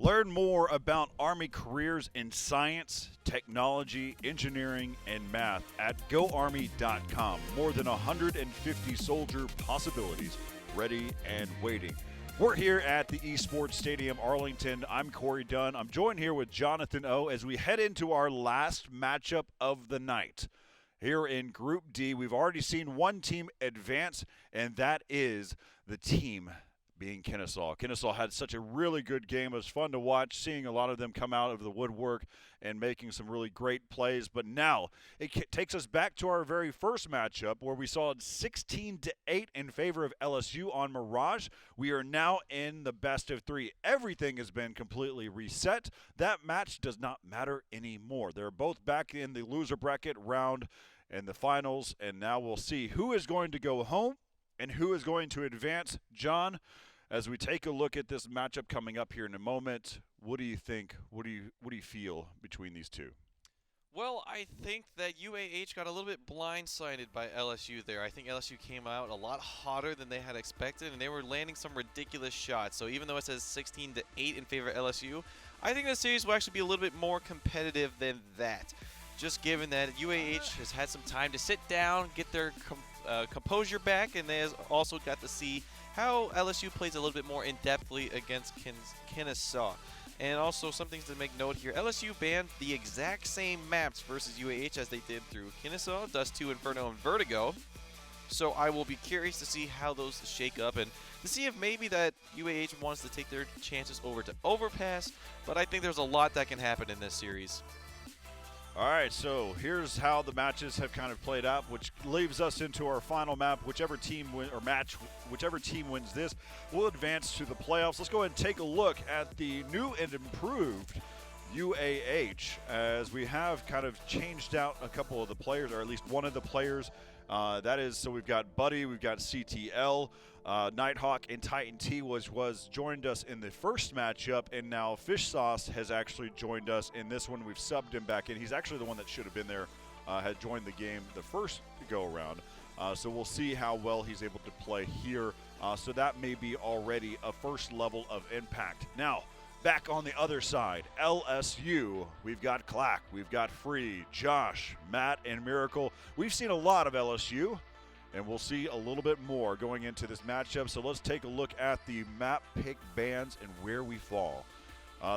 Learn more about Army careers in science, technology, engineering, and math at goarmy.com. More than 150 soldier possibilities ready and waiting. We're here at the Esports Stadium, Arlington. I'm Corey Dunn. I'm joined here with Jonathan O as we head into our last matchup of the night. Here in Group D, we've already seen one team advance, and that is the team being Kennesaw. Kennesaw had such a really good game. It was fun to watch, seeing a lot of them come out of the woodwork and making some really great plays. But now it takes us back to our very first matchup where we saw it 16-8 in favor of LSU on Mirage. We are now in the best of three. Everything has been completely reset. That match does not matter anymore. They're both back in the loser bracket round and the finals, and now we'll see who is going to go home and who is going to advance. John, as we take a look at this matchup coming up here in a moment, what do you think? What do you feel between these two? Well, I think that UAH got a little bit blindsided by LSU there. I think LSU came out a lot hotter than they had expected, and they were landing some ridiculous shots. So even though it says 16-8 in favor of LSU, I think the series will actually be a little bit more competitive than that. Just given that UAH has had some time to sit down, get their composure back, and they has also got to see how LSU plays a little bit more in-depthly against Kennesaw. And also some things to make note here. LSU banned the exact same maps versus UAH as they did through Kennesaw, Dust 2, Inferno, and Vertigo. So I will be curious to see how those shake up and to see if maybe that UAH wants to take their chances over to Overpass. But I think there's a lot that can happen in this series. All right, so here's how the matches have kind of played out, which leaves us into our final map. Whichever team whichever team wins this will advance to the playoffs. Let's go ahead and take a look at the new and improved UAH, as we have kind of changed out a couple of the players, or at least one of the players. That is, so we've got Buddy, we've got CTL, Nighthawk, and Titan T was joined us in the first matchup, and now Fish Sauce has actually joined us in this one. We've subbed him back in. He's actually the one that should have been there, had joined the game the first go-around. So we'll see how well he's able to play here. So that may be already a first level of impact. Now, back on the other side, LSU, we've got Clack, we've got Free, Josh, Matt, and Miracle. We've seen a lot of LSU, and we'll see a little bit more going into this matchup. So let's take a look at the map pick bans and where we fall.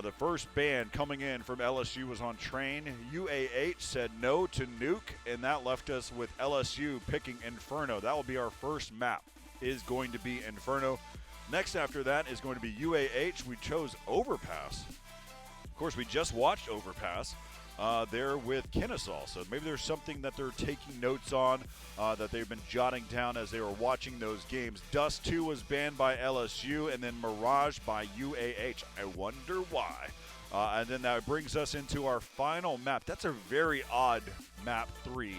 The first ban coming in from LSU was on Train. UAH said no to Nuke, and that left us with LSU picking Inferno. That will be our first map, is going to be Inferno. Next after that is going to be UAH. We chose Overpass. Of course, we just watched Overpass there with Kennesaw. So maybe there's something that they're taking notes on that they've been jotting down as they were watching those games. Dust 2 was banned by LSU, and then Mirage by UAH. I wonder why. And then that brings us into our final map. That's a very odd map 3.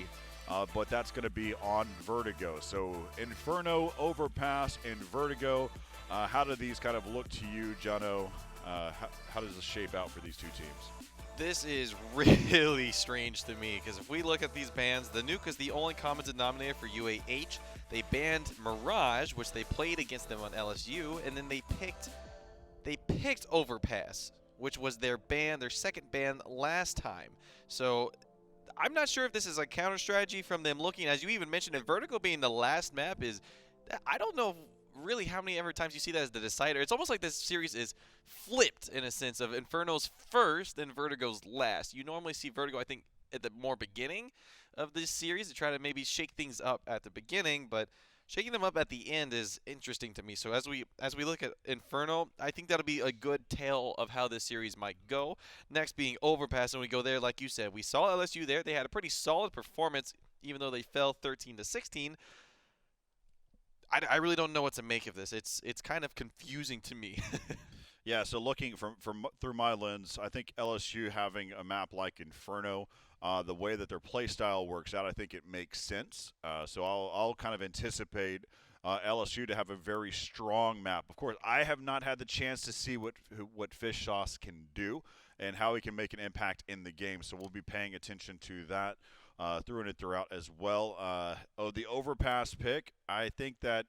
But that's going to be on Vertigo. So Inferno, Overpass, and Vertigo. How do these kind of look to you, Jono? How does this shape out for these two teams? This is really strange to me because if we look at these bans, the Nuke is the only common denominator for UAH. They banned Mirage, which they played against them on LSU, and then they picked Overpass, which was their second ban last time. So I'm not sure if this is a counter strategy from them looking, as you even mentioned, if Vertigo being the last map is, I don't know really how many ever times you see that as the decider. It's almost like this series is flipped in a sense of Inferno's first and Vertigo's last. You normally see Vertigo, I think, at the more beginning of this series to try to maybe shake things up at the beginning, but shaking them up at the end is interesting to me. So as we look at Inferno, I think that'll be a good tale of how this series might go. Next being Overpass, and we go there, like you said, we saw LSU there. They had a pretty solid performance, even though they fell 13-16. I really don't know what to make of this. It's kind of confusing to me. Yeah, so looking from through my lens, I think LSU having a map like Inferno, the way that their play style works out, I think it makes sense. So I'll kind of anticipate LSU to have a very strong map. Of course, I have not had the chance to see what Fish Sauce can do and how he can make an impact in the game. So we'll be paying attention to that through and throughout as well. The Overpass pick, I think that,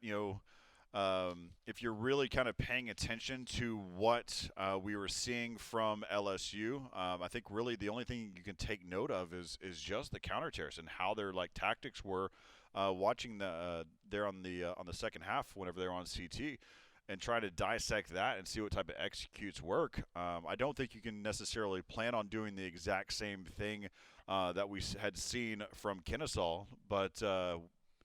if you're really kind of paying attention to what we were seeing from LSU, I think really the only thing you can take note of is just the counter tears and how their like tactics were. Watching there on the second half whenever they were on CT, and try to dissect that and see what type of executes work. I don't think you can necessarily plan on doing the exact same thing that we had seen from Kennesaw, but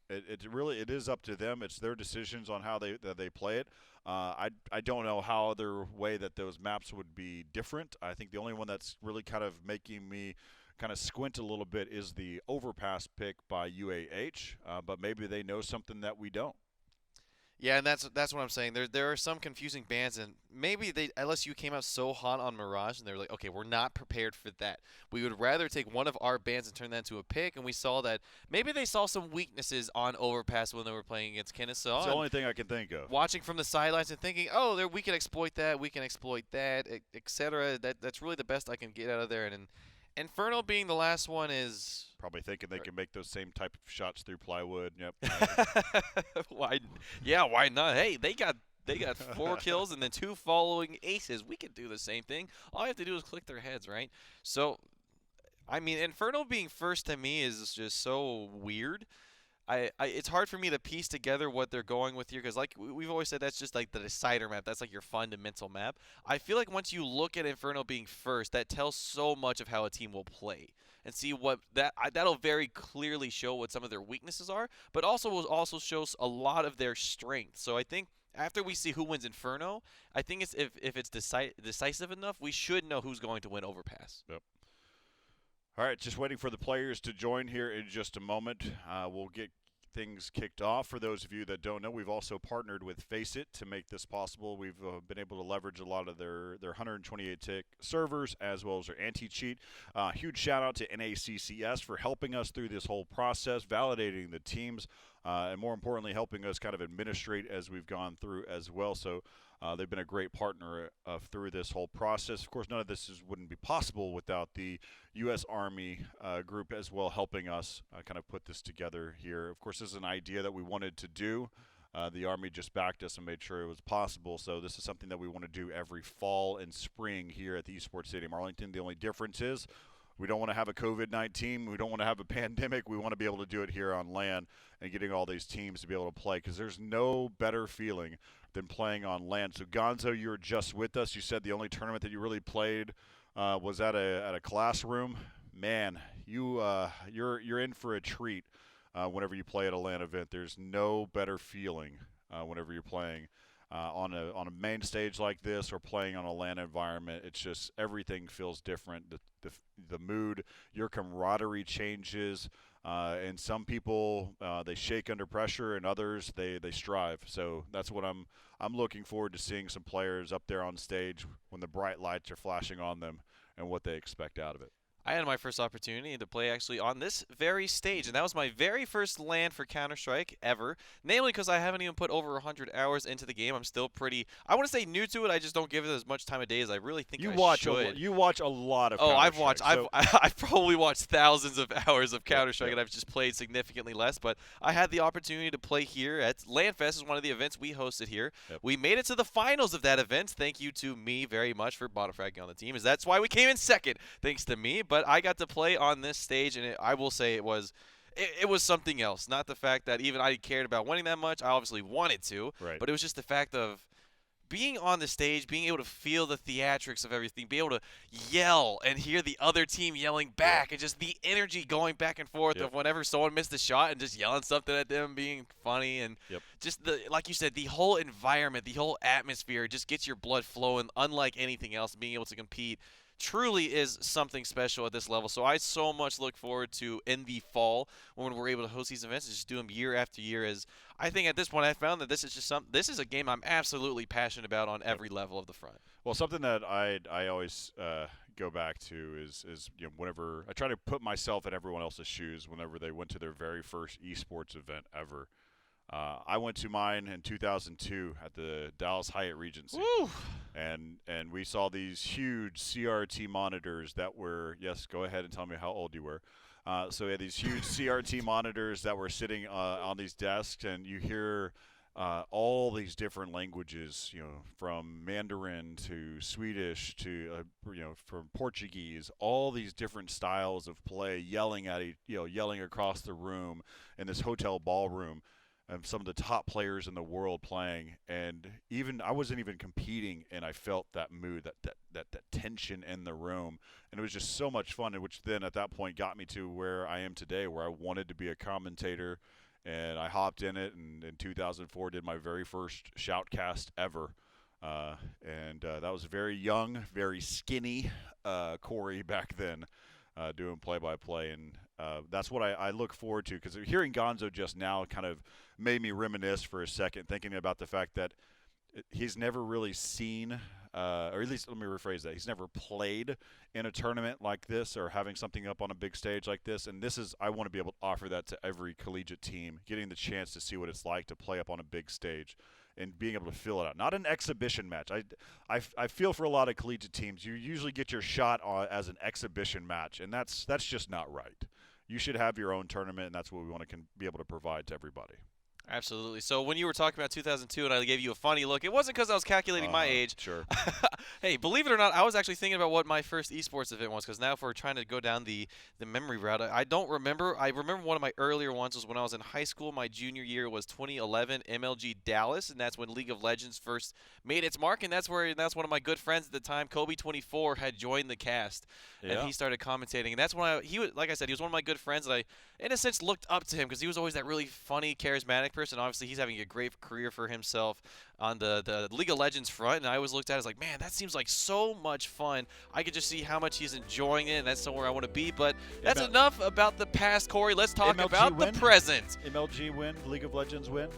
it is up to them. It's their decisions on how they play it. I don't know how other way that those maps would be different. I think the only one that's really kind of making me kind of squint a little bit is the overpass pick by UAH, but maybe they know something that we don't. Yeah, and that's what I'm saying. There are some confusing bands, and maybe LSU came out so hot on Mirage, and they were like, okay, we're not prepared for that. We would rather take one of our bands and turn that into a pick, and we saw that maybe they saw some weaknesses on Overpass when they were playing against Kennesaw. It's the only thing I can think of. Watching from the sidelines and thinking, oh, we can exploit that, etc. That's really the best I can get out of there. And Inferno being the last one is probably thinking they can make those same type of shots through plywood. Yep. Why? Yeah, why not? Hey, they got 4 kills and then 2 following aces. We could do the same thing. All I have to do is click their heads, right? So, I mean, Inferno being first to me is just so weird. It's hard for me to piece together what they're going with here because, like we've always said, that's just like the decider map. That's like your fundamental map. I feel like once you look at Inferno being first, that tells so much of how a team will play and see what that'll very clearly show what some of their weaknesses are, but will show a lot of their strengths. So I think after we see who wins Inferno, I think if it's decisive enough, we should know who's going to win Overpass. Yep. All right, just waiting for the players to join here in just a moment. We'll get things kicked off. For those of you that don't know, we've also partnered with Faceit to make this possible. We've been able to leverage a lot of their 128-tick servers as well as their anti-cheat. Huge shout out to NACCS for helping us through this whole process, validating the teams, and more importantly, helping us kind of administrate as we've gone through as well. So they've been a great partner through this whole process. Of course, none of this wouldn't be possible without the U.S. Army group as well helping us kind of put this together here. Of course, this is an idea that we wanted to do. The Army just backed us and made sure it was possible. So this is something that we want to do every fall and spring here at the Esports Stadium Arlington. The only difference is we don't want to have a COVID-19. We don't want to have a pandemic. We want to be able to do it here on land and getting all these teams to be able to play because there's no better feeling than playing on land. So Gonzo, you were just with us. You said the only tournament that you really played was at a classroom. Man, you're in for a treat whenever you play at a LAN event. There's no better feeling whenever you're playing on a main stage like this or playing on a LAN environment. It's just everything feels different. The mood, your camaraderie changes. And some people they shake under pressure, and others they strive. So that's what I'm looking forward to seeing some players up there on stage when the bright lights are flashing on them and what they expect out of it. I had my first opportunity to play actually on this very stage, and that was my very first LAN for Counter-Strike ever, namely because I haven't even put over 100 hours into the game. I'm still pretty, I want to say new to it, I just don't give it as much time of day as I really think I should. You watch a lot of Counter-Strike. I've probably watched thousands of hours of Counter-Strike, and I've just played significantly less, but I had the opportunity to play here at LANFest, is one of the events we hosted here. Yep. We made it to the finals of that event. Thank you to me very much for bottom-fragging on the team, as that's why we came in second, thanks to me. But I got to play on this stage, and I will say it was something else. Not the fact that even I cared about winning that much. I obviously wanted to, but it was just the fact of being on the stage, being able to feel the theatrics of everything, be able to yell and hear the other team yelling back, and just the energy going back and forth of whenever someone missed a shot and just yelling something at them, being funny, and just like you said, the whole environment, the whole atmosphere just gets your blood flowing unlike anything else. Being able to compete truly is something special at this level. So I so much look forward to in the fall when we're able to host these events and just do them year after year. As I think at this point I found that this is a game I'm absolutely passionate about on every level of the front. Well, something that I always go back to is whenever I try to put myself in everyone else's shoes whenever they went to their very first esports event ever. I went to mine in 2002 at the Dallas Hyatt Regency. Woo. And we saw these huge CRT monitors that were, yes, go ahead and tell me how old you were. So we had these huge CRT monitors that were sitting on these desks, and you hear all these different languages, from Mandarin to Swedish to, from Portuguese, all these different styles of play, yelling at yelling across the room in this hotel ballroom, and some of the top players in the world playing, and even I wasn't even competing, and I felt that mood, that tension in the room, and it was just so much fun, which then at that point got me to where I am today, where I wanted to be a commentator. And I hopped in it, and in 2004 did my very first shoutcast ever. That was very young, very skinny Corey back then, doing play-by-play. And that's what I look forward to, because hearing Gonzo just now kind of made me reminisce for a second, thinking about the fact that he's never really seen, or at least let me rephrase that, he's never played in a tournament like this or having something up on a big stage like this. And I want to be able to offer that to every collegiate team, getting the chance to see what it's like to play up on a big stage and being able to fill it out. Not an exhibition match. I feel for a lot of collegiate teams, you usually get your shot as an exhibition match, and that's just not right. You should have your own tournament, and that's what we want to be able to provide to everybody. Absolutely. So when you were talking about 2002 and I gave you a funny look, it wasn't because I was calculating my age. Sure. Hey, believe it or not, I was actually thinking about what my first esports event was, because now if we're trying to go down the memory route, I don't remember. I remember one of my earlier ones was when I was in high school. My junior year was 2011 MLG Dallas, and that's when League of Legends first made its mark, and that's one of my good friends at the time, Kobe24, had joined the cast, and he started commentating. And that's when he was, like I said, he was one of my good friends, and I, in a sense, looked up to him because he was always that really funny, charismatic person. Obviously, he's having a great career for himself on the League of Legends front, and I always looked at it as like, man, that seems like so much fun. I could just see how much he's enjoying it, and that's somewhere I want to be. But that's enough about the past, Corey. Let's talk about the present. MLG win, League of Legends win?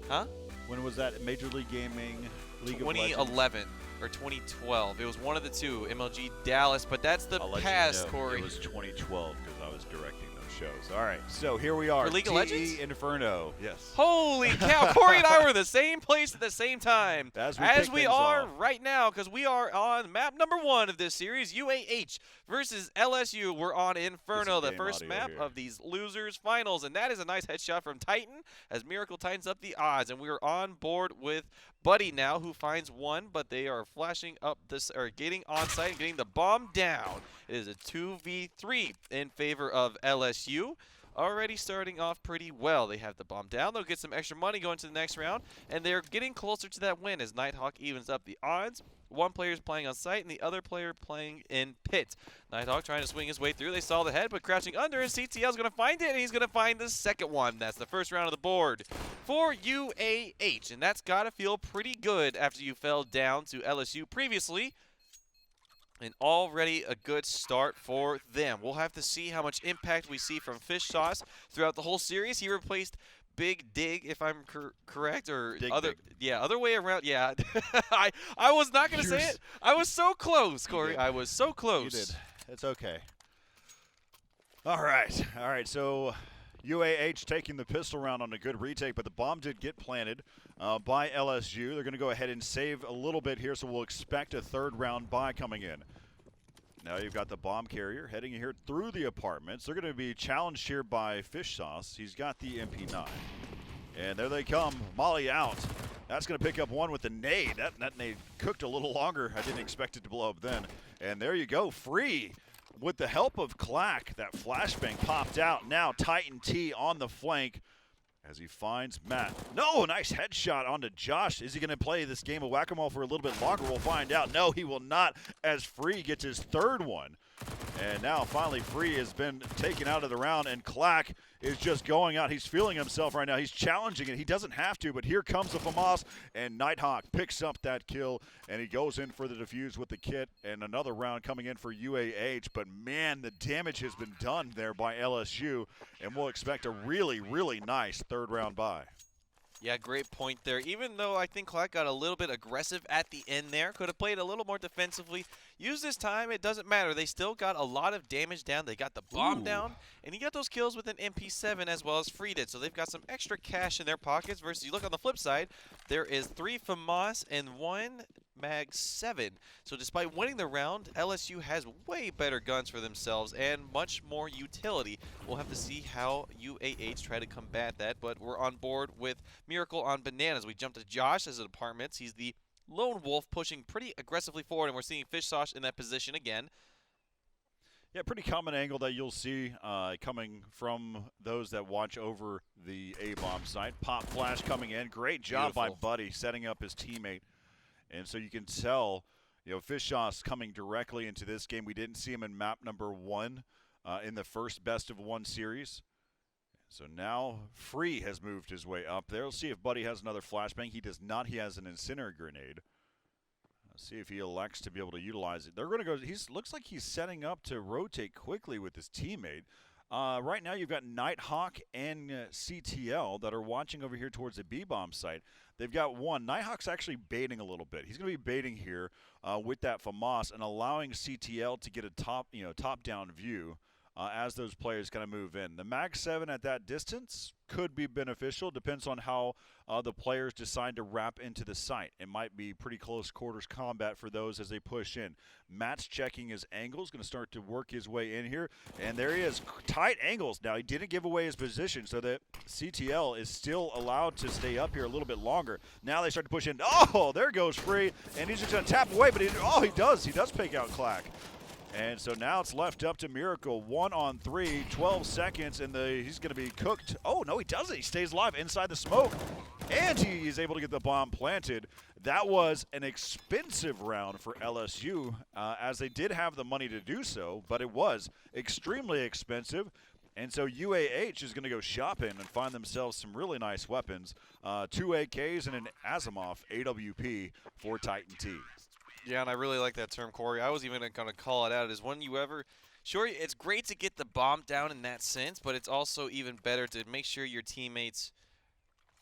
Huh? When was that? Major League Gaming, League of Legends? 2011 or 2012. It was one of the two, MLG Dallas, but that's the past, Corey. It was 2012 because I was directing those shows. All right, so here we are. For League of Legends? Inferno. Yes. Holy cow. Corey and I were in the same place at the same time. As we are right now, because we are on map number 1 of this series, UAH versus LSU. We're on Inferno, the first map of these losers finals, and that is a nice headshot from Titan as Miracle tightens up the odds, and we are on board with Buddy now, who finds one, but they are flashing up this, or getting on site and getting the bomb down. It is a 2v3 in favor of LSU. Already starting off pretty well. They have the bomb down. They'll get some extra money going to the next round, and they're getting closer to that win as Nighthawk evens up the odds. One player is playing on site, and the other player playing in pit. Nighthawk trying to swing his way through. They saw the head, but crouching under, and CTL is going to find it, and he's going to find the second one. That's the first round of the board for UAH, and that's got to feel pretty good after you fell down to LSU previously. And already a good start for them. We'll have to see how much impact we see from Fish Sauce throughout the whole series. He replaced Big Dig, if I'm correct, or other way around. Yeah, I was not going to say it. I was so close, Corey. I was so close. You did. It's okay. All right. So UAH taking the pistol round on a good retake, but the bomb did get planted by LSU. They're going to go ahead and save a little bit here, so we'll expect a third round buy coming in. Now you've got the bomb carrier heading here through the apartments. They're going to be challenged here by Fish Sauce. He's got the MP9. And there they come, Molly out. That's going to pick up one with the nade. That nade cooked a little longer. I didn't expect it to blow up then. And there you go, free. With the help of Clack, that flashbang popped out. Now Titan T on the flank as he finds Matt. No, nice headshot onto Josh. Is he going to play this game of whack-a-mole for a little bit longer? We'll find out. No, he will not, as Free gets his third one. And now finally Free has been taken out of the round, and Clack is just going out. He's feeling himself right now. He's challenging it. He doesn't have to, but here comes the FAMAS, and Nighthawk picks up that kill, and he goes in for the defuse with the kit, and another round coming in for UAH. But, man, the damage has been done there by LSU, and we'll expect a really, really nice third round bye. Yeah, great point there. Even though I think Clark got a little bit aggressive at the end there, could have played a little more defensively. Use this time, it doesn't matter. They still got a lot of damage down. They got the bomb down, and he got those kills with an MP7 as well as Freed it. So they've got some extra cash in their pockets versus you look on the flip side, there is 3 FAMAS and 1 Mag 7. So despite winning the round, LSU has way better guns for themselves and much more utility. We'll have to see how UAH try to combat that, but we're on board with Miracle on Bananas. We jump to Josh as an apartments. He's the lone wolf pushing pretty aggressively forward, and we're seeing Fish Sauce in that position again. Yeah, pretty common angle that you'll see coming from those that watch over the A-bomb site. Pop flash coming in. Great job by Buddy setting up his teammate. And so you can tell, Fish Sauce coming directly into this game. We didn't see him in map number 1 in the first best-of-1 series. So now Free has moved his way up there. We'll see if Buddy has another flashbang. He does not. He has an incinerator grenade. See if he elects to be able to utilize it. They're going to go. Looks like he's setting up to rotate quickly with his teammate. Right now, you've got Nighthawk and CTL that are watching over here towards the B-bomb site. They've got one. Nighthawk's actually baiting a little bit. He's going to be baiting here with that FAMAS and allowing CTL to get a top-down view as those players kind of move in. The Mag 7 at that distance could be beneficial. Depends on how the players decide to wrap into the site. It might be pretty close quarters combat for those as they push in. Matt's checking his angles, going to start to work his way in here. And there he is, tight angles. Now, he didn't give away his position, so that CTL is still allowed to stay up here a little bit longer. Now they start to push in. Oh, there goes Free. And he's just going to tap away, but he does. He does pick out Clack. And so now it's left up to Miracle. 1 on 3, 12 seconds, and he's going to be cooked. Oh, no, he doesn't. He stays alive inside the smoke. And he is able to get the bomb planted. That was an expensive round for LSU, as they did have the money to do so, but it was extremely expensive. And so UAH is going to go shopping and find themselves some really nice weapons. 2 AKs and an Asimov AWP for Titan T. Yeah, and I really like that term, Corey. I was even going to call it out. Is when you ever, sure, it's great to get the bomb down in that sense, but it's also even better to make sure your teammates,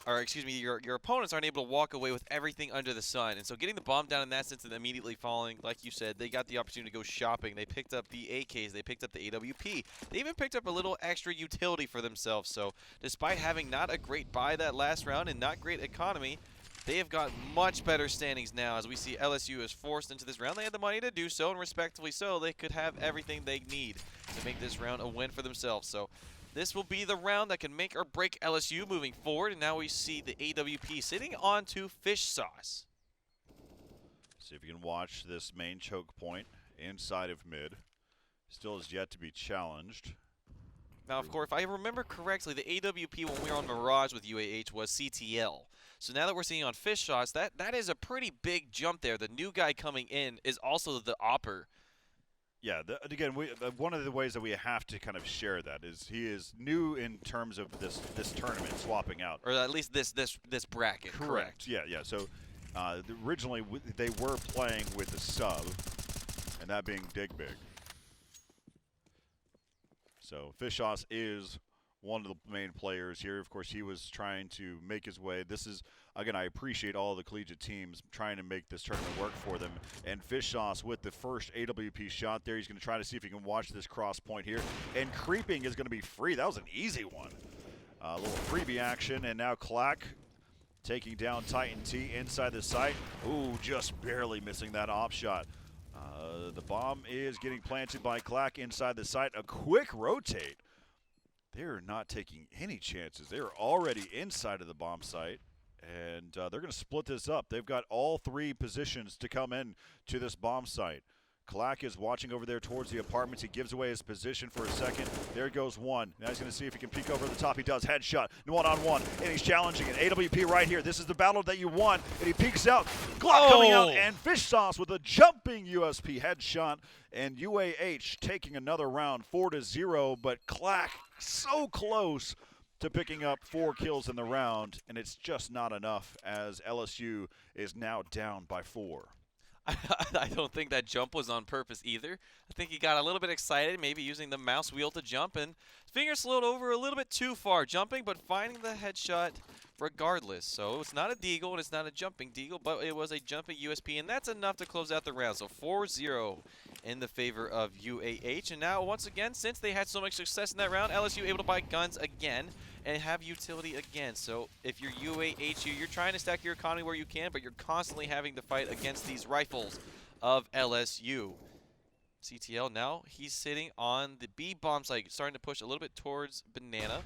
or excuse me, your opponents aren't able to walk away with everything under the sun. And so getting the bomb down in that sense and immediately falling, like you said, they got the opportunity to go shopping. They picked up the AKs. They picked up the AWP. They even picked up a little extra utility for themselves. So despite having not a great buy that last round and not great economy, they have got much better standings now as we see LSU is forced into this round. They had the money to do so, and respectively so, they could have everything they need to make this round a win for themselves. So this will be the round that can make or break LSU moving forward, and now we see the AWP sitting onto Fish Sauce. See if you can watch this main choke point inside of mid. Still has yet to be challenged. Now, of course, if I remember correctly, the AWP when we were on Mirage with UAH was CTL. So now that we're seeing on Fish Sauce, that is a pretty big jump there. The new guy coming in is also the Opper. Yeah, again, one of the ways that we have to kind of share that is he is new in terms of this tournament, swapping out. Or at least this bracket. Correct. Yeah. So originally they were playing with the sub, and that being Dig Big. So Fish Sauce is one of the main players here. Of course, he was trying to make his way. This is, again, I appreciate all the collegiate teams trying to make this tournament work for them. And Fish Sauce with the first AWP shot there. He's going to try to see if he can watch this cross point here. And creeping is going to be free. That was an easy one. A little freebie action. And now Clack taking down Titan T inside the site. Ooh, just barely missing that op shot. The bomb is getting planted by Clack inside the site. A quick rotate. They're not taking any chances. They're already inside of the bomb site, and they're going to split this up. They've got all 3 positions to come in to this bomb site. Clack is watching over there towards the apartments. He gives away his position for a second. There goes one. Now he's going to see if he can peek over the top. He does. Headshot. 1-on-1. And he's challenging it. AWP right here. This is the battle that you want. And he peeks out. Glock coming out. And Fish Sauce with a jumping USP headshot. And UAH taking another round 4-0. But Clack so close to picking up 4 kills in the round. And it's just not enough as LSU is now down by 4. I don't think that jump was on purpose either. I think he got a little bit excited, maybe using the mouse wheel to jump, and finger slowed over a little bit too far, jumping, but finding the headshot regardless. So it's not a deagle and it's not a jumping deagle, but it was a jumping USP, and that's enough to close out the round. So 4-0 in the favor of UAH. And now, once again, since they had so much success in that round, LSU able to buy guns again and have utility again. So if you're UAH, you're trying to stack your economy where you can, but you're constantly having to fight against these rifles of LSU. CTL now, he's sitting on the B bomb site, starting to push a little bit towards Banana.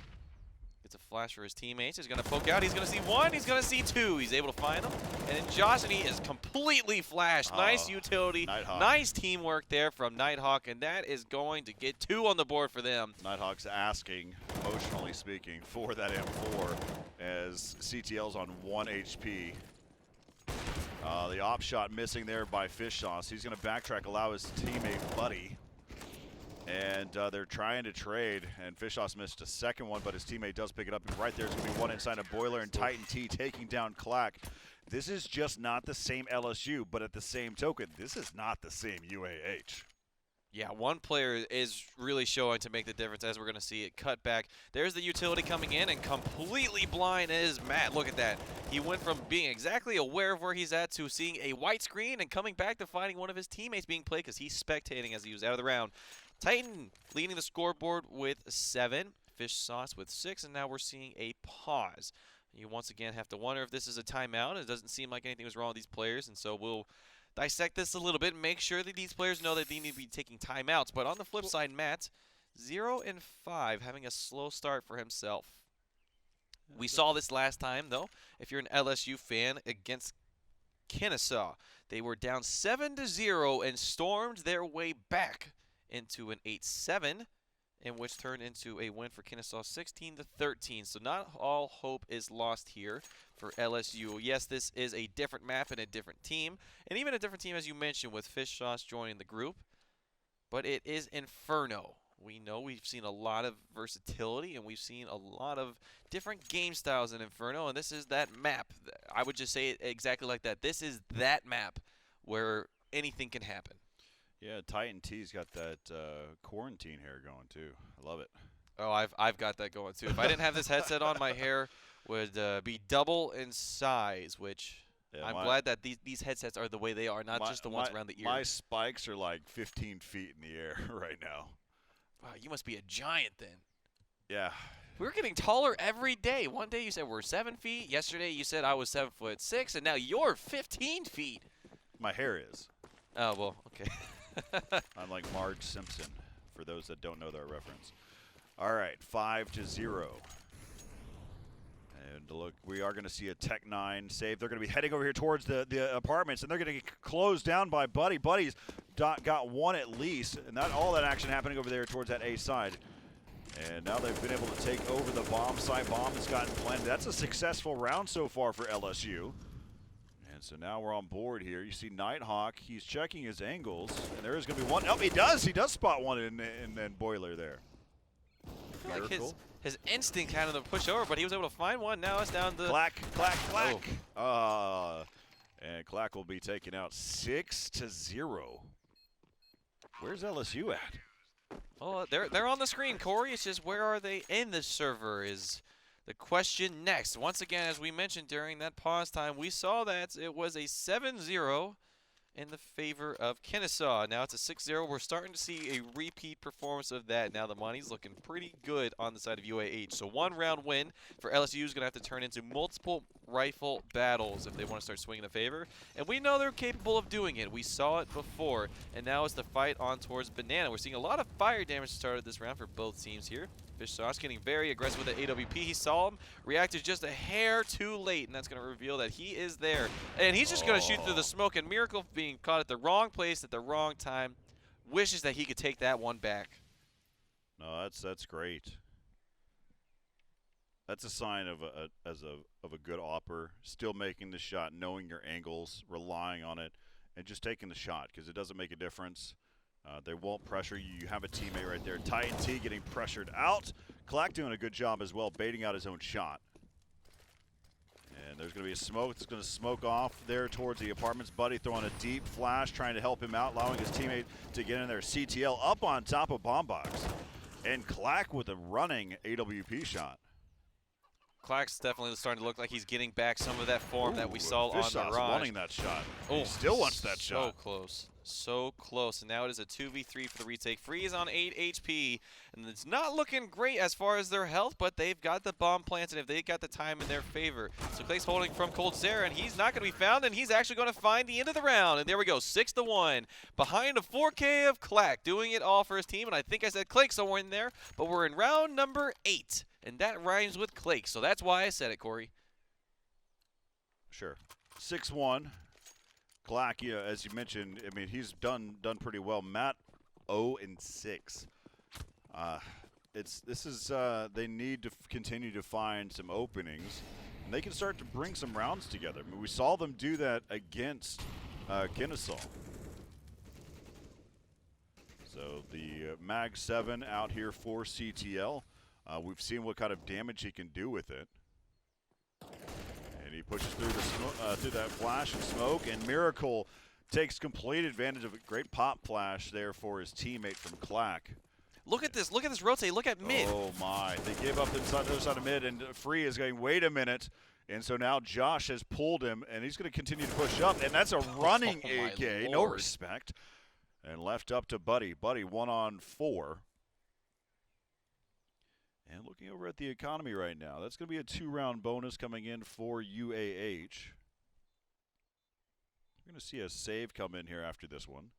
Gets a flash for his teammates. He's going to poke out. He's going to see one. He's going to see two. He's able to find them. And then Joshny is completely flashed. Nice utility. Nighthawk. Nice teamwork there from Nighthawk. And that is going to get 2 on the board for them. Nighthawk's asking, emotionally speaking, for that M4 as CTL's on 1 HP. The op shot missing there by Fish Sauce. He's going to backtrack, allow his teammate Buddy. And they're trying to trade, and Fish Sauce missed a second one, but his teammate does pick it up. And right there's going to be one inside a Boiler, and Titan T taking down Clack. This is just not the same LSU, but at the same token, this is not the same UAH. Yeah, one player is really showing to make the difference, as we're going to see it cut back. There's the utility coming in, and completely blind is Matt. Look at that. He went from being exactly aware of where he's at to seeing a white screen and coming back to finding one of his teammates being played because he's spectating as he was out of the round. Titan leading the scoreboard with 7, Fish Sauce with 6, and now we're seeing a pause. You once again have to wonder if this is a timeout. It doesn't seem like anything was wrong with these players, and so we'll dissect this a little bit and make sure that these players know that they need to be taking timeouts. But on the flip side, Matt, 0-5, having a slow start for himself. We saw this last time, though. If you're an LSU fan, against Kennesaw, they were down 7-0 and stormed their way back into an 8-7, in which turned into a win for Kennesaw 16-13. So not all hope is lost here for LSU. Yes, this is a different map and a different team, and even a different team, as you mentioned, with Fish Sauce joining the group. But it is Inferno. We know we've seen a lot of versatility, and we've seen a lot of different game styles in Inferno, and this is that map. I would just say it exactly like that. This is that map where anything can happen. Yeah, Titan T's got that quarantine hair going too. I love it. Oh, I've got that going too. If I didn't have this headset on, my hair would be double in size, which I'm glad that these headsets are the way they are, not just the ones around the ear. My spikes are like 15 feet in the air right now. Wow, you must be a giant then. Yeah. We're getting taller every day. One day you said we're 7 feet. Yesterday you said I was 7'6", and now you're 15 feet. My hair is. Oh, well, okay. I'm like Marge Simpson, for those that don't know that reference. All right, 5-0. And look, we are going to see a Tech 9 save. They're going to be heading over here towards the apartments, and they're going to get closed down by Buddy. Buddy's got one at least, and all that action happening over there towards that A side. And now they've been able to take over the bomb site. Bomb has gotten planted. That's a successful round so far for LSU. So now we're on board here. You see Nighthawk. He's checking his angles, and there is going to be one. Oh, he does. He does spot one in Boiler there. Like his instinct had him to push over, but he was able to find one. Now it's down to Clack. And Clack will be taken out 6-0. Where's LSU at? Oh, they're on the screen, Corey. It's just where are they in the server is the question next. Once again, as we mentioned during that pause time, we saw that it was a 7-0 in the favor of Kennesaw. Now it's a 6-0. We're starting to see a repeat performance of that. Now the money's looking pretty good on the side of UAH. So one round win for LSU is going to have to turn into multiple rifle battles if they want to start swinging in favor. And we know they're capable of doing it. We saw it before. And now it's the fight on towards Banana. We're seeing a lot of fire damage started this round for both teams here. Fish Sauce getting very aggressive with the AWP. He saw him, reacted just a hair too late, and that's going to reveal that he is there. And he's just going to shoot through the smoke, and Miracle being caught at the wrong place at the wrong time wishes that he could take that one back. No, that's great. That's a sign of a good opper, still making the shot, knowing your angles, relying on it, and just taking the shot because it doesn't make a difference. They won't pressure you. You have a teammate right there. Titan T getting pressured out. Clack doing a good job as well, baiting out his own shot. And there's going to be a smoke. It's going to smoke off there towards the apartments. Buddy throwing a deep flash, trying to help him out, allowing his teammate to get in there. CTL up on top of Bombbox. And Clack with a running AWP shot. Clack's definitely starting to look like he's getting back some of that form that we saw on Fishsauce Mirage. wanting that shot. He still wants that shot. So close. So close. And now it is a 2v3 for the retake. Free is on 8 HP, and it's not looking great as far as their health, but they've got the bomb planted if they've got the time in their favor. So Clay's holding from Coldzera, and he's not going to be found, and he's actually going to find the end of the round. And there we go, 6-1. Behind a 4K of Clack, doing it all for his team. And I think I said Clake somewhere in there, but we're in round number 8. And that rhymes with Clake, so that's why I said it, Corey. Sure. 6-1. Clack, yeah, as you mentioned, I mean, he's done pretty well. Matt, 0-6. They need to continue to find some openings, and they can start to bring some rounds together. I mean, we saw them do that against Kennesaw. So the Mag 7 out here for CTL. We've seen what kind of damage he can do with it. And he pushes through the through that flash and smoke, and Miracle takes complete advantage of a great pop flash there for his teammate from Clack. Look at this rotate, look at mid. Oh my, they gave up the other side of mid, and Free is going, wait a minute. And so now Josh has pulled him, and he's going to continue to push up, and that's a running AK, no respect. And left up to Buddy. Buddy 1-on-4. And looking over at the economy right now, that's going to be a 2-round bonus coming in for UAH. We're going to see a save come in here after this one.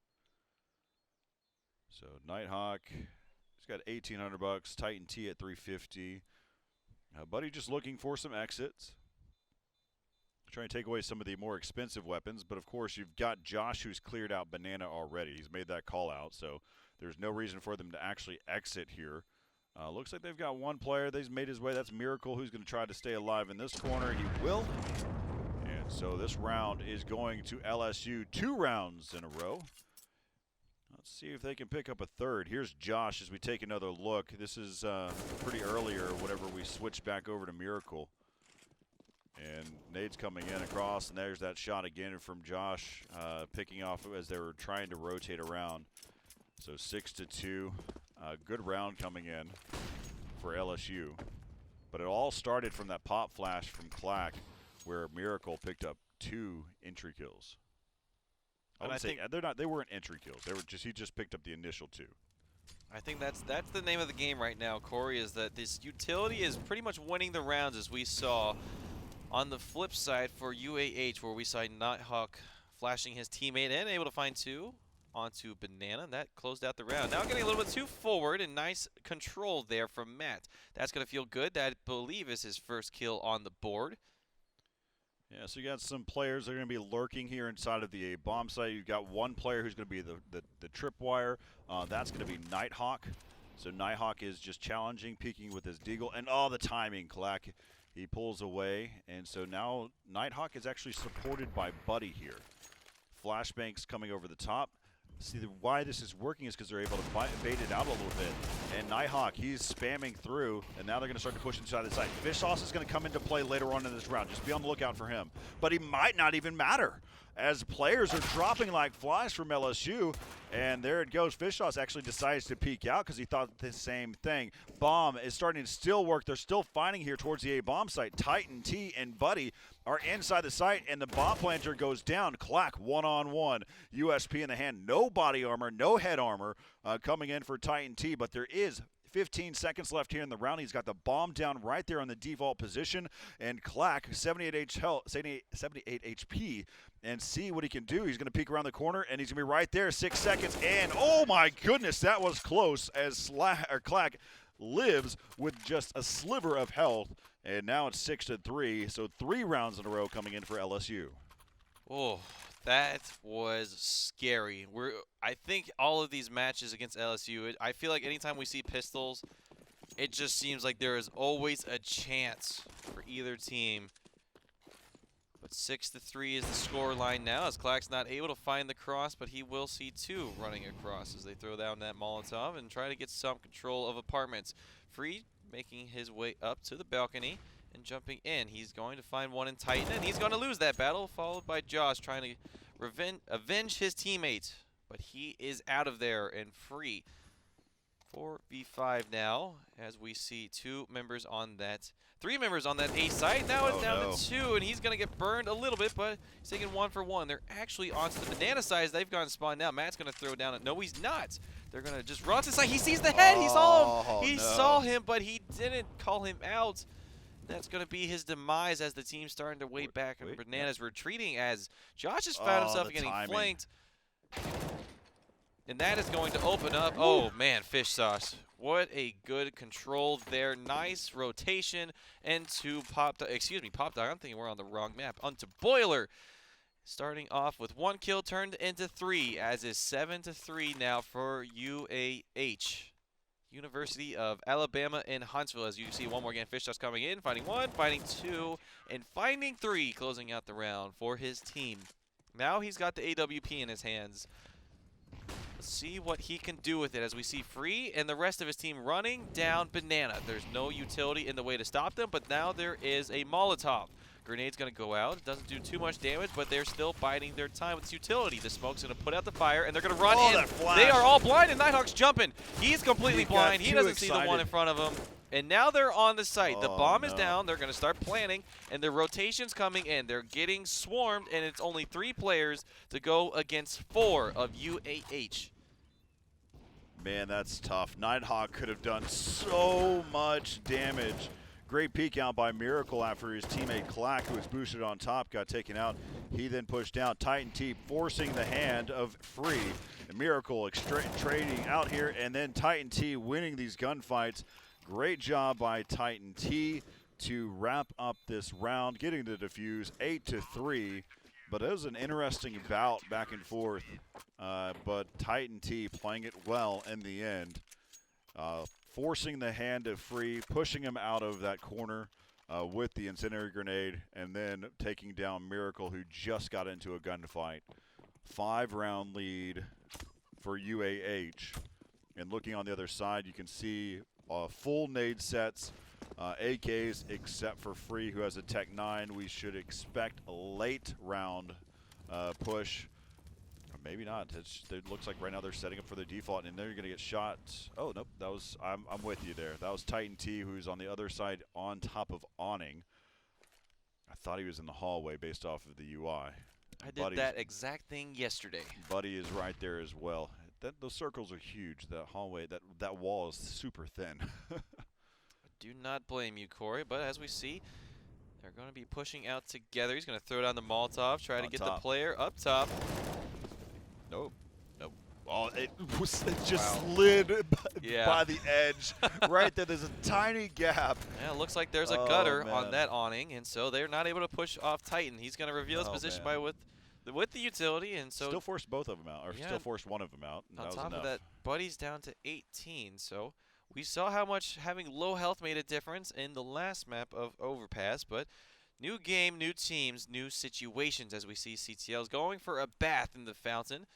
So Nighthawk, he's got $1,800. Titan T at $350. Buddy just looking for some exits. Trying to take away some of the more expensive weapons, but of course you've got Josh who's cleared out Banana already. He's made that call out, so there's no reason for them to actually exit here. Looks like they've got one player that's made his way. That's Miracle, who's going to try to stay alive in this corner. He will. And so this round is going to LSU. 2 rounds in a row. Let's see if they can pick up a third. Here's Josh as we take another look. This is pretty earlier whenever we switch back over to Miracle. And Nade's coming in across, and there's that shot again from Josh, picking off as they were trying to rotate around. So 6-2. Good round coming in for LSU. But it all started from that pop flash from Clack, where Miracle picked up 2 entry kills. I think they weren't entry kills. They were he just picked up the initial 2. I think that's the name of the game right now, Corey, is that this utility is pretty much winning the rounds, as we saw on the flip side for UAH, where we saw Nighthawk flashing his teammate in, able to find 2 onto Banana. That closed out the round. Now getting a little bit too forward, and nice control there from Matt. That's going to feel good. That, I believe, is his first kill on the board. Yeah, so you got some players that are going to be lurking here inside of the A bomb site. You've got one player who's going to be the tripwire. That's going to be Nighthawk. So Nighthawk is just challenging, peeking with his deagle, and all the timing, Clack. He pulls away, and so now Nighthawk is actually supported by Buddy here. Flashbangs coming over the top. See, why this is working is because they're able to bait it out a little bit. And Nighthawk, he's spamming through, and now they're going to start to push inside the site. Fish Sauce is going to come into play later on in this round. Just be on the lookout for him. But he might not even matter, as players are dropping like flies from LSU. And there it goes. Fish Sauce actually decides to peek out because he thought the same thing. Bomb is starting to still work. They're still fighting here towards the A bomb site. Titan T and Buddy are inside the site, and the bomb planter goes down. Clack 1-on-1. USP in the hand. No body armor, no head armor coming in for Titan T, but there is 15 seconds left here in the round. He's got the bomb down right there on the default position, and Clack 78 HP, and see what he can do. He's going to peek around the corner, and he's going to be right there. 6 seconds, and oh my goodness, that was close as Clack lives with just a sliver of health, and now it's 6-3. So 3 rounds in a row coming in for LSU. Oh, that was scary. I think all of these matches against LSU, I feel like anytime we see pistols, it just seems like there is always a chance for either team. But 6-3 is the score line now, as Clack's not able to find the cross, but he will see 2 running across as they throw down that Molotov and try to get some control of apartments. Free making his way up to the balcony and jumping in. He's going to find one in Titan, and he's going to lose that battle, followed by Josh trying to avenge his teammate. But he is out of there and free. 4v5 now, as we see 3 members on that A site. Now it's down to 2, and he's going to get burned a little bit, but he's taking 1 for 1. They're actually onto the banana side. They've gone spawn now. Matt's going to throw down. No, he's not. They're going to just run to the side. He sees the head. He saw him. He saw him, but he didn't call him out. That's going to be his demise as the team's starting to way back. And Bananas retreating as Josh has found himself getting flanked. And that is going to open up. Oh, man, fish sauce. What a good control there. Nice rotation into Pop Dog. Excuse me, Pop Dog. I'm thinking we're on the wrong map. Onto Boiler. Starting off with 1 kill turned into 3, as is 7-3 now for UAH. University of Alabama in Huntsville. As you see, one more again. Fish sauce coming in, finding 1, finding 2, and finding 3, closing out the round for his team. Now he's got the AWP in his hands. Let's see what he can do with it as we see Free and the rest of his team running down Banana. There's no utility in the way to stop them, but now there is a Molotov. Grenade's going to go out. It doesn't do too much damage, but they're still biding their time with its utility. The smoke's going to put out the fire, and they're going to run in. They are all blind, and Nighthawk's jumping. He's completely blind. He doesn't see the one in front of him. And now they're on the site. The bomb is down. They're going to start planning, and the rotation's coming in. They're getting swarmed, and it's only 3 players to go against 4 of UAH. Man, that's tough. Nighthawk could have done so much damage. Great peek out by Miracle after his teammate Clack, who was boosted on top, got taken out. He then pushed down. Titan T forcing the hand of Free. And Miracle trading out here, and then Titan T winning these gunfights. Great job by Titan T to wrap up this round, getting the defuse 8-3. But it was an interesting bout back and forth. But Titan T playing it well in the end. Forcing the hand of Free, pushing him out of that corner with the incendiary grenade, and then taking down Miracle, who just got into a gunfight. 5-round lead for UAH. And looking on the other side, you can see full nade sets, AKs, except for Free, who has a Tech 9. We should expect a late round push. Maybe not. It looks like right now they're setting up for the default, and they're going to get shot. Oh, nope. That was I'm with you there. That was Titan T, who's on the other side on top of awning. I thought he was in the hallway based off of the UI. I did that exact thing yesterday. Buddy is right there as well. Those circles are huge. That hallway, that wall is super thin. I do not blame you, Corey, but as we see, they're going to be pushing out together. He's going to throw down the Molotov, try to get the player up top. Nope. Nope. Oh, it just slid by the edge. Right there, there's a tiny gap. Yeah, it looks like there's a gutter on that awning, and so they're not able to push off Titan. He's going to reveal his position with the utility, and so still forced both of them out, or still forced one of them out. On top of that, Buddy's down to 18. So we saw how much having low health made a difference in the last map of Overpass, but new game, new teams, new situations as we see CTL's going for a bath in the fountain.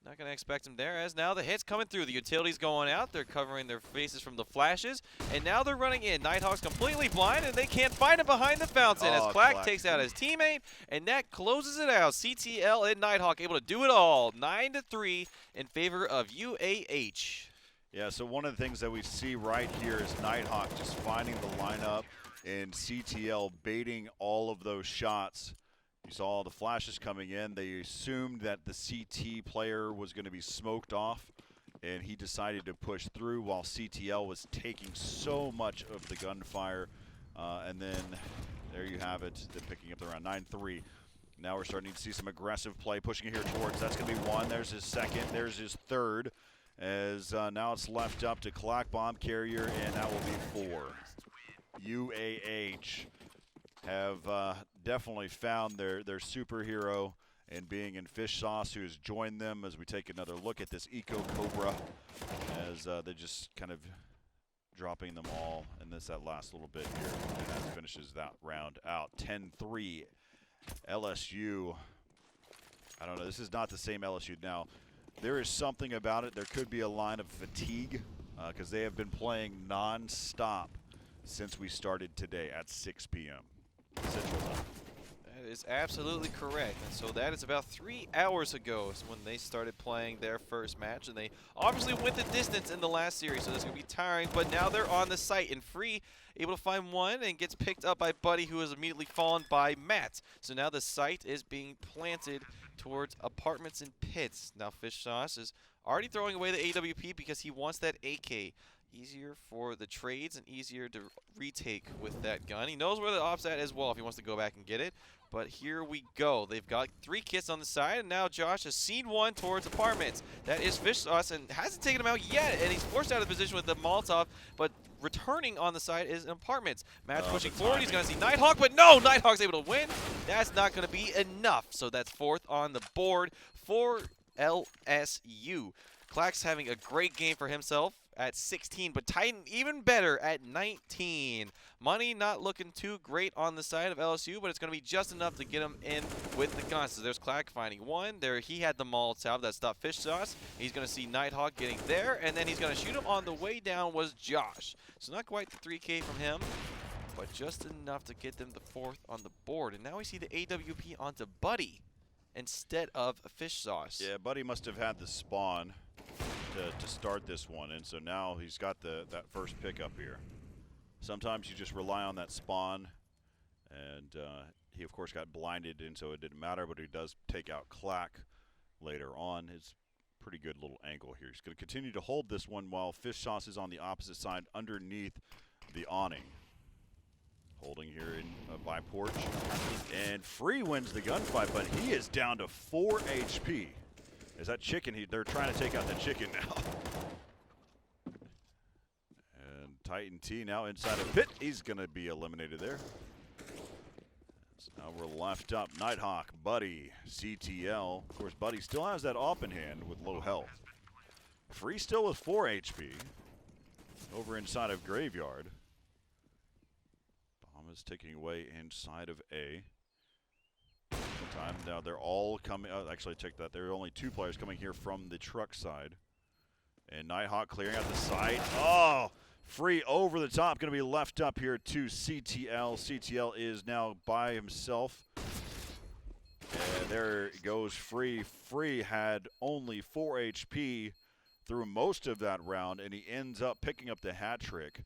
Not going to expect him there, as now the hit's coming through. The utility's going out. They're covering their faces from the flashes, and now they're running in. Nighthawk's completely blind, and they can't find him behind the fountain as Clack takes out his teammate, and that closes it out. CTL and Nighthawk able to do it all. 9-3 in favor of UAH. Yeah, so one of the things that we see right here is Nighthawk just finding the lineup and CTL baiting all of those shots. You saw all the flashes coming in. They assumed that the CT player was going to be smoked off, and he decided to push through while CTL was taking so much of the gunfire. And then there you have it. They're picking up the round 9-3. Now we're starting to see some aggressive play, pushing it here towards. That's going to be 1. There's his 2nd. There's his 3rd. As now it's left up to Clack Bomb Carrier, and that will be 4. UAH have definitely found their superhero in being in Fish Sauce, who has joined them as we take another look at this Eco Cobra, as they're just kind of dropping them all in that last little bit here, and that finishes that round out. 10-3 LSU. I don't know, this is not the same LSU now. There is something about it. There could be a line of fatigue because they have been playing non-stop since we started today at 6 p.m. Central Time. That is absolutely correct. And so that is about 3 hours ago is when they started playing their first match. And they obviously went the distance in the last series, so that's going to be tiring. But now they're on the site, and Free able to find one and gets picked up by Buddy, who is immediately fallen by Matt. So now the site is being planted towards apartments and pits. Now Fish Sauce is already throwing away the AWP because he wants that AK. Easier for the trades and easier to retake with that gun. He knows where the op's at as well if he wants to go back and get it. But here we go. They've got 3 kits on the side, and now Josh has seen one towards apartments. That is Fish Sauce, and hasn't taken him out yet, and he's forced out of position with the Molotov, but returning on the side is apartments. Match pushing forward. He's going to see Nighthawk, but no! Nighthawk's able to win. That's not going to be enough. So that's 4th on the board for LSU. Clack's having a great game for himself at 16, but Titan even better at 19. Money not looking too great on the side of LSU, but it's going to be just enough to get him in with the guns. So there's Clack finding one. There he had the Molotov that stopped Fish Sauce. He's going to see Nighthawk getting there, and then he's going to shoot him on the way down was Josh. So not quite the 3K from him, but just enough to get them the 4th on the board. And now we see the AWP onto Buddy instead of Fish Sauce. Yeah, Buddy must have had the spawn to start this one, and so now he's got that first pickup here. Sometimes you just rely on that spawn, and he of course got blinded, and so it didn't matter, but he does take out Clack later on. It's pretty good little angle here. He's going to continue to hold this one while Fish Sauce is on the opposite side underneath the awning. Holding here in by Porch, and Free wins the gunfight, but he is down to 4 HP. Is that chicken? They're trying to take out the chicken now. And Titan T now inside a pit. He's going to be eliminated there. So now we're left up. Nighthawk, Buddy, CTL. Of course, Buddy still has that op in hand with low health. Free still with 4 HP. Over inside of Graveyard. Bomb is ticking away inside of A. Time. Now they're all coming. Actually, check that. There are only 2 players coming here from the truck side. And Nighthawk clearing out the side. Oh, Free over the top. Going to be left up here to CTL. CTL is now by himself. And there goes Free. Free had only 4 HP through most of that round, and he ends up picking up the hat trick.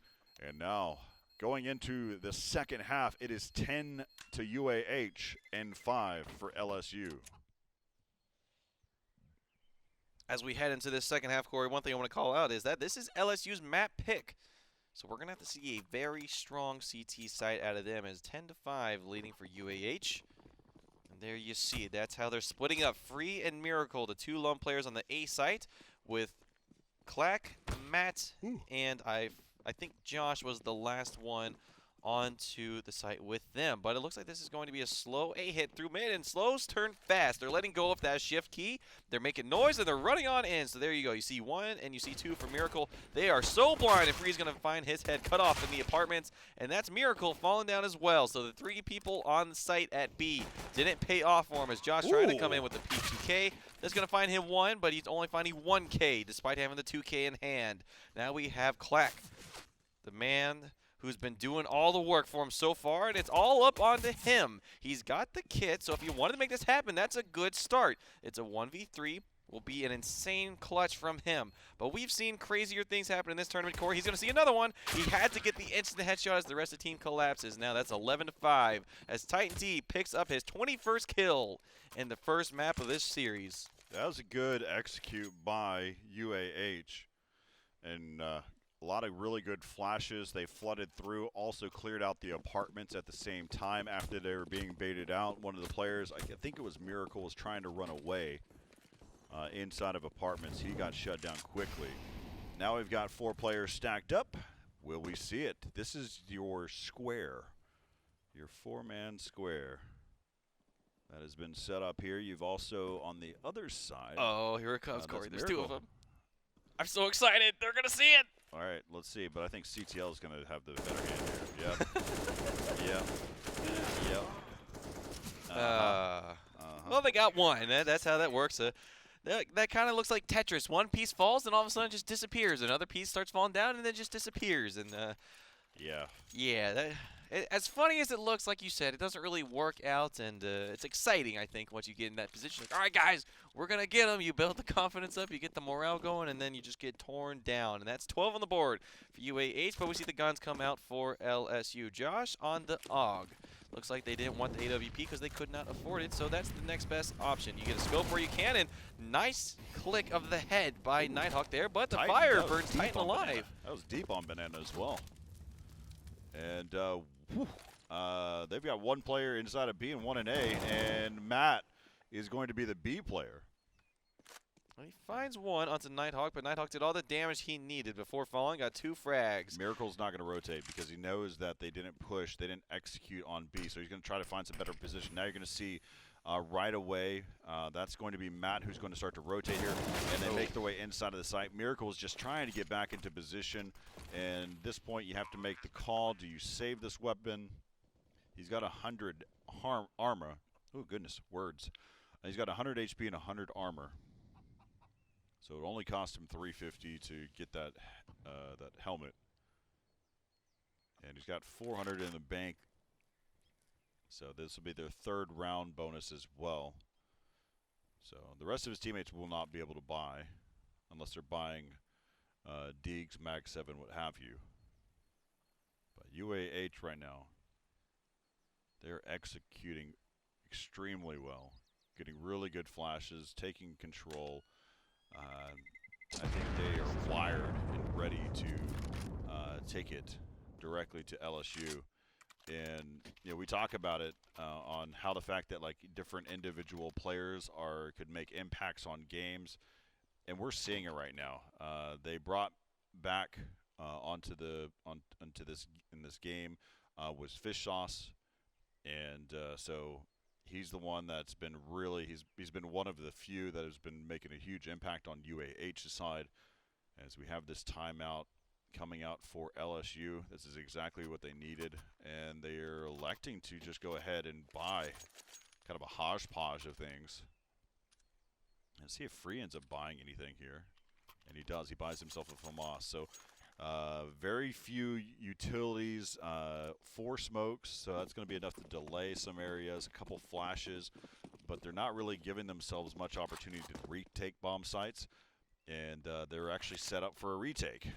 And now, going into the second half, it is 10 to UAH and 5 for LSU. As we head into this second half, Corey, one thing I want to call out is that this is LSU's map pick. So we're going to have to see a very strong CT site out of them as 10 to 5 leading for UAH. And there you see it. That's how they're splitting up Free and Miracle, the 2 lone players on the A site, with Clack, Matt, and I think Josh was the last one onto the site with them. But it looks like this is going to be a slow A hit through mid, and slows turn fast. They're letting go of that shift key. They're making noise, and they're running on in. So there you go. You see 1 and you see 2 for Miracle. They are so blind, and Free's going to find his head cut off in the apartments. And that's Miracle falling down as well. So the 3 people on the site at B didn't pay off for him as Josh tried to come in with the P2K. That's going to find him 1, but he's only finding 1K despite having the 2K in hand. Now we have Clack, the man who's been doing all the work for him so far, and it's all up onto him. He's got the kit, so if you wanted to make this happen, that's a good start. It's a 1v3. Will be an insane clutch from him. But we've seen crazier things happen in this tournament, Corey. He's going to see another one. He had to get the instant headshot as the rest of the team collapses. Now that's 11 to 5 as Titan T picks up his 21st kill in the first map of this series. That was a good execute by UAH. And a lot of really good flashes. They flooded through, also cleared out the apartments at the same time after they were being baited out. One of the players, I think it was Miracle, was trying to run away inside of apartments. He got shut down quickly. Now we've got 4 players stacked up. Will we see it? This is your square, your 4-man square that has been set up here. You've also on the other side. Oh, here it comes, Corey. There's 2 of them. I'm so excited. They're going to see it. All right, let's see. But I think CTL is going to have the better hand here. Yep. Yep. Well, they got one. That's how that works. That kind of looks like Tetris. One piece falls, and all of a sudden just disappears. Another piece starts falling down, and then just disappears. And yeah. Yeah, As funny as it looks, like you said, it doesn't really work out, and it's exciting, I think, once you get in that position. Like, all right, guys, we're going to get them. You build the confidence up, you get the morale going, and then you just get torn down. And that's 12 on the board for UAH, but we see the guns come out for LSU. Josh on the AUG. Looks like they didn't want the AWP because they could not afford it, so that's the next best option. You get a scope where you can, and nice click of the head by Nighthawk there, but the fire burns Titan alive. That was deep on Banana as well. And they've got one player inside of B and one in A, and Matt is going to be the B player. He finds one onto Nighthawk, but Nighthawk did all the damage he needed before falling. Got 2 frags. Miracle's not going to rotate because he knows that they didn't push, they didn't execute on B, so he's going to try to find some better position. Now you're going to see right away, that's going to be Matt who's going to start to rotate here, and they make their way inside of the site. Miracle is just trying to get back into position, and at this point you have to make the call. Do you save this weapon? He's got 100 armor. Oh, goodness, words. He's got 100 HP and 100 armor. So it only cost him 350 to get that that helmet, and he's got 400 in the bank. So this will be their 3rd round bonus as well. So the rest of his teammates will not be able to buy unless they're buying Deegs, Mag 7, what have you. But UAH right now, they're executing extremely well, getting really good flashes, taking control. I think they are wired and ready to take it directly to LSU. And you know, we talk about it on how the fact that like different individual players could make impacts on games, and we're seeing it right now. They brought back onto this game was Fish Sauce, and so he's the one that's been really he's been one of the few that has been making a huge impact on UAH's side. As we have this timeout coming out for LSU, this is exactly what they needed, and they are electing to just go ahead and buy kind of a hodgepodge of things. And see if Free ends up buying anything here, and he does. He buys himself a FAMAS. So very few utilities, 4 smokes, so that's going to be enough to delay some areas, a couple flashes, but they're not really giving themselves much opportunity to retake bomb sites, and they're actually set up for a retake.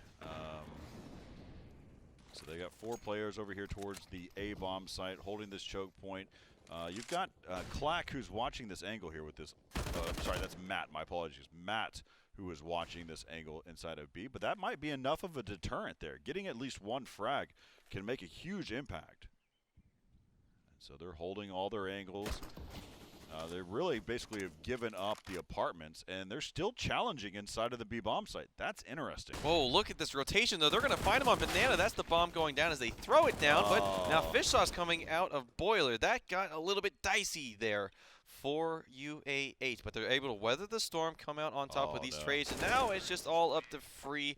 So they got 4 players over here towards the A bomb site holding this choke point. You've got Clack who's watching this angle here with this. Sorry, that's Matt. My apologies. Matt, who is watching this angle inside of B, but that might be enough of a deterrent there. Getting at least 1 frag can make a huge impact. And so they're holding all their angles. They really basically have given up the apartments, and they're still challenging inside of the B bomb site. That's interesting. Oh, look at this rotation, though. They're going to find him on Banana. That's the bomb going down as they throw it down, but now Fish Sauce coming out of Boiler. That got a little bit dicey there for UAH, but they're able to weather the storm, come out on top with these trades, and now it's just all up to Free.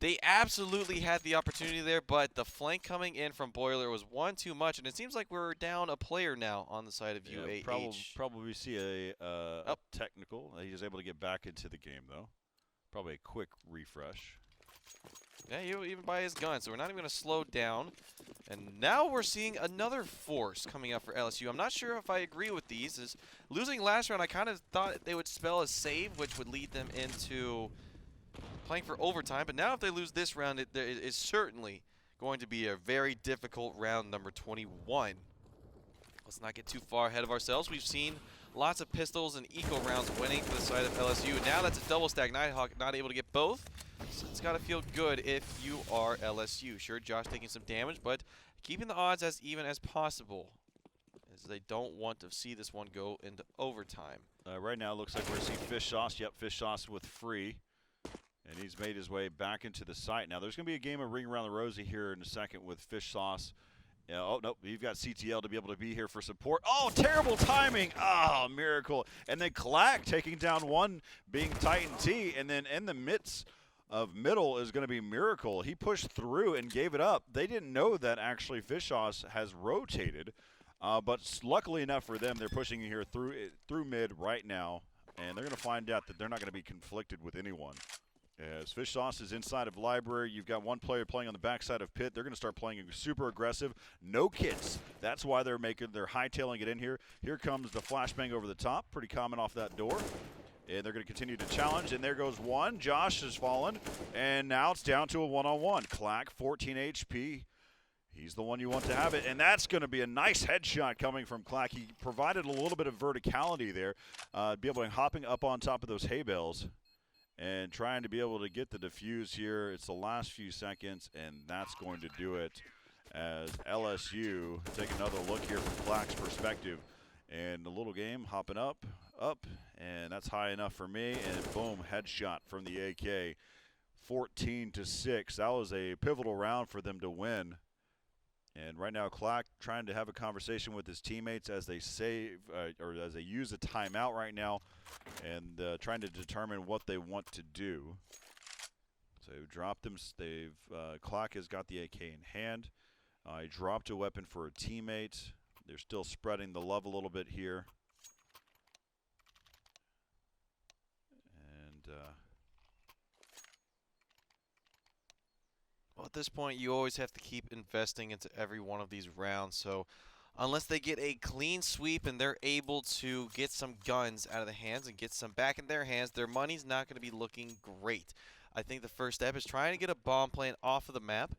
They absolutely had the opportunity there, but the flank coming in from Boiler was one too much, and it seems like we're down a player now on the side of UAH. Probably see a technical. He was able to get back into the game, though. Probably a quick refresh. Yeah, you even buy his gun, so we're not even going to slow down. And now we're seeing another force coming up for LSU. I'm not sure if I agree with these. Is losing last round, I kind of thought they would spell a save, which would lead them into playing for overtime. But now if they lose this round, it is certainly going to be a very difficult round number 21. Let's not get too far ahead of ourselves. We've seen lots of pistols and eco rounds winning for the side of LSU. And now that's a double stack. Nighthawk not able to get both. So it's got to feel good if you are LSU. Sure, Josh taking some damage, but keeping the odds as even as possible, as they don't want to see this one go into overtime. Right now, it looks like we're seeing Fish Sauce. Yep, Fish Sauce with Free. And he's made his way back into the site. Now, there's going to be a game of Ring Around the Rosie here in a second with Fish Sauce. Oh, nope, you've got CTL to be able to be here for support. Oh, terrible timing. Oh, miracle. And then Clack taking down one, being Titan T. And then in the midst of middle is going to be Miracle. He pushed through and gave it up. They didn't know that actually Fish Sauce has rotated. But luckily enough for them, they're pushing here through mid right now. And they're going to find out that they're not going to be conflicted with anyone As Fish Sauce is inside of Library, you've got one player playing on the backside of Pit. They're going to start playing super aggressive. No kits. That's why they're hightailing it in here. Here comes the flashbang over the top. Pretty common off that door. And they're going to continue to challenge. And there goes one. Josh has fallen. And now it's down to a one-on-one. Clack, 14 HP. He's the one you want to have it. And that's going to be a nice headshot coming from Clack. He provided a little bit of verticality there. Be able to hopping up on top of those hay bales. And trying to be able to get the defuse here. It's the last few seconds, and that's going to do it as LSU take another look here from Clack's perspective. And the little game hopping up, and that's high enough for me. And boom, headshot from the AK, 14-6. That was a pivotal round for them to win. And right now, Clack trying to have a conversation with his teammates as they save or as they use a timeout right now, and trying to determine what they want to do. So dropped them. Clack has got the AK in hand. He dropped a weapon for a teammate. They're still spreading the love a little bit here. And well, at this point, you always have to keep investing into every one of these rounds. So unless they get a clean sweep and they're able to get some guns out of the hands and get some back in their hands, their money's not going to be looking great. I think the first step is trying to get a bomb plane off of the map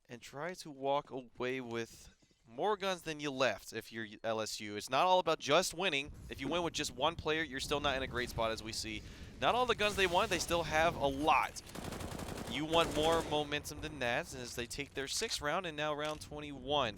and try to walk away with more guns than you left if you're LSU. It's not all about just winning. If you win with just one player, you're still not in a great spot, as we see. Not all the guns they want, they still have a lot. You want more momentum than that as they take their 6th round and now round 21.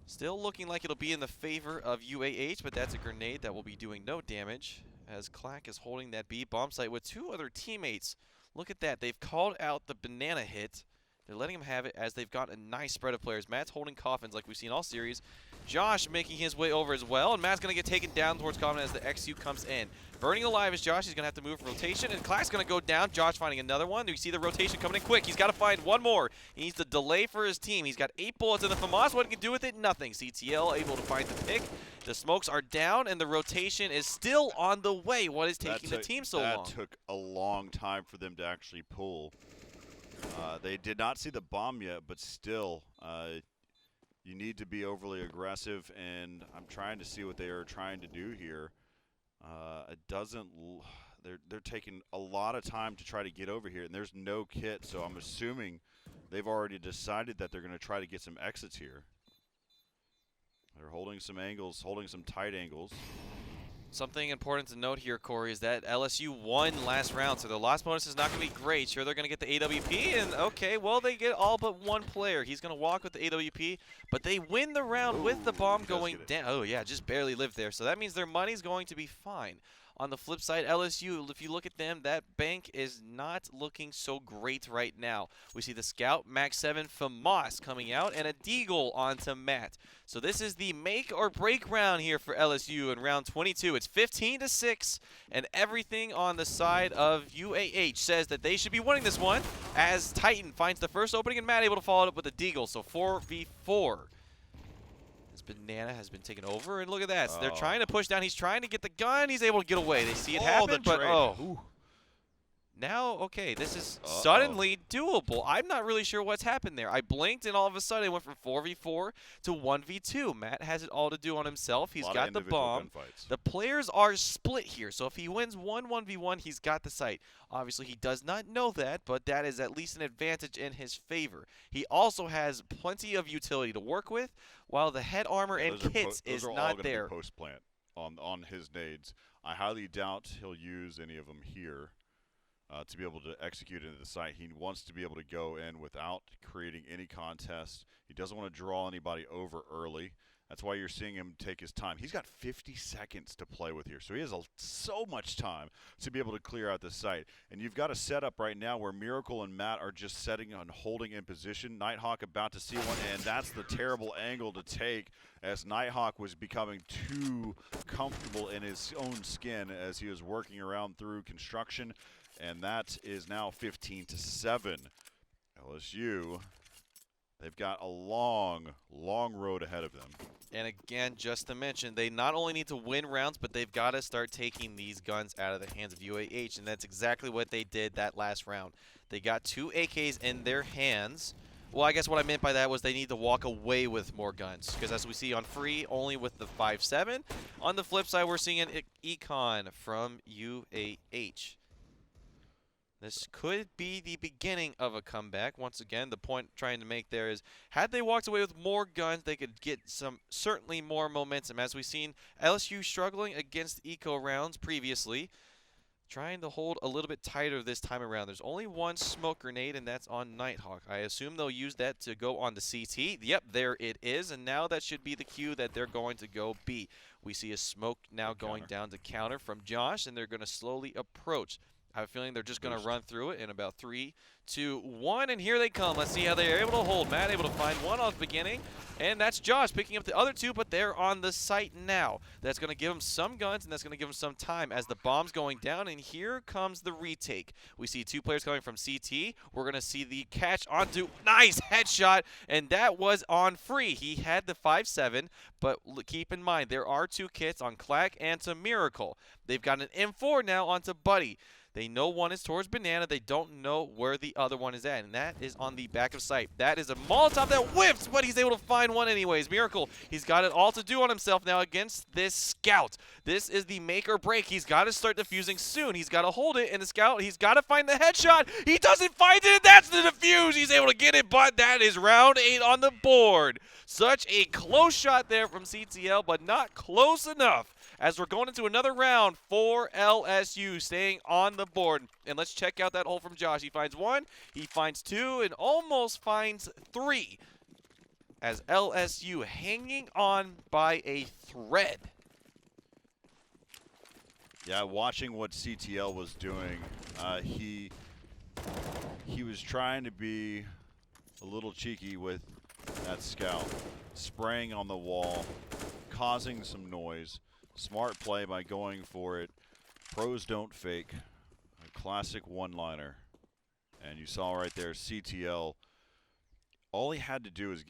Still looking like it'll be in the favor of UAH, but that's a grenade that will be doing no damage as Clack is holding that B bomb site with 2 other teammates. Look at that. They've called out the banana hit. They're letting him have it as they've got a nice spread of players. Matt's holding coffins like we've seen all series. Josh making his way over as well, and Matt's going to get taken down towards coffin as the XU comes in. Burning alive is Josh. He's going to have to move for rotation, and Clack's going to go down. Josh finding another one. You see the rotation coming in quick. He's got to find one more. He needs the delay for his team. He's got 8 bullets in the FAMAS. What he can do with it? Nothing. CTL able to find the pick. The smokes are down, and the rotation is still on the way. What is taking the team so long? That took a long time for them to actually pull. They did not see the bomb yet, but still, you need to be overly aggressive, and I'm trying to see what they are trying to do here. It doesn't. They're taking a lot of time to try to get over here, and there's no kit, so I'm assuming they've already decided that they're going to try to get some exits here. They're holding some angles, holding some tight angles. Something important to note here, Corey, is that LSU won last round, so their loss bonus is not going to be great. Sure, they're going to get the AWP, and okay, well, they get all but one player. He's going to walk with the AWP, but they win the round with the bomb going down. Oh, yeah, just barely lived there. So that means their money's going to be fine. On the flip side, LSU, if you look at them, that bank is not looking so great right now. We see the Scout, Max 7, FAMAS coming out, and a Deagle onto Matt. So this is the make or break round here for LSU in round 22. It's 15-6, and everything on the side of UAH says that they should be winning this one as Titan finds the first opening and Matt able to follow it up with a Deagle. So 4v4. Banana has been taken over, and look at that. So they're trying to push down. He's trying to get the gun. He's able to get away. They see it happen, but now, okay, this is suddenly doable. I'm not really sure what's happened there. I blinked, and all of a sudden, it went from 4v4 to 1v2. Matt has it all to do on himself. He's got the bomb. The players are split here, so if he wins 1v1, he's got the site. Obviously, he does not know that, but that is at least an advantage in his favor. He also has plenty of utility to work with, while the head armor and kits is not there. Post-plant on his nades. I highly doubt he'll use any of them here. To be able to execute into the site. He wants to be able to go in without creating any contest. He doesn't want to draw anybody over early. That's why you're seeing him take his time. He's got 50 seconds to play with here, so he has so much time to be able to clear out the site. And you've got a setup right now where Miracle and Matt are just setting and holding in position. Nighthawk about to see one, and that's the terrible angle to take as Nighthawk was becoming too comfortable in his own skin as he was working around through construction. And that is now 15-7. LSU, they've got a long, long road ahead of them. And again, just to mention, they not only need to win rounds, but they've got to start taking these guns out of the hands of UAH, and that's exactly what they did that last round. They got 2 AKs in their hands. Well, I guess what I meant by that was they need to walk away with more guns, because as we see on free, only with the 5.7. On the flip side, we're seeing an econ from UAH. This could be the beginning of a comeback. Once again, the point I'm trying to make there is, had they walked away with more guns, they could get certainly more momentum. As we've seen LSU struggling against eco rounds previously, trying to hold a little bit tighter this time around. There's only one smoke grenade, and that's on Nighthawk. I assume they'll use that to go on the CT. Yep, there it is, and now that should be the cue that they're going to go B. We see a smoke now going down to counter from Josh, and they're going to slowly approach. I have a feeling they're just going to run through it in about 3, 2, 1, and here they come. Let's see how they are able to hold. Matt able to find one off the beginning, and that's Josh picking up the other 2, but they're on the site now. That's going to give them some guns, and that's going to give them some time as the bomb's going down, and here comes the retake. We see 2 players coming from CT. We're going to see the catch onto, nice headshot, and that was on free. He had the 5.7, but keep in mind, there are 2 kits on Clack and to Miracle. They've got an M4 now onto Buddy. They know one is towards Banana. They don't know where the other one is at, and that is on the back of site. That is a Molotov that whips, but he's able to find one anyways. Miracle, he's got it all to do on himself now against this Scout. This is the make or break. He's got to start defusing soon. He's got to hold it, and the Scout, he's got to find the headshot. He doesn't find it, and that's the defuse. He's able to get it, but that is round 8 on the board. Such a close shot there from CTL, but not close enough, as we're going into another round for LSU, staying on the board. And let's check out that hole from Josh. He finds 1, he finds 2, and almost finds 3, as LSU hanging on by a thread. Yeah, watching what CTL was doing, he was trying to be a little cheeky with that Scout, spraying on the wall, causing some noise. Smart play by going for it. Pros don't fake. A classic one-liner. And you saw right there, CTL, all he had to do is,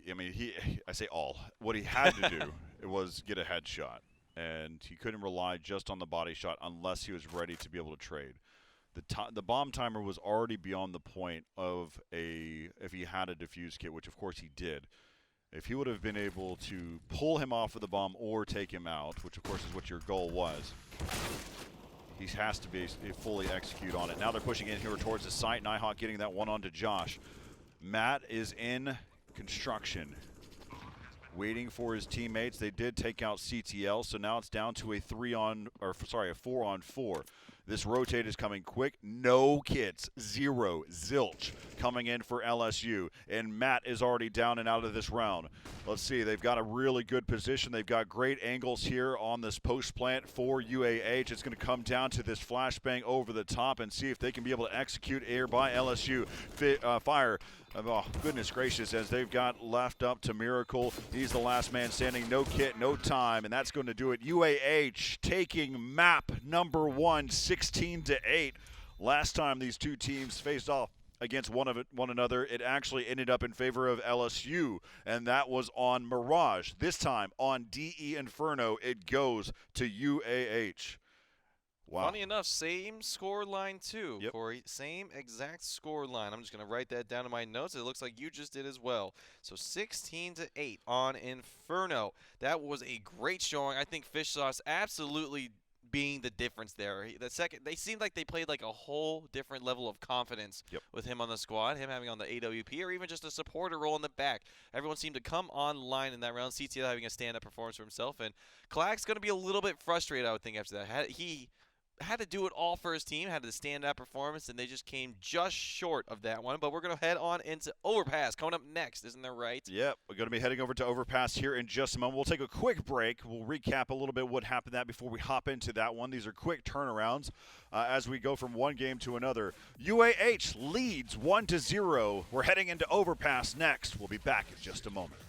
I say all. What he had to do it was get a headshot. And he couldn't rely just on the body shot unless he was ready to be able to trade. The bomb timer was already beyond the point of if he had a defuse kit, which of course he did. If he would have been able to pull him off of the bomb or take him out, which of course is what your goal was, he has to be fully execute on it. Now they're pushing in here towards the site. Nighthawk getting that one onto Josh. Matt is in construction, waiting for his teammates. They did take out CTL, so now it's down to a 4-on-4. This rotate is coming quick. No kits. 0. Zilch coming in for LSU. And Matt is already down and out of this round. Let's see. They've got a really good position. They've got great angles here on this post plant for UAH. It's going to come down to this flashbang over the top and see if they can be able to execute air by LSU. Fire. Oh, goodness gracious, as they've got left up to Miracle. He's the last man standing. No kit, no time, and that's going to do it. UAH taking map number 1, 16-8. Last time these two teams faced off against one another, it actually ended up in favor of LSU, and that was on Mirage. This time on DE Inferno, it goes to UAH. Wow. Funny enough, same score line too, yep. Corey. Same exact score line. I'm just going to write that down in my notes. It looks like you just did as well. So 16-8 on Inferno. That was a great showing. I think Fish Sauce absolutely being the difference there. They seemed like they played like a whole different level of confidence with him on the squad, him having on the AWP, or even just a supporter role in the back. Everyone seemed to come online in that round. CTL having a stand-up performance for himself, and Clack's going to be a little bit frustrated, I would think, after that. He had to do it all for his team, had the stand-up performance, and they just came just short of that one. But we're going to head on into Overpass coming up next, isn't that right? Yep, we're going to be heading over to Overpass here in just a moment. We'll take a quick break. We'll recap a little bit what happened before we hop into that one. These are quick turnarounds as we go from one game to another. UAH leads 1-0. We're heading into Overpass next. We'll be back in just a moment.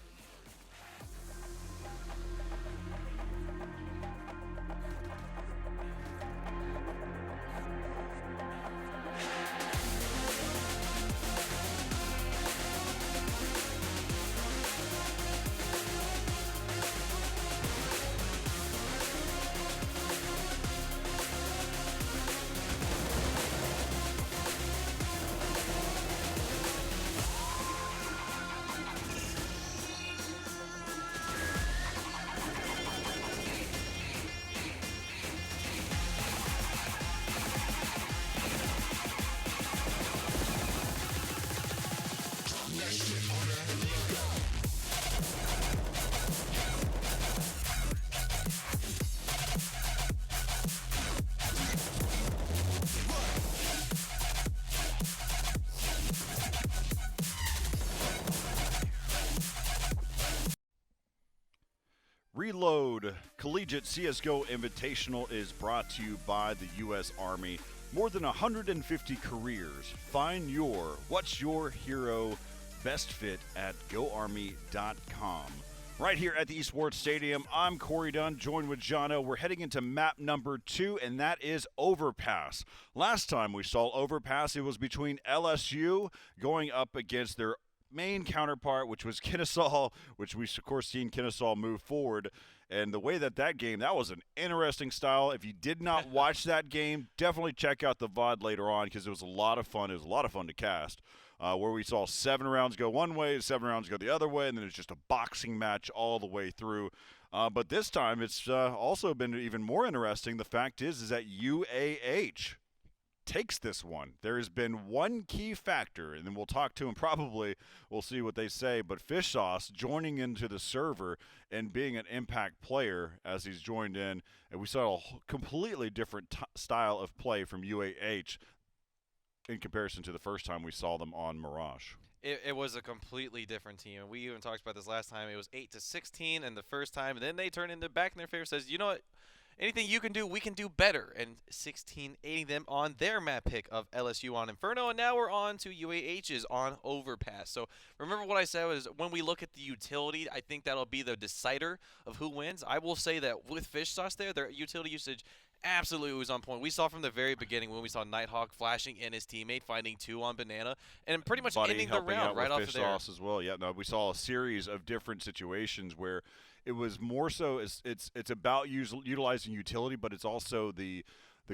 Reload Collegiate CSGO Invitational is brought to you by the U.S. Army. More than 150 careers. Find your What's Your Hero best fit at GoArmy.com. Right here at the Esports Stadium, I'm Corey Dunn, joined with Jono. We're heading into map number 2, and that is Overpass. Last time we saw Overpass, it was between LSU going up against their main counterpart, which was Kennesaw, which we, of course, seen Kennesaw move forward. And the way that game, that was an interesting style. If you did not watch that game, definitely check out the VOD later on because it was a lot of fun. It was a lot of fun to cast, where we saw 7 rounds go one way, 7 rounds go the other way, and then it's just a boxing match all the way through. But this time, it's also been even more interesting. The fact is that UAH takes this one. There has been one key factor, and then we'll talk to him probably. We'll see what they say. But Fish Sauce joining into the server and being an impact player as he's joined in, and we saw a completely different style of play from UAH in comparison to the first time we saw them on Mirage. It was a completely different team. We even talked about this last time. It was 8-16 and the first time, and then they turned into back in their favor. Says, you know what? Anything you can do, we can do better. And 16-80 them on their map pick of LSU on Inferno. And now we're on to UAH's on Overpass. So remember what I said was when we look at the utility, I think that'll be the decider of who wins. I will say that with Fish Sauce there, their utility usage absolutely was on point. We saw from the very beginning when we saw Nighthawk flashing in his teammate, finding 2 on Banana, and pretty much ending the round right off of there. Fish Sauce as well. Yeah, no, we saw a series of different situations where it was more so it's about utilizing utility, but it's also the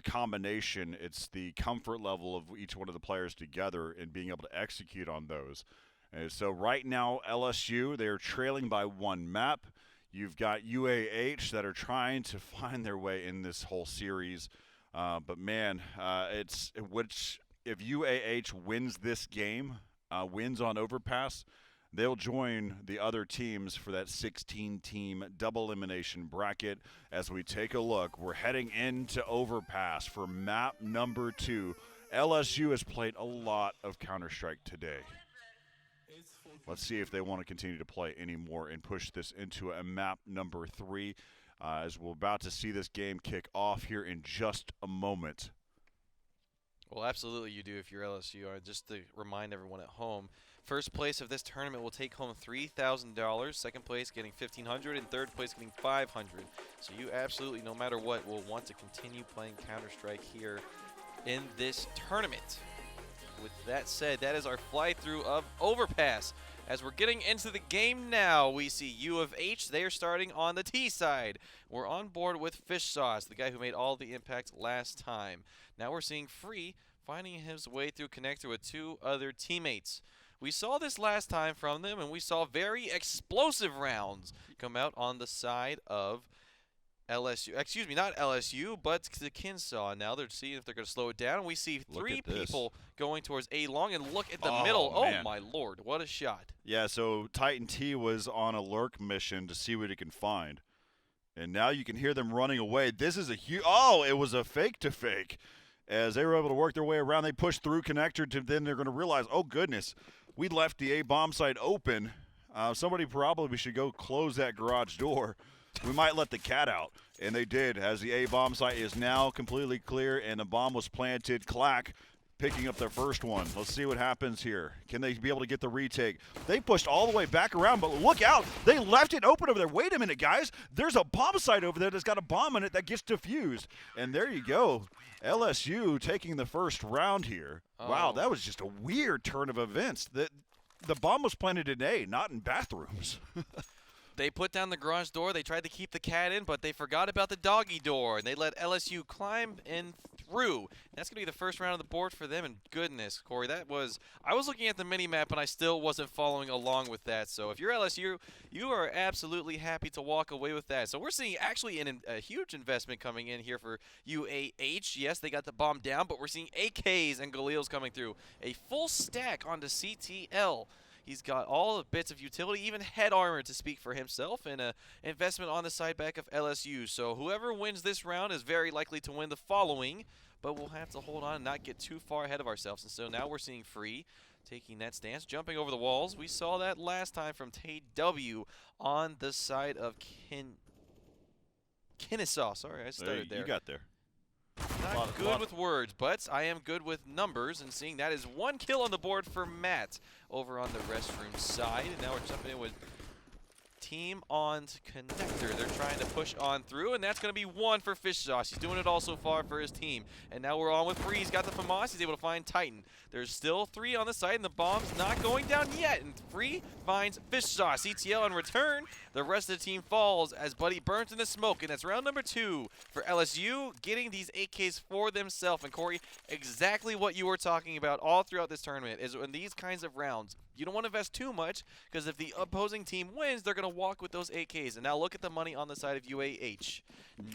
combination. It's the comfort level of each one of the players together and being able to execute on those. And so right now, LSU, they're trailing by 1 map. You've got UAH that are trying to find their way in this whole series. But, man, if UAH wins this game, wins on Overpass, they'll join the other teams for that 16-team double elimination bracket. As we take a look, we're heading into Overpass for map number 2. LSU has played a lot of Counter-Strike today. Let's see if they want to continue to play anymore and push this into a map number 3, as we're about to see this game kick off here in just a moment. Well, absolutely you do if you're LSU. Just to remind everyone at home, first place of this tournament will take home $3,000. Second place getting $1,500, and third place getting $500. So you absolutely, no matter what, will want to continue playing Counter-Strike here in this tournament. With that said, that is our fly-through of Overpass. As we're getting into the game now, we see U of H. They are starting on the T side. We're on board with Fish Sauce, the guy who made all the impact last time. Now we're seeing Free finding his way through connector with 2 other teammates. We saw this last time from them, and we saw very explosive rounds come out on the side of LSU. Excuse me, not LSU, but the Kennesaw. Now they're seeing if they're going to slow it down. We see 3 people going towards A long, and look at the middle. Man. Oh, my Lord. What a shot. Yeah, so Titan T was on a lurk mission to see what he can find. And now you can hear them running away. This is a huge – oh, it was a fake-to-fake. As they were able to work their way around, they pushed through connector to then they're going to realize, oh, goodness, we left the A bomb site open. Somebody probably should go close that garage door. We might let the cat out. And they did, as the A bomb site is now completely clear and the bomb was planted. Clack picking up their first one. Let's see what happens here. Can they be able to get the retake? They pushed all the way back around, but look out. They left it open over there. Wait a minute, guys. There's a bomb site over there that's got a bomb in it that gets defused. And there you go. LSU taking the first round here. Oh. Wow, that was just a weird turn of events. The bomb was planted in A, not in bathrooms. They put down the garage door. They tried to keep the cat in, but they forgot about the doggy door, and they let LSU climb in through. That's going to be the first round of the board for them, and goodness, Corey, that was – I was looking at the mini-map, and I still wasn't following along with that. So if you're LSU, you are absolutely happy to walk away with that. So we're seeing actually a huge investment coming in here for UAH. Yes, they got the bomb down, but we're seeing AKs and Galils coming through. A full stack onto CTL. He's got all the bits of utility, even head armor to speak for himself, and an investment on the side back of LSU. So whoever wins this round is very likely to win the following, but we'll have to hold on and not get too far ahead of ourselves. And so now we're seeing Free taking that stance, jumping over the walls. We saw that last time from Tay W on the side of Kennesaw. Sorry, I started there. You got there. Not good with words, but I am good with numbers, and seeing that is 1 kill on the board for Matt over on the restroom side. And now we're jumping in with team on connector. They're trying to push on through, and that's going to be 1 for Fish Sauce. He's doing it all so far for his team. And now we're on with Free. He's got the FAMAS. He's able to find Titan. There's still 3 on the side, and the bomb's not going down yet. And Free finds Fish Sauce. CTL in return. The rest of the team falls as Buddy burns in the smoke, and that's round number 2 for LSU, getting these AKs for themselves. And Corey, exactly what you were talking about all throughout this tournament is in these kinds of rounds, you don't want to invest too much, because if the opposing team wins, they're going to walk with those AKs. And now look at the money on the side of UAH.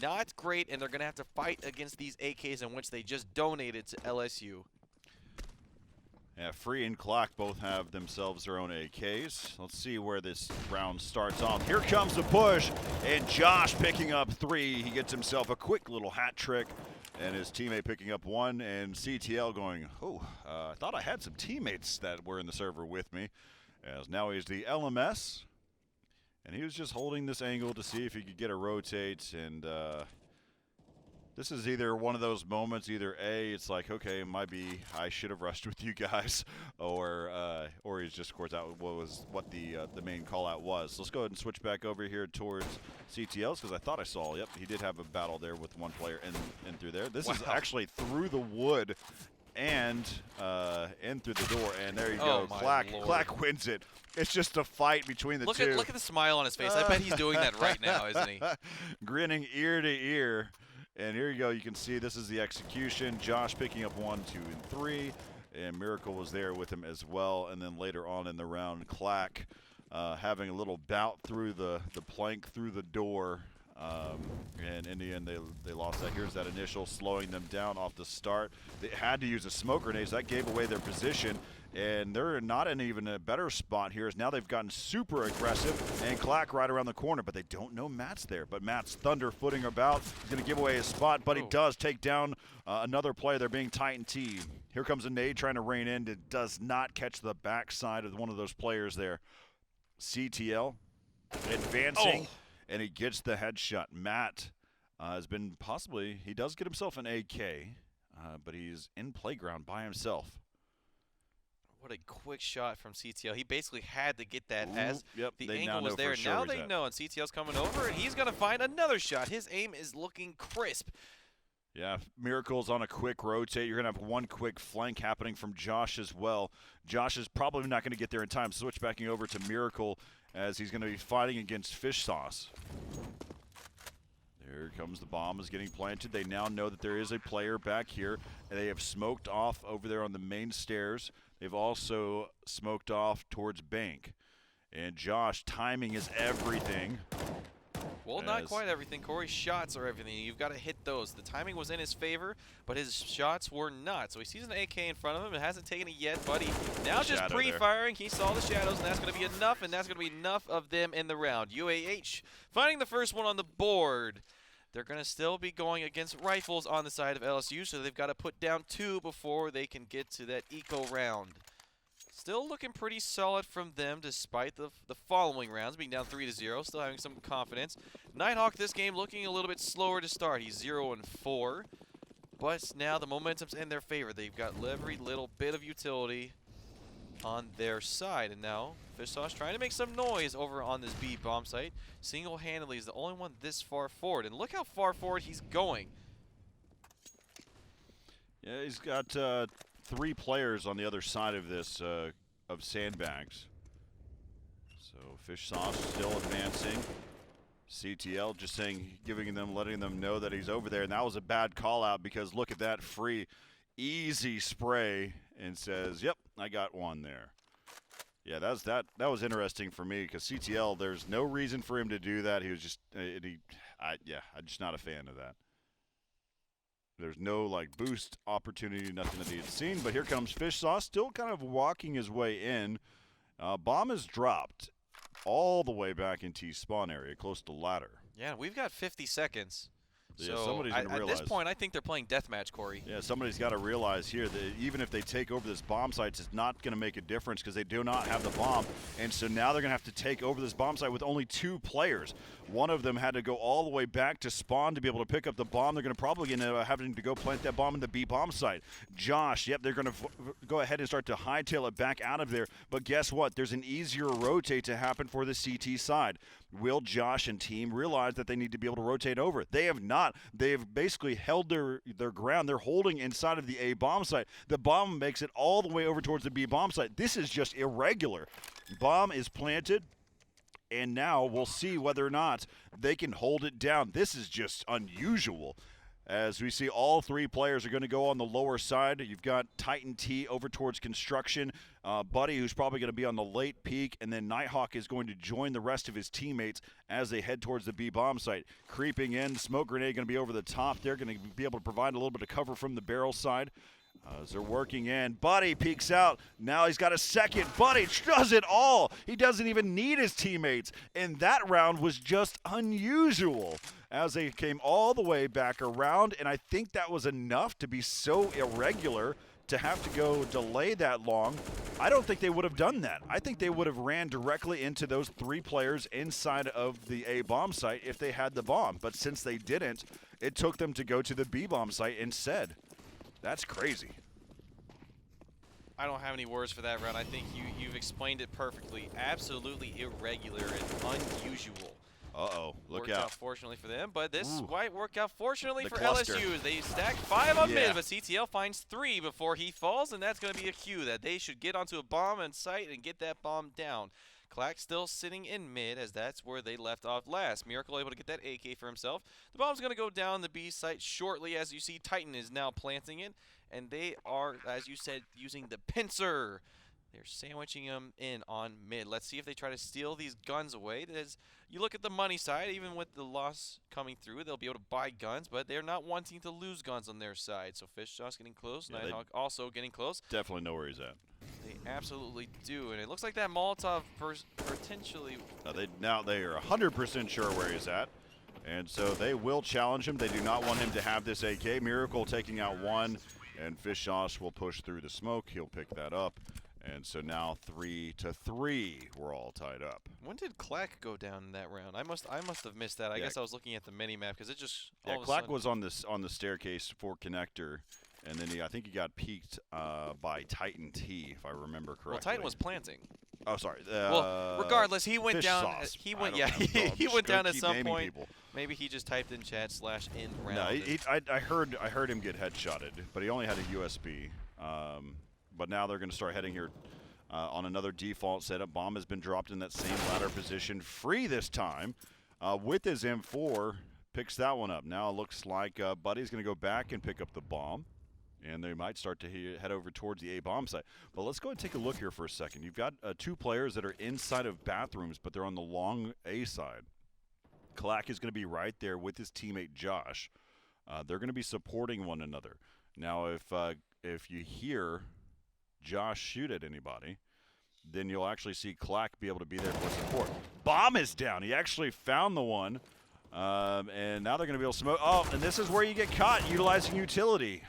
Not great, and they're going to have to fight against these AKs in which they just donated to LSU. Yeah, Free and Clock both have themselves their own AKs. Let's see where this round starts off. Here comes the push, and Josh picking up 3. He gets himself a quick little hat trick, and his teammate picking up 1, and CTL going, I thought I had some teammates that were in the server with me, as now he's the LMS, and he was just holding this angle to see if he could get a rotate, and this is either one of those moments, either A, it's like, okay, it might be I should have rushed with you guys, or he's just, of course, out what the main call out was. So let's go ahead and switch back over here towards CTLs, because I thought I saw, yep, he did have a battle there with one player in through there. This is actually through the wood and in through the door, and there you go. Clack wins it. It's just a fight between the two. Look at the smile on his face. I bet he's doing that right now, isn't he? Grinning ear to ear. And here you go. You can see this is the execution. Josh picking up 1, 2, and 3. And Miracle was there with him as well. And then later on in the round, Clack having a little bout through the plank through the door. And in the end, they lost that. Here's that initial, slowing them down off the start. They had to use a smoke grenade, so that gave away their position. And they're not in even a better spot here, as now they've gotten super aggressive, and Clack right around the corner, but they don't know Matt's there. But Matt's thunder footing about. He's going to give away his spot, but he does take down another player. They're being Titan T. Here comes a nade trying to rein in. It does not catch the backside of one of those players there. CTL advancing, and he gets the headshot. Matt has been he does get himself an AK, but he's in playground by himself. What a quick shot from CTL. He basically had to get that the they angle was there. Now they know, and CTL's coming over, and he's going to find another shot. His aim is looking crisp. Yeah, Miracle's on a quick rotate. You're going to have one quick flank happening from Josh as well. Josh is probably not going to get there in time. Switch backing over to Miracle as he's going to be fighting against Fish Sauce. There comes the bomb is getting planted. They now know that there is a player back here. And they have smoked off over there on the main stairs. They've also smoked off towards Bank. And Josh, timing is everything. Well, not quite everything, Corey. Shots are everything. You've got to hit those. The timing was in his favor, but his shots were not. So he sees an AK in front of him and hasn't taken it yet, but he now just pre-firing. He saw the shadows, and that's going to be enough, and that's going to be enough of them in the round. UAH finding the first one on the board. They're going to still be going against rifles on the side of LSU, so they've got to put down 2 before they can get to that eco round. Still looking pretty solid from them despite the following rounds, being down 3-0, still having some confidence. Nighthawk this game looking a little bit slower to start. He's 0-4, but now the momentum's in their favor. They've got every little bit of utility on their side, and now Fish Sauce trying to make some noise over on this B bomb site. Single-handedly is the only one this far forward, and look how far forward he's going. Yeah, he's got 3 players on the other side of this of sandbags. So Fish Sauce still advancing. CTL just letting them know that he's over there, and that was a bad call out because look at that free, easy spray, and says, "Yep, I got one there." Yeah, that was interesting for me because CTL, there's no reason for him to do that. He was just, I'm just not a fan of that. There's no like boost opportunity, nothing that he had seen. But here comes Fish Sauce, still kind of walking his way in. Bomb is dropped all the way back in T-spawn area, close to ladder. Yeah, we've got 50 seconds. Yeah, So somebody's gonna at realize. this point, I think they're playing deathmatch, Corey. Yeah, somebody's got to realize here that even if they take over this bomb site, it's not going to make a difference because they do not have the bomb. And so now they're going to have to take over this bomb site with only 2 players. One of them had to go all the way back to spawn to be able to pick up the bomb. They're going to probably end up having to go plant that bomb in the B bomb site. Josh, yep, they're going to go ahead and start to hightail it back out of there. But guess what? There's an easier rotate to happen for the CT side. Will Josh and team realize that they need to be able to rotate over? They have not. They've basically held their ground. They're holding inside of the A bomb site. The bomb makes it all the way over towards the B bomb site. This is just irregular. Bomb is planted, and now we'll see whether or not they can hold it down. This is just unusual. As we see, all 3 players are going to go on the lower side. You've got Titan T over towards construction. Buddy, who's probably going to be on the late peak, and then Nighthawk is going to join the rest of his teammates as they head towards the B bomb site. Creeping in, smoke grenade going to be over the top. They're going to be able to provide a little bit of cover from the barrel side. As they're working in, Buddy peeks out. Now he's got a second. Buddy does it all. He doesn't even need his teammates. And that round was just unusual as they came all the way back around. And I think that was enough to be so irregular to have to go delay that long. I don't think they would have done that. I think they would have ran directly into those 3 players inside of the A bomb site if they had the bomb. But since they didn't, it took them to go to the B bomb site instead. That's crazy. I don't have any words for that round. I think you've explained it perfectly. Absolutely irregular and unusual. Uh-oh, look worked out. Fortunately for them, but this might work out fortunately for cluster. LSU. They stack 5 on mid, but CTL finds 3 before he falls, and that's going to be a cue that they should get onto a bomb in sight and get that bomb down. Clack still sitting in mid, as that's where they left off last. Miracle able to get that AK for himself. The bomb's going to go down the B site shortly. As you see, Titan is now planting it, and they are, as you said, using the pincer. They're sandwiching him in on mid. Let's see if they try to steal these guns away. As you look at the money side, even with the loss coming through, they'll be able to buy guns, but they're not wanting to lose guns on their side. So Fishjaw's getting close. Yeah, Nighthawk also getting close. Definitely know where he's at. They absolutely do, and it looks like that Molotov potentially. Now they are 100% sure where he's at, and so they will challenge him. They do not want him to have this AK. Miracle taking out 1, and Fishjaw's will push through the smoke. He'll pick that up. And so now 3-3, we're all tied up. When did Clack go down in that round? I must have missed that. I guess I was looking at the mini map because it just. Yeah, Clack was on the staircase for connector, and then I think he got peeked by Titan T, if I remember correctly. Well, Titan was planting. Oh, sorry. Well, regardless, he went down. Sauce. He went. Yeah, he went down at some point. People. Maybe he just typed in chat /in round. No, I heard him get headshotted, but he only had a USB. But now they're going to start heading here on another default setup. Bomb has been dropped in that same ladder position. Free this time with his M4. Picks that one up. Now it looks like Buddy's going to go back and pick up the bomb. And they might start to head over towards the A bomb site. But let's go ahead and take a look here for a second. You've got 2 players that are inside of bathrooms, but they're on the long A side. Clack is going to be right there with his teammate Josh. They're going to be supporting one another. Now if you hear Josh shoot at anybody, then you'll actually see Clack be able to be there for support. Bomb is down. He actually found the one. And now they're going to be able to smoke. Oh, and this is where you get caught utilizing utility.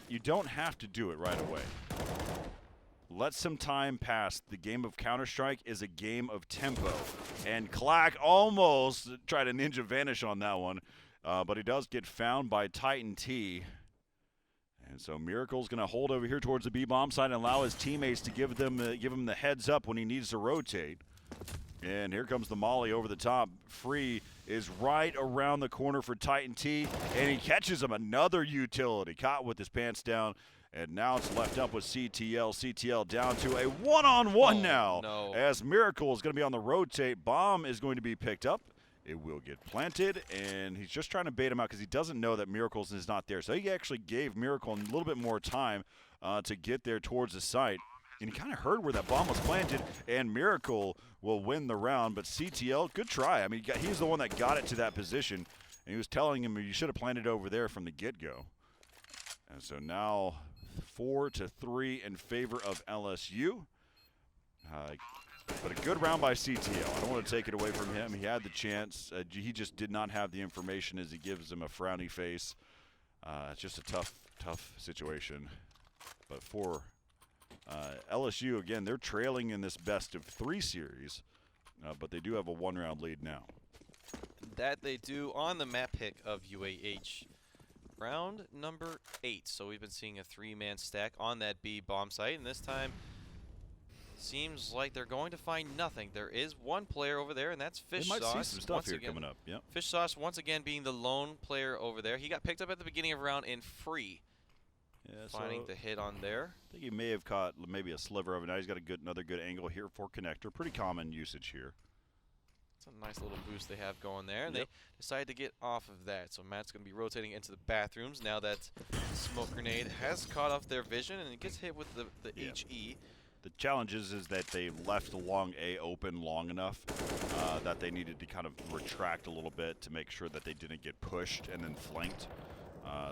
You don't have to do it right away. Let some time pass. The game of Counter-Strike is a game of tempo. And Clack almost tried a ninja vanish on that one. But he does get found by Titan T. And so Miracle's going to hold over here towards the B bomb side and allow his teammates to give him the heads up when he needs to rotate. And here comes the molly over the top. Free is right around the corner for Titan T, and he catches him. Another utility, caught with his pants down. And now it's left up with CTL. CTL down to a one-on-one now. No. As Miracle is going to be on the rotate. Bomb is going to be picked up. It will get planted, and he's just trying to bait him out because he doesn't know that Miracles is not there. So he actually gave Miracle a little bit more time to get there towards the site. And he kind of heard where that bomb was planted, and Miracle will win the round. But CTL, good try. I mean, he's the one that got it to that position, and he was telling him you should have planted over there from the get-go. And so now 4-3 in favor of LSU. But a good round by CTL. I don't want to take it away from him. He had the chance. He just did not have the information as he gives him a frowny face. It's just a tough situation. But for LSU, again, they're trailing in this best-of-3 series, but they do have a one-round lead now. That they do on the map pick of UAH. Round number 8. So we've been seeing a 3-man stack on that B bomb site, and this time seems like they're going to find nothing. There is one player over there, and that's Fish Sauce. They might see some stuff here coming up. Yep. Fish Sauce once again being the lone player over there. He got picked up at the beginning of round in free. Yeah, finding the hit on there. I think he may have caught maybe a sliver of it. Now he's got another good angle here for connector. Pretty common usage here. It's a nice little boost they have going there, and they decided to get off of that. So Matt's going to be rotating into the bathrooms now that smoke grenade has caught off their vision, and it gets hit with the HE. The challenge is that they left the long A open long enough that they needed to kind of retract a little bit to make sure that they didn't get pushed and then flanked.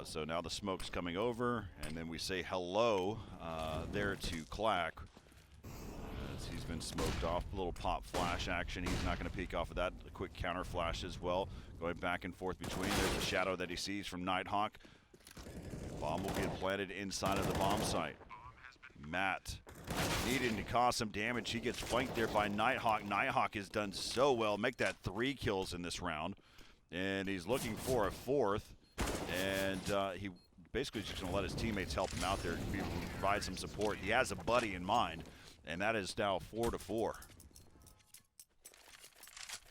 So now the smoke's coming over, and then we say hello there to Clack. As he's been smoked off, a little pop flash action. He's not going to peek off of that. A quick counter flash as well, going back and forth between. There's a shadow that he sees from Nighthawk. Bomb will get planted inside of the bomb site. Matt needing to cause some damage. He gets flanked there by Nighthawk. Nighthawk has done so well. Make that 3 kills in this round. And he's looking for a 4th. And he basically just going to let his teammates help him out there, provide some support. He has a buddy in mind, and that is now 4-4.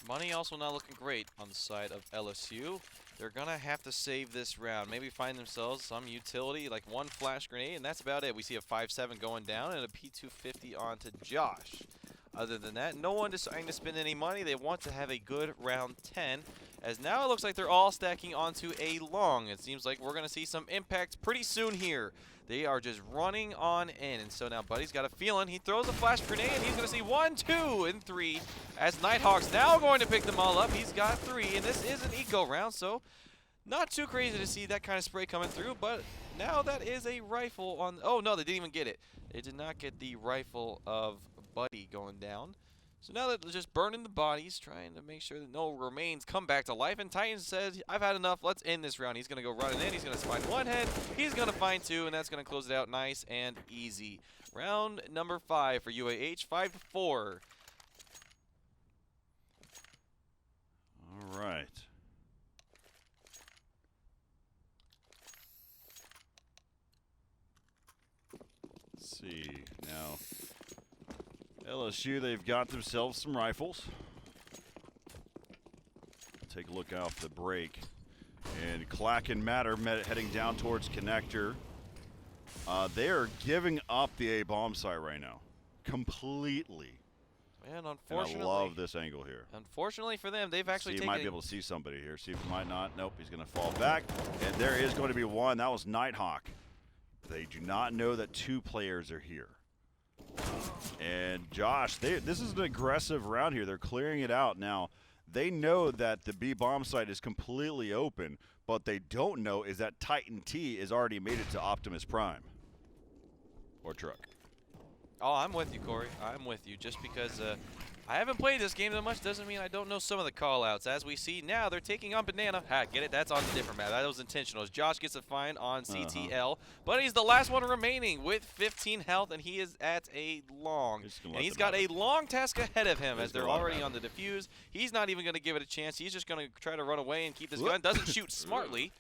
Money also not looking great on the side of LSU. They're going to have to save this round. Maybe find themselves some utility, like one flash grenade, and that's about it. We see a 5-7 going down and a P250 onto Josh. Other than that, no one deciding to spend any money. They want to have a good round 10, as now it looks like they're all stacking onto a long. It seems like we're going to see some impact pretty soon here. They are just running on in, and so now Buddy's got a feeling. He throws a flash grenade, and he's going to see 1, 2, and 3, as Nighthawk's now going to pick them all up. He's got 3, and this is an eco round, so not too crazy to see that kind of spray coming through, but now that is a rifle on. Oh, no, they didn't even get it. They did not get the rifle of Buddy going down. So now they're just burning the bodies, trying to make sure that no remains come back to life. And Titan says, I've had enough. Let's end this round. He's going to go running in. He's going to find 1 head. He's going to find 2, and that's going to close it out nice and easy. Round number 5 for UAH, 5-4. All right. Let's see now. LSU, they've got themselves some rifles. Take a look off the break. And Clack and Matter heading down towards connector. They are giving up the A bomb site right now. Completely. And unfortunately, and I love this angle here. Unfortunately for them, they've actually taken. He might be able to see somebody here. See if he might not. Nope, he's going to fall back. And there is going to be one. That was Nighthawk. They do not know that 2 players are here. And Josh, this is an aggressive round here. They're clearing it out. Now, they know that the B bomb site is completely open, but they don't know is that Titan T has already made it to Optimus Prime. Or truck. Oh, I'm with you, Corey. I'm with you. Just because I haven't played this game that much doesn't mean I don't know some of the call-outs. As we see now, they're taking on Banana. Ha, get it? That's on a different map. That was intentional. As Josh gets a find on CTL. But he's the last one remaining with 15 health, and he is at a long. And he's got a long task ahead of him as they're already on the defuse. He's not even going to give it a chance. He's just going to try to run away and keep his gun. Doesn't shoot smartly.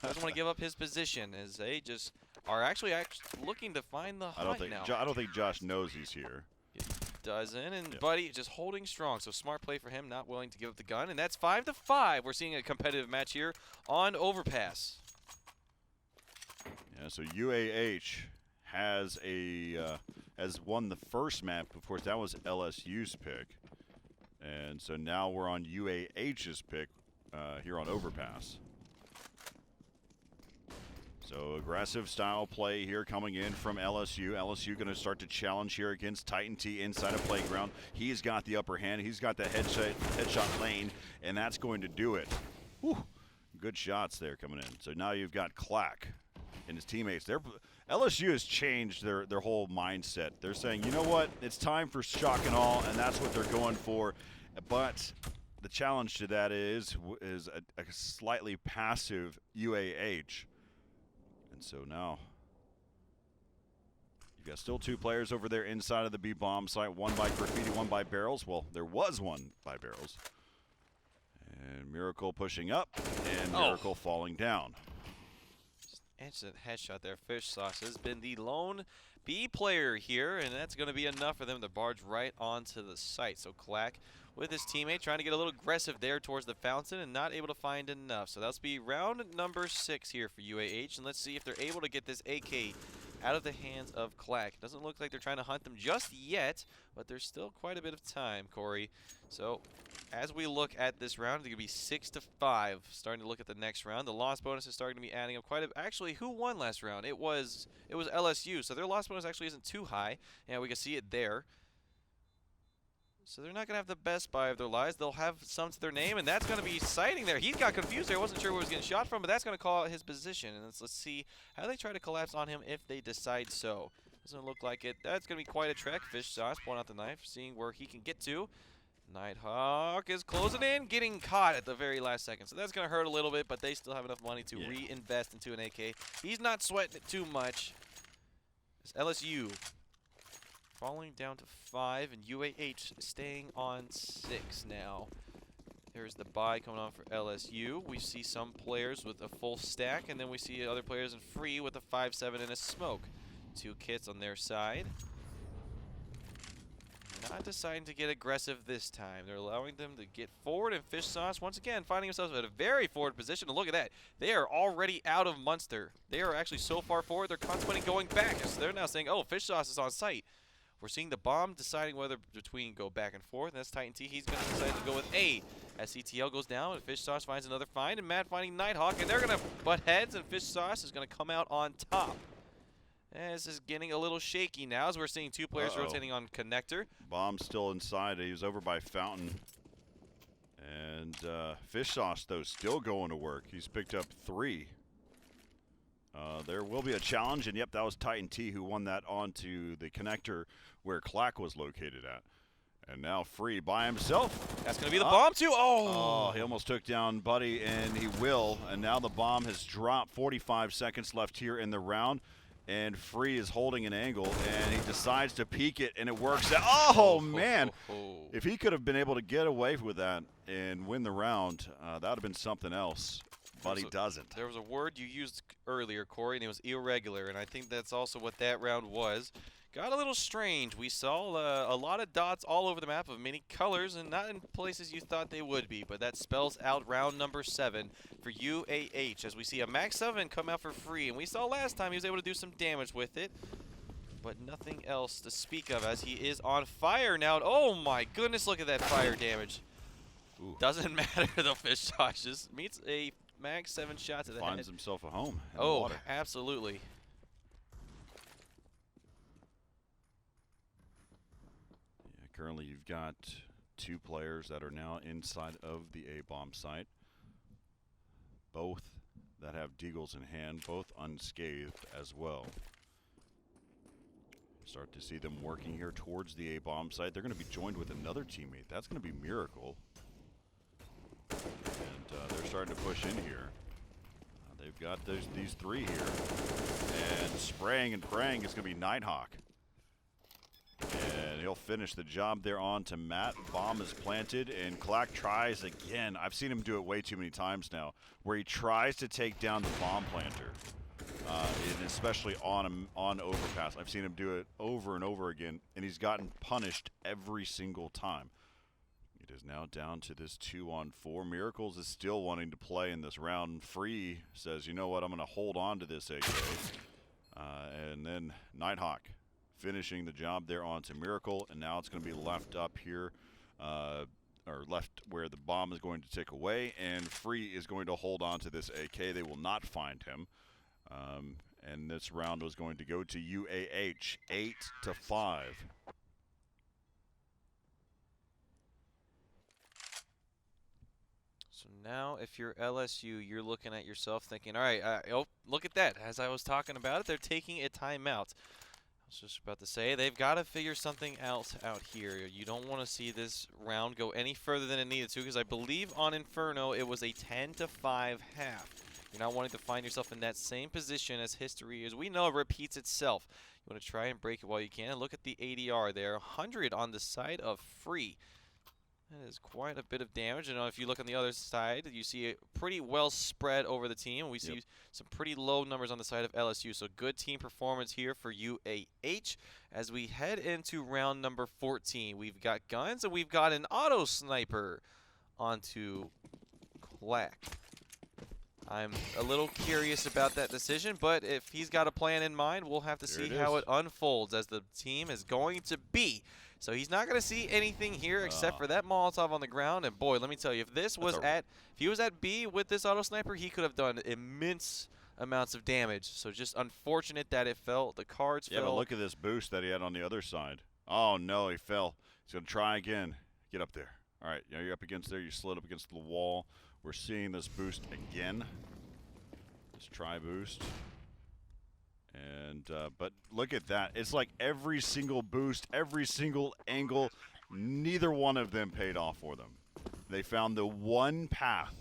Doesn't want to give up his position as they just are actually looking to find the hunt now. I don't think Josh knows he's here. Doesn't, and Buddy just holding strong. So smart play for him, not willing to give up the gun. And that's 5-5. We're seeing a competitive match here on Overpass. Yeah, so UAH has won the first map. Of course, that was LSU's pick. And so now we're on UAH's pick here on Overpass. So aggressive style play here coming in from LSU. LSU going to start to challenge here against Titan T inside of Playground. He's got the upper hand. He's got the headshot lane, and that's going to do it. Whew. Good shots there coming in. So now you've got Clack and his teammates. LSU has changed their whole mindset. They're saying, you know what, it's time for shock and awe, and that's what they're going for. But the challenge to that is a slightly passive UAH. And so now you've got still 2 players over there inside of the B-bomb site, one by Graffiti, one by Barrels. Well, there was one by Barrels. And Miracle pushing up, and Miracle falling down. Instant headshot there. Fish Sauce has been the lone B player here, and that's going to be enough for them to barge right onto the site. So Clack with his teammate trying to get a little aggressive there towards the fountain and not able to find enough. So that'll be round number 6 here for UAH, and let's see if they're able to get this AK out of the hands of Clack. Doesn't look like they're trying to hunt them just yet, but there's still quite a bit of time, Corey. So as we look at this round, it's going to be 6-5. Starting to look at the next round. The loss bonus is starting to be adding up quite a. Actually, who won last round? It was LSU, so their loss bonus actually isn't too high. Yeah, we can see it there. So they're not going to have the best buy of their lives. They'll have some to their name, and that's going to be sighting there. He got confused there. I wasn't sure where he was getting shot from, but that's going to call out his position. And let's see how they try to collapse on him if they decide so. Doesn't look like it. That's going to be quite a trek. Fish Sauce pulling out the knife, seeing where he can get to. Nighthawk is closing in, getting caught at the very last second. So that's going to hurt a little bit, but they still have enough money to reinvest into an AK. He's not sweating it too much. It's LSU falling down to 5, and UAH staying on 6 now. There's the buy coming on for LSU. We see some players with a full stack, and then we see other players in free with a 5-7 and a smoke. 2 kits on their side. Not deciding to get aggressive this time. They're allowing them to get forward, and Fish Sauce once again finding themselves at a very forward position. And look at that. They are already out of Munster. They are actually so far forward, they're contemplating going back. So they're now saying, oh, Fish Sauce is on site. We're seeing the bomb deciding whether between go back and forth. And that's Titan T. He's going to decide to go with A. As CTL goes down, and Fish Sauce finds another find, and Matt finding Nighthawk. And they're going to butt heads, and Fish Sauce is going to come out on top. And this is getting a little shaky now as we're seeing 2 players rotating on connector. Bomb's still inside. He was over by Fountain. And Fish Sauce, though, still going to work. He's picked up 3. There will be a challenge, and yep, that was Titan T who won that onto the connector where Clack was located at. And now Free by himself. That's going to be the bomb, too. Oh, he almost took down Buddy, and he will. And now the bomb has dropped. 45 seconds left here in the round. And Free is holding an angle, and he decides to peek it, and it works out. Oh, man. If he could have been able to get away with that and win the round, that would have been something else. But he doesn't. There was a word you used earlier, Corey, and it was irregular, and I think that's also what that round was. Got a little strange. We saw a lot of dots all over the map of many colors and not in places you thought they would be, but that spells out round number 7 for UAH as we see a Max 7 come out for Free, and we saw last time he was able to do some damage with it, but nothing else to speak of as he is on fire now. Oh my goodness, look at that fire damage. Ooh. Doesn't matter, the Fish Sauce just meets a Max 7 shot to the head. Finds himself a home in the Oh, water. absolutely. Currently, you've got 2 players that are now inside of the A-bomb site. Both that have deagles in hand, both unscathed as well. Start to see them working here towards the A-bomb site. They're going to be joined with another teammate. That's going to be Miracle. And they're starting to push in here. They've got these 3 here. And spraying and praying is going to be Nighthawk. And he'll finish the job there on to Matt. Bomb is planted, and Clack tries again. I've seen him do it way too many times now, where he tries to take down the bomb planter, and especially on overpass. I've seen him do it over and over again, and he's gotten punished every single time. It is now down to this 2-on-4. Miracles is still wanting to play in this round. Free says, you know what, I'm going to hold on to this AK. And then Nighthawk finishing the job there onto Miracle, and now it's going to be left up here, or left where the bomb is going to tick away, and Free is going to hold on to this AK. They will not find him, and this round was going to go to UAH, 8-5. So Now, if you're LSU, you're looking at yourself thinking, all right, oh, look at that. As I was talking about it, they're taking a timeout. I was just about to say, they've got to figure something else out here. You don't want to see this round go any further than it needed to, because I believe on Inferno it was a 10-5 half. You're not wanting to find yourself in that same position, as history, as we know, repeats itself. You want to try and break it while you can. And look at the ADR there, 100 on the side of Free. That is quite a bit of damage. And if you look on the other side, you see it pretty well spread over the team. We see some pretty low numbers on the side of LSU. So good team performance here for UAH. As we head into round number 14, we've got guns and we've got an auto sniper onto Clack. I'm a little curious about that decision, but if he's got a plan in mind, we'll have to see how it unfolds, as the team is going to be. So he's not going to see anything here except for that Molotov on the ground. And boy, let me tell you, if he was at B with this auto sniper, he could have done immense amounts of damage. So just unfortunate that it fell. The cards fell. Yeah, but look at this boost that he had on the other side. Oh no, he fell. He's going to try again. Get up there. All right, you're up against there. You slid up against the wall. We're seeing this boost again. This try boost. And but look at that. It's like every single boost, every single angle, neither one of them paid off for them. They found the one path.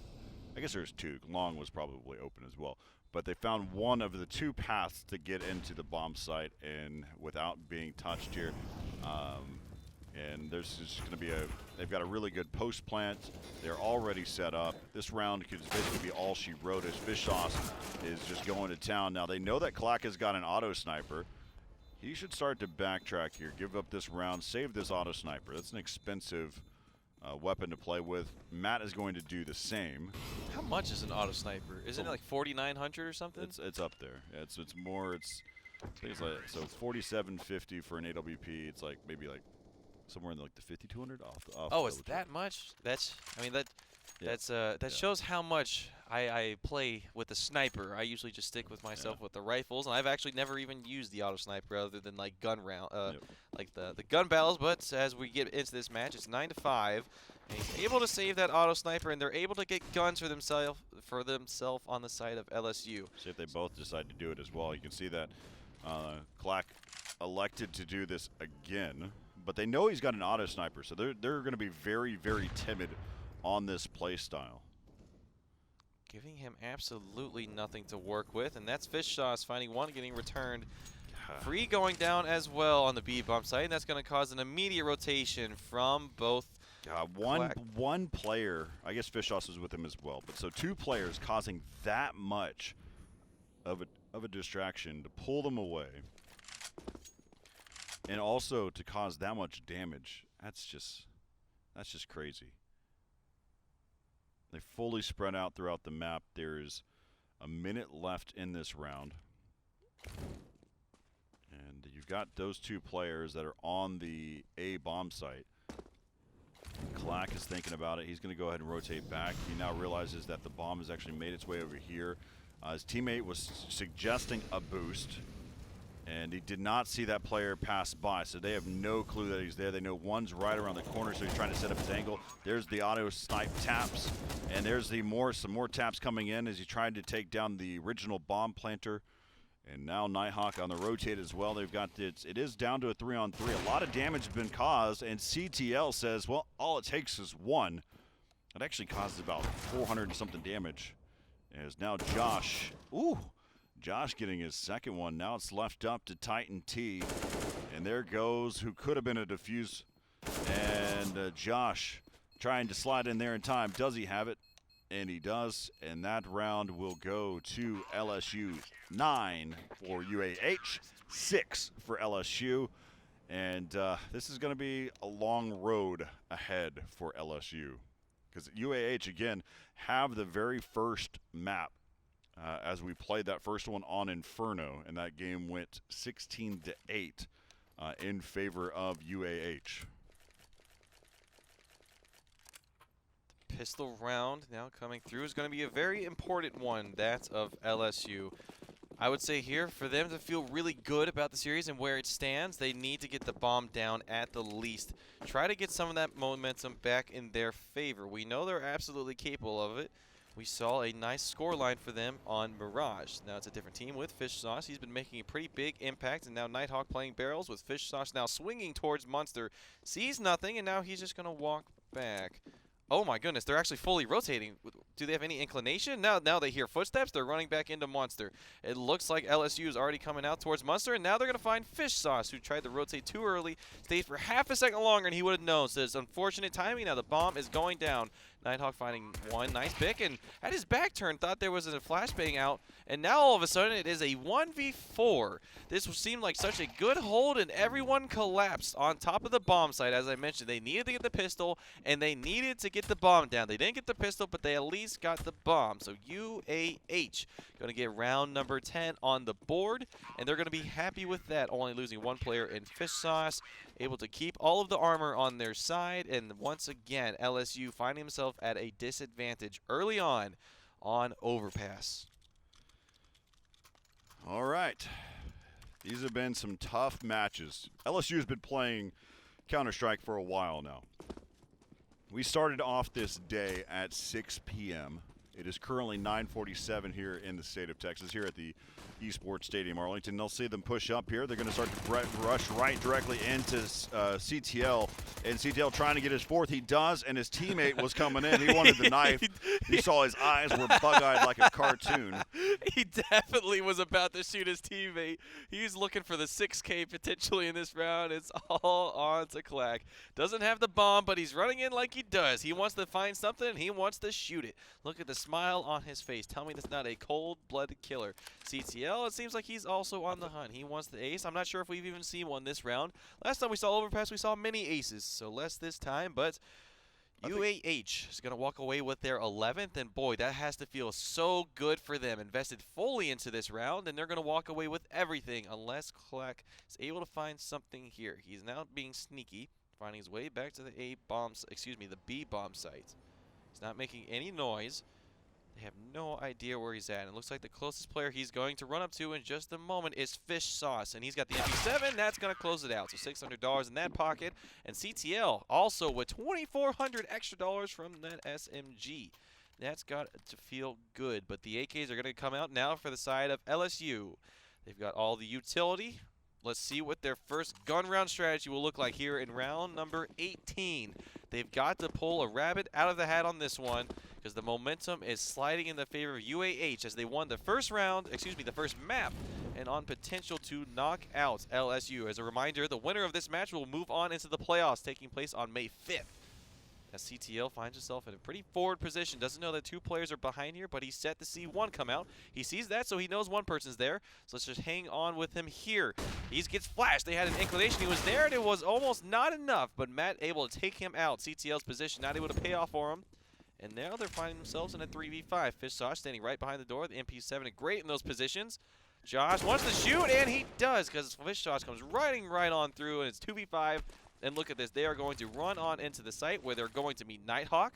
I guess there's two. Long was probably open as well. But they found one of the two paths to get into the bomb site and without being touched here. And there's just going to be they've got a really good post plant. They're already set up. This round could basically be all she wrote, as Fish Sauce is just going to town. Now they know that Clack has got an auto sniper. He should start to backtrack here, give up this round, save this auto sniper. That's an expensive weapon to play with. Matt is going to do the same. How much is an auto sniper? Isn't it like 4,900 or something? It's up there. Yeah, it's more. I think it's like, so it's 4,750 for an AWP. It's like maybe like somewhere in like the 5,200 off. Oh, it's that much? That shows how much I play with the sniper. I usually just stick with myself with the rifles, and I've actually never even used the auto sniper other than like gun round, like the gun battles. But as we get into this match, it's 9-5, and he's able to save that auto sniper, and they're able to get guns for themselves on the side of LSU. See if they both decide to do it as well. You can see that Clack elected to do this again. But they know he's got an auto sniper, so they're going to be very, very timid on this play style. Giving him absolutely nothing to work with, and that's Fish Sauce finding one, getting returned. Free going down as well on the B bump site, and that's going to cause an immediate rotation from both. One player, I guess Fish Sauce was with him as well, but so two players causing that much of a distraction to pull them away. And also to cause that much damage, that's just crazy. They fully spread out throughout the map. There's a minute left in this round. And you've got those two players that are on the A bomb site. Clack is thinking about it. He's going to go ahead and rotate back. He now realizes that the bomb has actually made its way over here. His teammate was suggesting a boost, and he did not see that player pass by, so they have no clue that he's there. They know one's right around the corner, so he's trying to set up his angle. There's the auto snipe taps, and there's some more taps coming in as he tried to take down the original bomb planter. And now Nighthawk on the rotate as well. They've got it is down to a 3-on-3. A lot of damage has been caused, and CTL says, well, all it takes is one. It actually causes about 400 and something damage. As now Josh, Josh getting his second one. Now it's left up to Titan T. And there goes who could have been a defuse. And Josh trying to slide in there in time. Does he have it? And he does. And that round will go to LSU. 9 for UAH, 6 for LSU. And this is going to be a long road ahead for LSU. Because UAH, again, have the very first map as we played that first one on Inferno, and that game went 16-8 in favor of UAH. Pistol round now coming through is going to be a very important one, that of LSU. I would say here, for them to feel really good about the series and where it stands, they need to get the bomb down at the least. Try to get some of that momentum back in their favor. We know they're absolutely capable of it. We saw a nice scoreline for them on Mirage. Now it's a different team with Fish Sauce. He's been making a pretty big impact, and now Nighthawk playing barrels with Fish Sauce now swinging towards Monster. Sees nothing, and now he's just going to walk back. Oh my goodness, they're actually fully rotating. Do they have any inclination? Now they hear footsteps, they're running back into Monster. It looks like LSU is already coming out towards Monster, and now they're going to find Fish Sauce, who tried to rotate too early, stayed for half a second longer, and he would have known. So it's unfortunate timing. Now the bomb is going down. Nighthawk finding one nice pick, and at his back turn, thought there was a flashbang out, and now all of a sudden it is a 1v4. This seemed like such a good hold, and everyone collapsed on top of the bomb site. As I mentioned, they needed to get the pistol, and they needed to get the bomb down. They didn't get the pistol, but they at least got the bomb. So UAH going to get round number 10 on the board, and they're going to be happy with that, only losing one player in Fish Sauce, able to keep all of the armor on their side, and once again, LSU finding himself at a disadvantage early on Overpass. All right. These have been some tough matches. LSU has been playing Counter-Strike for a while now. We started off this day at 6 p.m. It is currently 9:47 here in the state of Texas, here at the Esports Stadium Arlington. They'll see them push up here. They're going to start to rush right directly into CTL, and CTL trying to get his fourth. He does, and his teammate was coming in. He wanted the knife. You saw his eyes were bug-eyed like a cartoon. He definitely was about to shoot his teammate. He's looking for the 6K potentially in this round. It's all on to Clack. Doesn't have the bomb, but he's running in like he does. He wants to find something, and he wants to shoot it. Look at the smile on his face. Tell me that's not a cold-blooded killer. CTL, it seems like he's also on the hunt. He wants the ace. I'm not sure if we've even seen one this round. Last time we saw Overpass, we saw many aces, so less this time, but UAH is going to walk away with their 11th, and boy, that has to feel so good for them. Invested fully into this round, and they're going to walk away with everything unless Clack is able to find something here. He's now being sneaky, finding his way back to the the B bomb site. He's not making any noise. They have no idea where he's at. It looks like the closest player he's going to run up to in just a moment is Fish Sauce, and he's got the MP7. That's going to close it out. So $600 in that pocket, and CTL also with $2,400 extra dollars from that SMG. That's got to feel good, but the AKs are going to come out now for the side of LSU. They've got all the utility. Let's see what their first gun round strategy will look like here in round number 18. They've got to pull a rabbit out of the hat on this one because the momentum is sliding in the favor of UAH as they won the first round, the first map, and on potential to knock out LSU. As a reminder, the winner of this match will move on into the playoffs taking place on May 5th. As CTL finds himself in a pretty forward position. Doesn't know that two players are behind here, but he's set to see one come out. He sees that, so he knows one person's there. So let's just hang on with him here. He gets flashed. They had an inclination. He was there, and it was almost not enough. But Matt able to take him out. CTL's position not able to pay off for him. And now they're finding themselves in a 3v5. Fish Sauce standing right behind the door. The MP7 great in those positions. Josh wants to shoot, and he does because Fish Sauce comes riding right on through, and it's 2v5. And look at this. They are going to run on into the site where they're going to meet Nighthawk.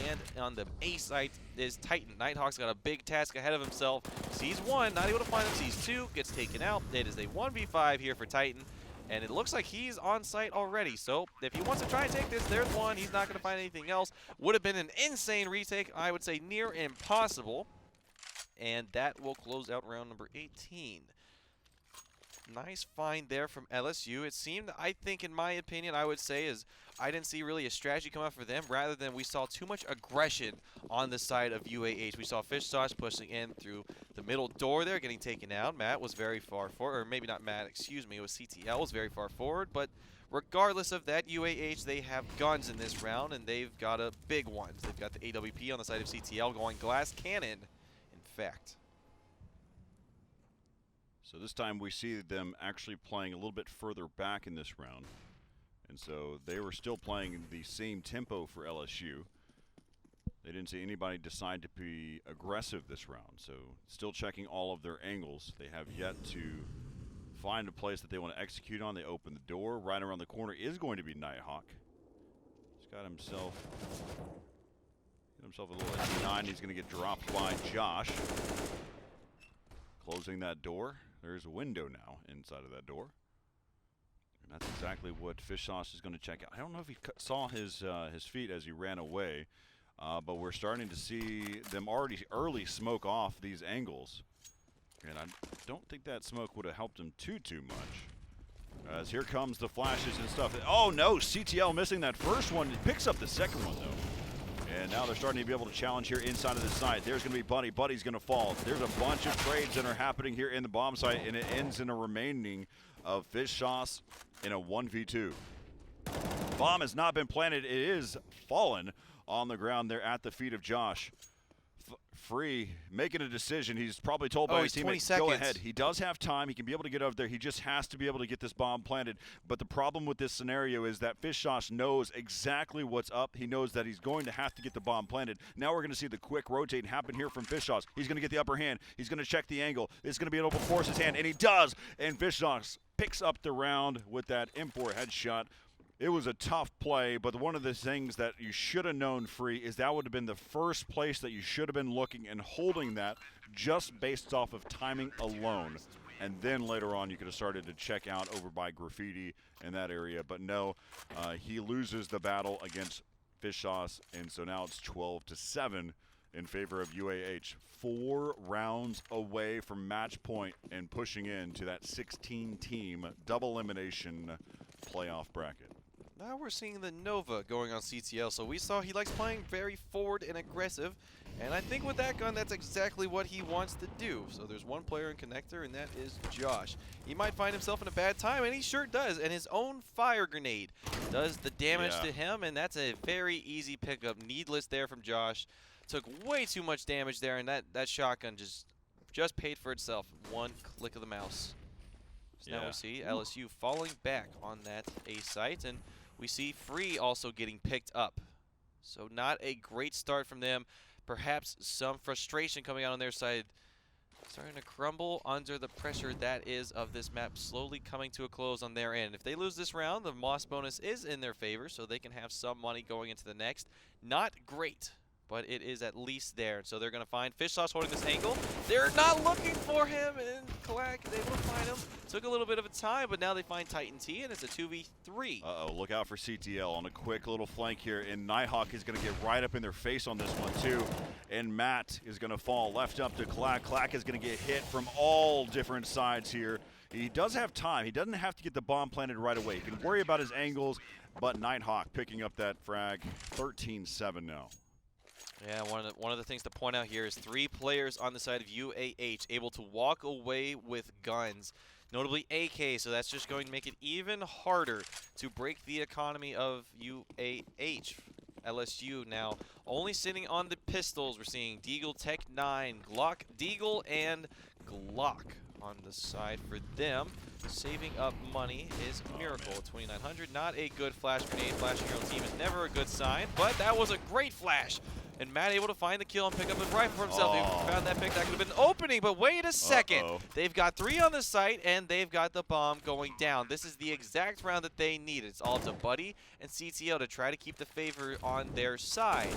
And on the A site is Titan. Nighthawk's got a big task ahead of himself. Sees one, not able to find him. Sees two, gets taken out. It is a 1v5 here for Titan. And it looks like he's on site already. So if he wants to try and take this, there's one. He's not going to find anything else. Would have been an insane retake. I would say near impossible. And that will close out round number 18. Nice find there from LSU. It seemed, I think, in my opinion, I would say, is I didn't see really a strategy come out for them, rather than we saw too much aggression on the side of UAH. We saw Fish Sauce pushing in through the middle door there, getting taken out. Matt was very far forward, or maybe not Matt, excuse me, it was CTL was very far forward, but regardless of that, UAH, they have guns in this round, and they've got a big one. They've got the AWP on the side of CTL going glass cannon, in fact. So this time we see them actually playing a little bit further back in this round. And so they were still playing the same tempo for LSU. They didn't see anybody decide to be aggressive this round. So still checking all of their angles. They have yet to find a place that they want to execute on. They open the door. Right around the corner is going to be Nighthawk. He's got himself a little S9. He's going to get dropped by Josh. closing that door. There's a window now inside of that door. And that's exactly what Fish Sauce is going to check out. I don't know if he saw his feet as he ran away, but we're starting to see them already early smoke off these angles. And I don't think that smoke would have helped him too much. As here comes the flashes and stuff. Oh no, CTL missing that first one. He picks up the second one though. And now they're starting to be able to challenge here inside of the site. There's going to be Buddy. Buddy's going to fall. There's a bunch of trades that are happening here in the bomb site, and it ends in a remaining of Fish Sauce in a 1v2. Bomb has not been planted. It is fallen on the ground there at the feet of Josh. Free, making a decision. He's probably told by his teammate, go ahead. He does have time. He can be able to get over there. He just has to be able to get this bomb planted. But the problem with this scenario is that Fish Sauce knows exactly what's up. He knows that he's going to have to get the bomb planted. Now we're going to see the quick rotate happen here from Fish Sauce. He's going to get the upper hand. He's going to check the angle. It's going to be able to force his hand, and he does. And Fish Sauce picks up the round with that M4 headshot. It was a tough play, but one of the things that you should have known, Free, is that would have been the first place that you should have been looking and holding that just based off of timing alone. And then later on, you could have started to check out over by Graffiti in that area. But no, he loses the battle against Fish Sauce, and so now it's 12-7 in favor of UAH. 4 rounds away from match point and pushing into that 16-team double elimination playoff bracket. Now we're seeing the Nova going on CTL. So we saw he likes playing very forward and aggressive. And I think with that gun, that's exactly what he wants to do. So there's one player in connector, and that is Josh. He might find himself in a bad time, and he sure does. And his own fire grenade does the damage to him, and that's a very easy pickup. Needless there from Josh. Took way too much damage there, and that shotgun just paid for itself. One click of the mouse. So now we see LSU falling back on that A site, and we see Free also getting picked up. So not a great start from them. Perhaps some frustration coming out on their side. Starting to crumble under the pressure that is of this map slowly coming to a close on their end. If they lose this round, the Moss bonus is in their favor, so they can have some money going into the next. Not great, but it is at least there. So they're going to find Fish Sauce holding this angle. They're not looking for him, and Kalak is able to find him. Took a little bit of a time, but now they find Titan T, and it's a 2v3. Uh-oh, look out for CTL on a quick little flank here, and Nighthawk is going to get right up in their face on this one, too. And Matt is going to fall left up to Kalak. Kalak is going to get hit from all different sides here. He does have time. He doesn't have to get the bomb planted right away. He can worry about his angles, but Nighthawk picking up that frag. 13-7 now. Yeah, one of the things to point out here is 3 players on the side of UAH able to walk away with guns, notably AK, so that's just going to make it even harder to break the economy of UAH. LSU now only sitting on the pistols. We're seeing Deagle, Tech 9, Glock, Deagle, and Glock on the side for them. Saving up money is Miracle at 2,900. Not a good flash grenade. Flashing your own team is never a good sign, but that was a great flash. And Matt able to find the kill and pick up his rifle for himself. He found that pick. That could have been an opening, but wait a second. They've got 3 on the site, and they've got the bomb going down. This is the exact round that they need. It's all to Buddy and CTL to try to keep the favor on their side.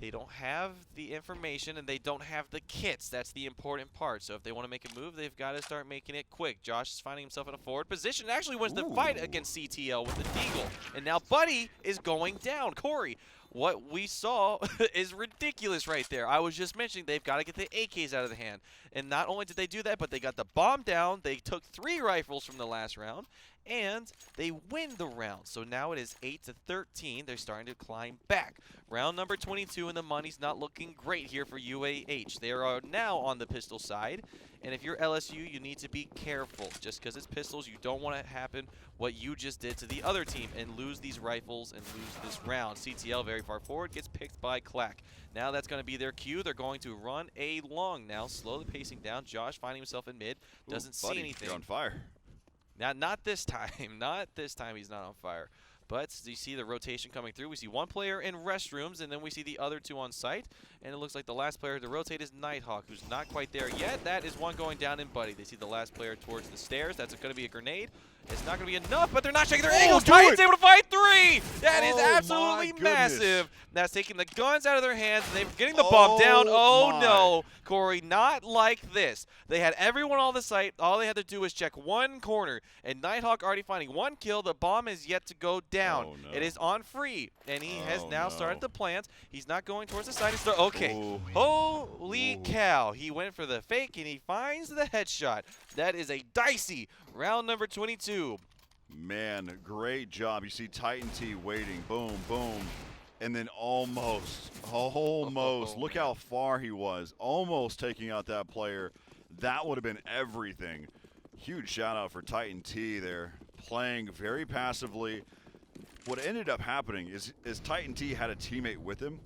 They don't have the information, and they don't have the kits. That's the important part. So if they want to make a move, they've got to start making it quick. Josh is finding himself in a forward position. Actually wins the fight against CTL with the Deagle. And now Buddy is going down. Corey, what we saw is ridiculous right there. I was just mentioning they've got to get the AKs out of the hand. And not only did they do that, but they got the bomb down. They took 3 rifles from the last round, and they win the round. So now it is 8-13. They're starting to climb back. Round number 22, and the money's not looking great here for UAH. They are now on the pistol side, and if you're LSU, you need to be careful. Just because it's pistols, you don't want to happen what you just did to the other team and lose these rifles and lose this round. CTL very far forward, gets picked by Clack. Now that's going to be their cue. They're going to run a long now, slowly pacing down. Josh finding himself in mid, doesn't see anything. You're on fire. Now, not this time. Not this time he's not on fire. But you see the rotation coming through. We see 1 player in restrooms, and then we see the other 2 on site. And it looks like the last player to rotate is Nighthawk, who's not quite there yet. That is one going down in Buddy. They see the last player towards the stairs. That's going to be a grenade. It's not going to be enough, but they're not shaking their Oh, ankles. do Titan's it. able to find 3. That is Oh, my absolutely goodness. massive. That's taking the guns out of their hands, and they're getting the bomb down. Oh, my. no, Corey, not like this. They had everyone on the site. All they had to do was check one corner, and Nighthawk already finding 1 kill. The bomb is yet to go down. Oh, no. It is on free, and he has Oh, now no. started to plant. He's not going towards the side. Okay. Ooh. Holy Ooh. cow. He went for the fake, and he finds the headshot. That is a dicey round number 22. Man, great job. You see Titan T waiting. Boom, boom. And then almost. Look how far he was. Almost taking out that player. That would have been everything. Huge shout out for Titan T there. Playing very passively. What ended up happening is Titan T had a teammate with him.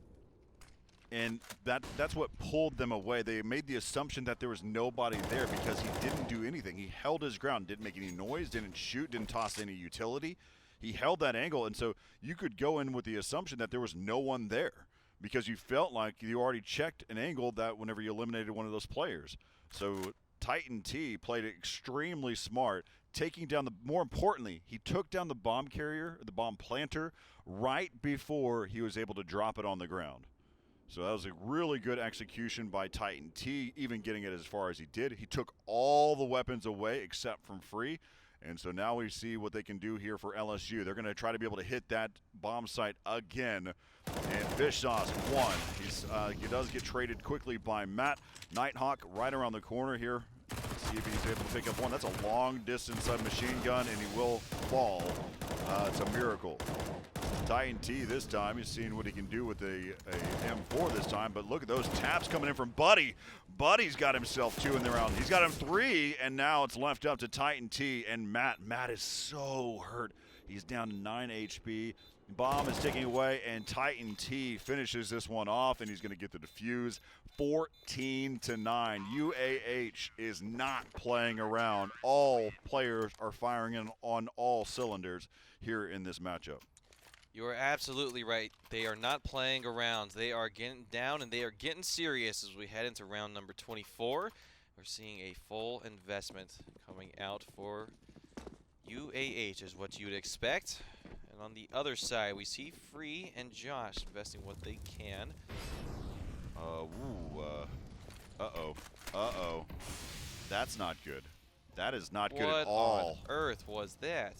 And that's what pulled them away. They made the assumption that there was nobody there because he didn't do anything. He held his ground, didn't make any noise, didn't shoot, didn't toss any utility. He held that angle, and so you could go in with the assumption that there was no one there because you felt like you already checked an angle that whenever you eliminated one of those players. So Titan T played extremely smart, taking down more importantly, he took down the bomb carrier, the bomb planter, right before he was able to drop it on the ground. So that was a really good execution by Titan T, even getting it as far as he did. He took all the weapons away except from free. And so now we see what they can do here for LSU. They're going to try to be able to hit that bomb site again. And Fish Sauce won. He does get traded quickly by Matt. Nighthawk right around the corner here. Let's see if he's able to pick up one. That's a long-distance submachine gun, and he will fall. It's a miracle. Titan T this time. He's seeing what he can do with a M4 this time, but look at those taps coming in from Buddy. Buddy's got himself 2 in the round. He's got him 3, and now it's left up to Titan T and Matt. Matt is so hurt. He's down to 9 HP. Bomb is taking away, and Titan T finishes this one off, and he's going to get the defuse. 14-9. UAH is not playing around. All players are firing in on all cylinders here in this matchup. You are absolutely right. They are not playing around. They are getting down, and they are getting serious as we head into round number 24. We're seeing a full investment coming out for UAH is what you would expect. And on the other side, we see Free and Josh investing what they can. Uh-oh. That's not good. That is not good What at all. on earth was that?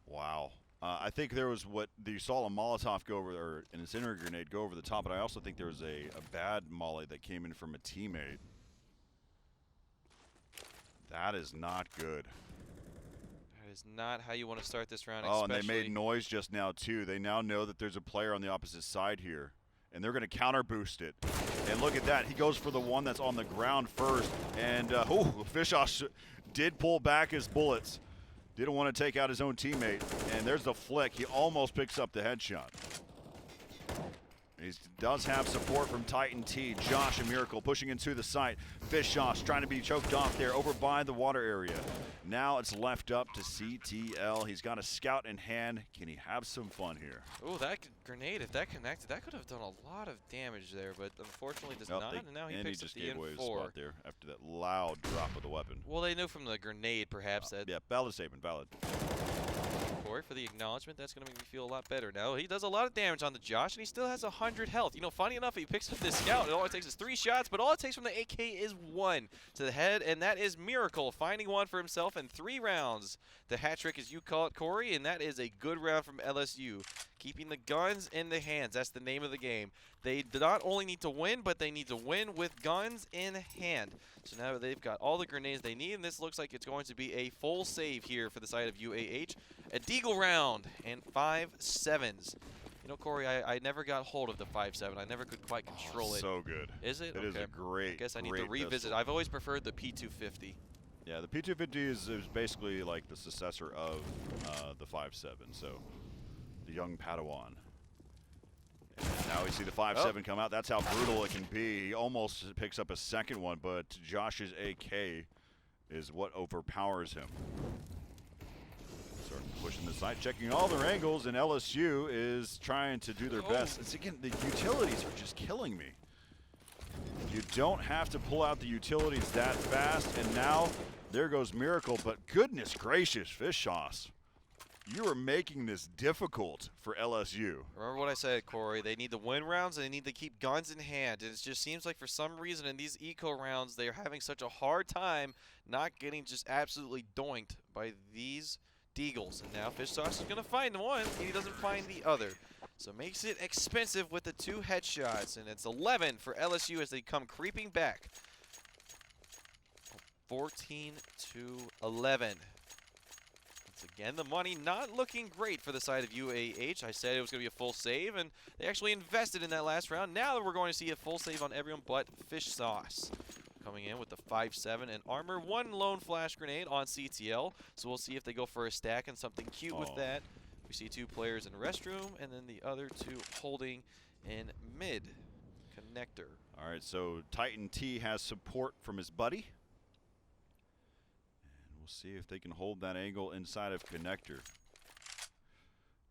Wow. I think there was you saw a Molotov go over, or an incendiary grenade go over the top, but I also think there was a bad molly that came in from a teammate. That is not good. That is not how you want to start this round. Oh, and they made noise just now, too. They now know that there's a player on the opposite side here, and they're going to counter boost it. And look at that. He goes for the one that's on the ground first, and Fishosh did pull back his bullets. Didn't want to take out his own teammate, and there's the flick. He almost picks up the headshot. He does have support from Titan T. Josh and Miracle pushing into the site. Fish Josh trying to be choked off there over by the water area. Now it's left up to CTL. He's got a scout in hand. Can he have some fun here? Oh, that grenade, if that connected, that could have done a lot of damage there, but unfortunately does not, and now he picks up the just gave away his M4. spot there after that loud drop of the weapon. Well, they knew from the grenade, perhaps, that Yeah, valid statement, valid. Corey for the acknowledgement. That's going to make me feel a lot better now. He does a lot of damage on the Josh, and he still has 100 health. You know, funny enough, he picks up this scout, and all it takes is 3 shots, but all it takes from the AK is 1 to the head, and that is Miracle, finding 1 for himself in 3 rounds. The hat trick, as you call it, Corey, and that is a good round from LSU. Keeping the guns in the hands. That's the name of the game. They not only need to win, but they need to win with guns in hand. So now they've got all the grenades they need, and this looks like it's going to be a full save here for the side of UAH. A deagle round and 5.7s. You know, Corey, I never got hold of the 5.7. I never could quite control it. So good. Is it? It is a great, I guess I need great to revisit. pistol. I've always preferred the P250. Yeah, the P250 is basically like the successor of the 5.7. So the young Padawan. And now we see the 5.7 come out. That's how brutal it can be. He almost picks up a second one, but Josh's AK is what overpowers him. Start pushing the side, checking all their angles, and LSU is trying to do their best. It's, again, the utilities are just killing me. You don't have to pull out the utilities that fast, and now There goes Miracle, but goodness gracious, Fish Sauce. You are making this difficult for LSU. Remember what I said, Corey. They need to win rounds and they need to keep guns in hand. And it just seems like for some reason in these eco rounds, they are having such a hard time not getting just absolutely doinked by these Deagles. And now Fish Sauce is going to find one, and he doesn't find the other. So makes it expensive with the 2 headshots. And it's 11 for LSU as they come creeping back. 14 to 11. Again, the money not looking great for the side of UAH. I said it was going to be a full save, and they actually invested in that last round. Now we're going to see a full save on everyone but Fish Sauce. Coming in with the 5.7 and armor. 1 lone flash grenade on CTL. So we'll see if they go for a stack and something cute with that. We see 2 players in restroom, and then the other 2 holding in mid connector. All right, so Titan T has support from his buddy. See if they can hold that angle inside of connector.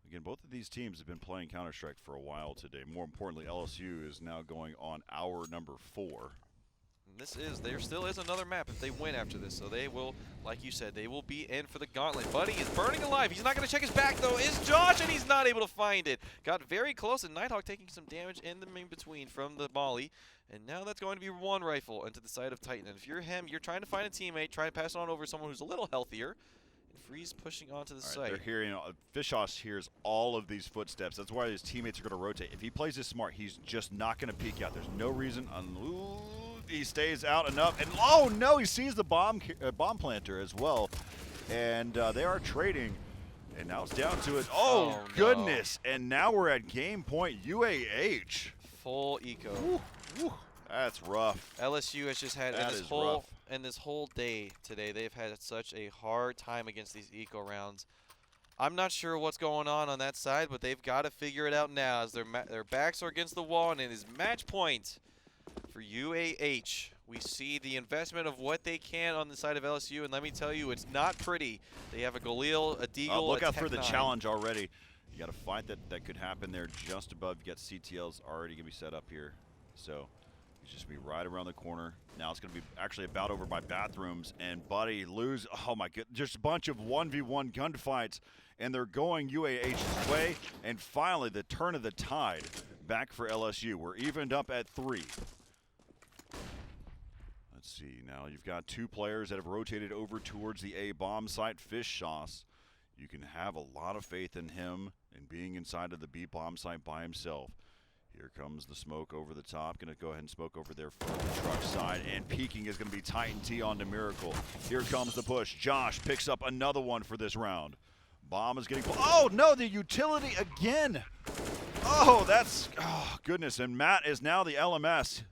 Again, both of these teams have been playing Counter-Strike for a while today. More importantly, LSU is now going on hour number 4. And there still is another map if they win after this. So they will, like you said, they will be in for the gauntlet. Buddy is burning alive. He's not going to check his back, though, is Josh, and he's not able to find it. Got very close, and Nighthawk taking some damage in the in-between from the molly. And now that's going to be 1 rifle into the side of Titan. And if you're him, you're trying to find a teammate, try to pass it on over someone who's a little healthier. And Freeze pushing onto the site. They're hearing, Fish Sauce hears all of these footsteps. That's why his teammates are going to rotate. If he plays this smart, he's just not going to peek out. There's no reason. He stays out enough. And oh no, he sees the bomb planter as well. And they are trading. And now it's down to it. Oh, goodness. No. And now we're at game point. UAH. Full eco. Woo. Woo. That's rough. LSU has just had this whole day today. They've had such a hard time against these eco rounds. I'm not sure what's going on that side, but they've got to figure it out now as their backs are against the wall, and it is match point for UAH. We see the investment of what they can on the side of LSU, and let me tell you, it's not pretty. They have a Galil, a Deagle, look a out for the Tech9. challenge already. You got a fight that could happen there just above. You got CTLs already going to be set up here. So he's just going to be right around the corner. Now it's going to be actually about over by bathrooms. And Buddy lose. Oh, my God. Just a bunch of 1v1 gunfights. And they're going UAH's way. And finally, the turn of the tide back for LSU. We're evened up at 3. Let's see. Now you've got 2 players that have rotated over towards the A bomb site. Fish Sauce. You can have a lot of faith in him and being inside of the B bomb site by himself. Here comes the smoke over the top. Going to go ahead and smoke over there from the truck side. And peeking is going to be Titan T onto Miracle. Here comes the push. Josh picks up another one for this round. Bomb is getting... Oh, no, the utility again. Oh, goodness. And Matt is now the LMS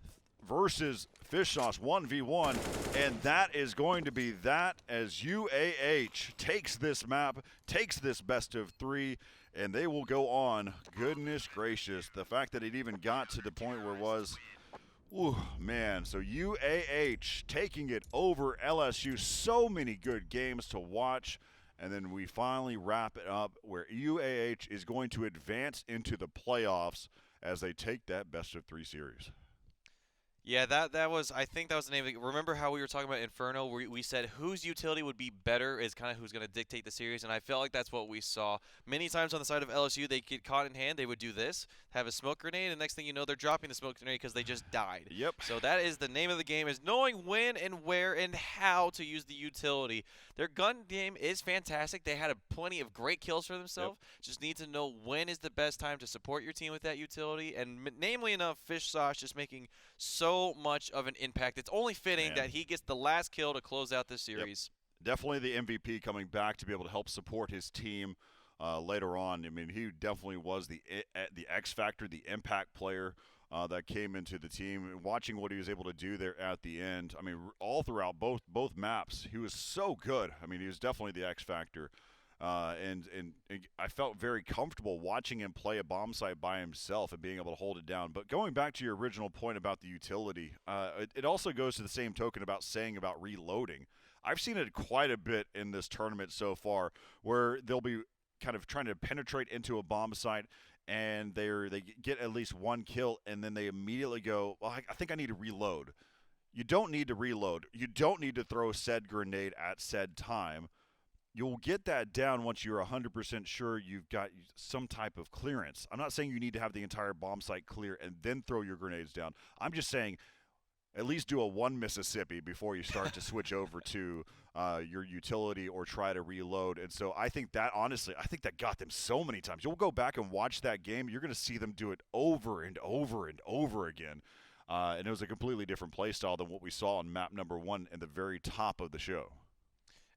versus Fish Sauce 1v1. And that is going to be that as UAH takes this map, takes this best of 3, and they will go on. Goodness gracious. The fact that it even got to the point where it was, ooh, man. So UAH taking it over LSU. So many good games to watch. And then we finally wrap it up where UAH is going to advance into the playoffs as they take that best of 3 series. Yeah, that was, I think that was the name of it. Remember how we were talking about Inferno, where we said whose utility would be better is kind of who's going to dictate the series, and I felt like that's what we saw. Many times on the side of LSU, they get caught in hand, they would do this, have a smoke grenade, and next thing you know, they're dropping the smoke grenade because they just died. Yep. So that is the name of the game, is knowing when and where and how to use the utility. Their gun game is fantastic. They had plenty of great kills for themselves. Yep. Just need to know when is the best time to support your team with that utility, and namely enough, Fish Sauce just making so much of an impact. It's only fitting that he gets the last kill to close out this series. Yep. Definitely the MVP coming back to be able to help support his team later on. I mean, he definitely was the X factor, the impact player that came into the team. Watching what he was able to do there at the end, I mean, all throughout both maps, he was so good. I mean, he was definitely the X factor. And I felt very comfortable watching him play a bomb site by himself and being able to hold it down. But going back to your original point about the utility, it also goes to the same token about saying about reloading. I've seen it quite a bit in this tournament so far where they'll be kind of trying to penetrate into a bomb site and they get at least 1 kill and then they immediately go, well, I think I need to reload. you don't need to reload. You don't need to throw said grenade at said time. You'll get that down once you're 100% sure you've got some type of clearance. I'm not saying you need to have the entire bomb site clear and then throw your grenades down. I'm just saying at least do a one Mississippi before you start to switch over to your utility or try to reload. And so I think that, honestly, I think that got them so many times. You'll go back and watch that game. You're going to see them do it over and over and over again. And it was a completely different play style than what we saw on map number 1 in the very top of the show.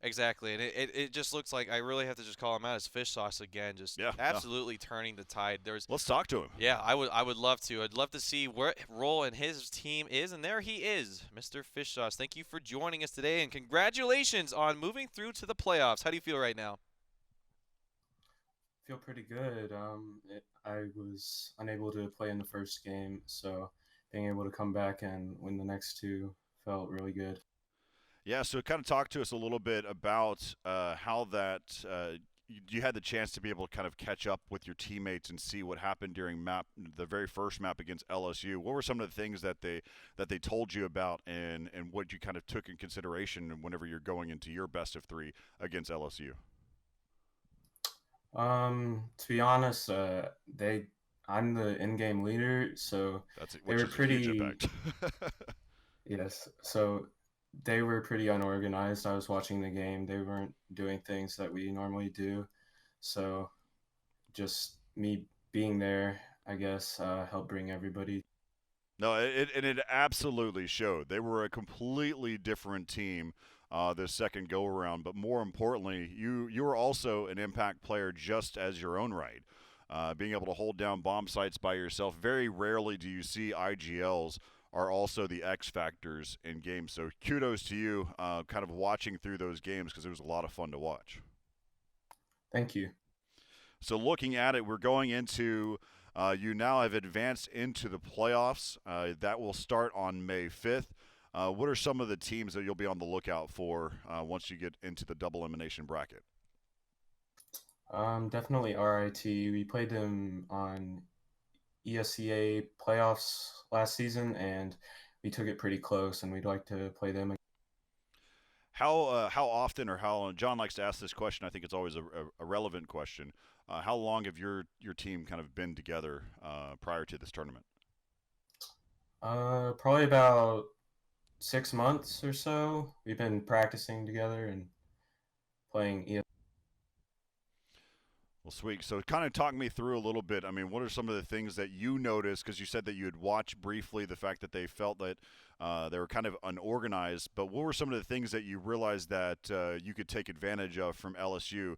Exactly, and it just looks like I really have to just call him out as fish sauce again, just Yeah, absolutely turning the tide. Let's talk to him. Yeah, I would love to. I'd love to see what role in his team is, and there he is, Mr. Fish Sauce. Thank you for joining us today, and congratulations on moving through to the playoffs. How do you feel right now? Feel pretty good. I was unable to play in the first game, so being able to come back and win the next two felt really good. Yeah, so kind of talk to us a little bit about how that you had the chance to be able to kind of catch up with your teammates and see what happened during the very first map against LSU. What were some of the things that they told you about, and what you kind of took in consideration whenever you're going into your best of 3 against LSU? To be honest, I'm the in-game leader, so they which were is a huge pretty. impact. Yes, so they were pretty unorganized. I was watching the game. They weren't doing things that we normally do. So just me being there, I guess, helped bring everybody. No, it absolutely showed. They were a completely different team this second go around. But more importantly, you were also an impact player just as your own right. Being able to hold down bomb sites by yourself. Very rarely do you see IGLs are also the X factors in games. So kudos to you, kind of watching through those games, because it was a lot of fun to watch. Thank you. So looking at it, we're going into you now have advanced into the playoffs. That will start on May 5th. What are some of the teams that you'll be on the lookout for once you get into the double elimination bracket? Definitely RIT. We played them on ESCA playoffs last season, and we took it pretty close, and we'd like to play them again. How often, or how John likes to ask this question? I think it's always a relevant question. How long have your team kind of been together prior to this tournament? Probably about 6 months or so. We've been practicing together and playing ESCA. Well, sweet. So kind of talk me through a little bit. I mean, what are some of the things that you noticed? Because you said that you had watched briefly the fact that they felt that they were kind of unorganized. But what were some of the things that you realized that you could take advantage of from LSU,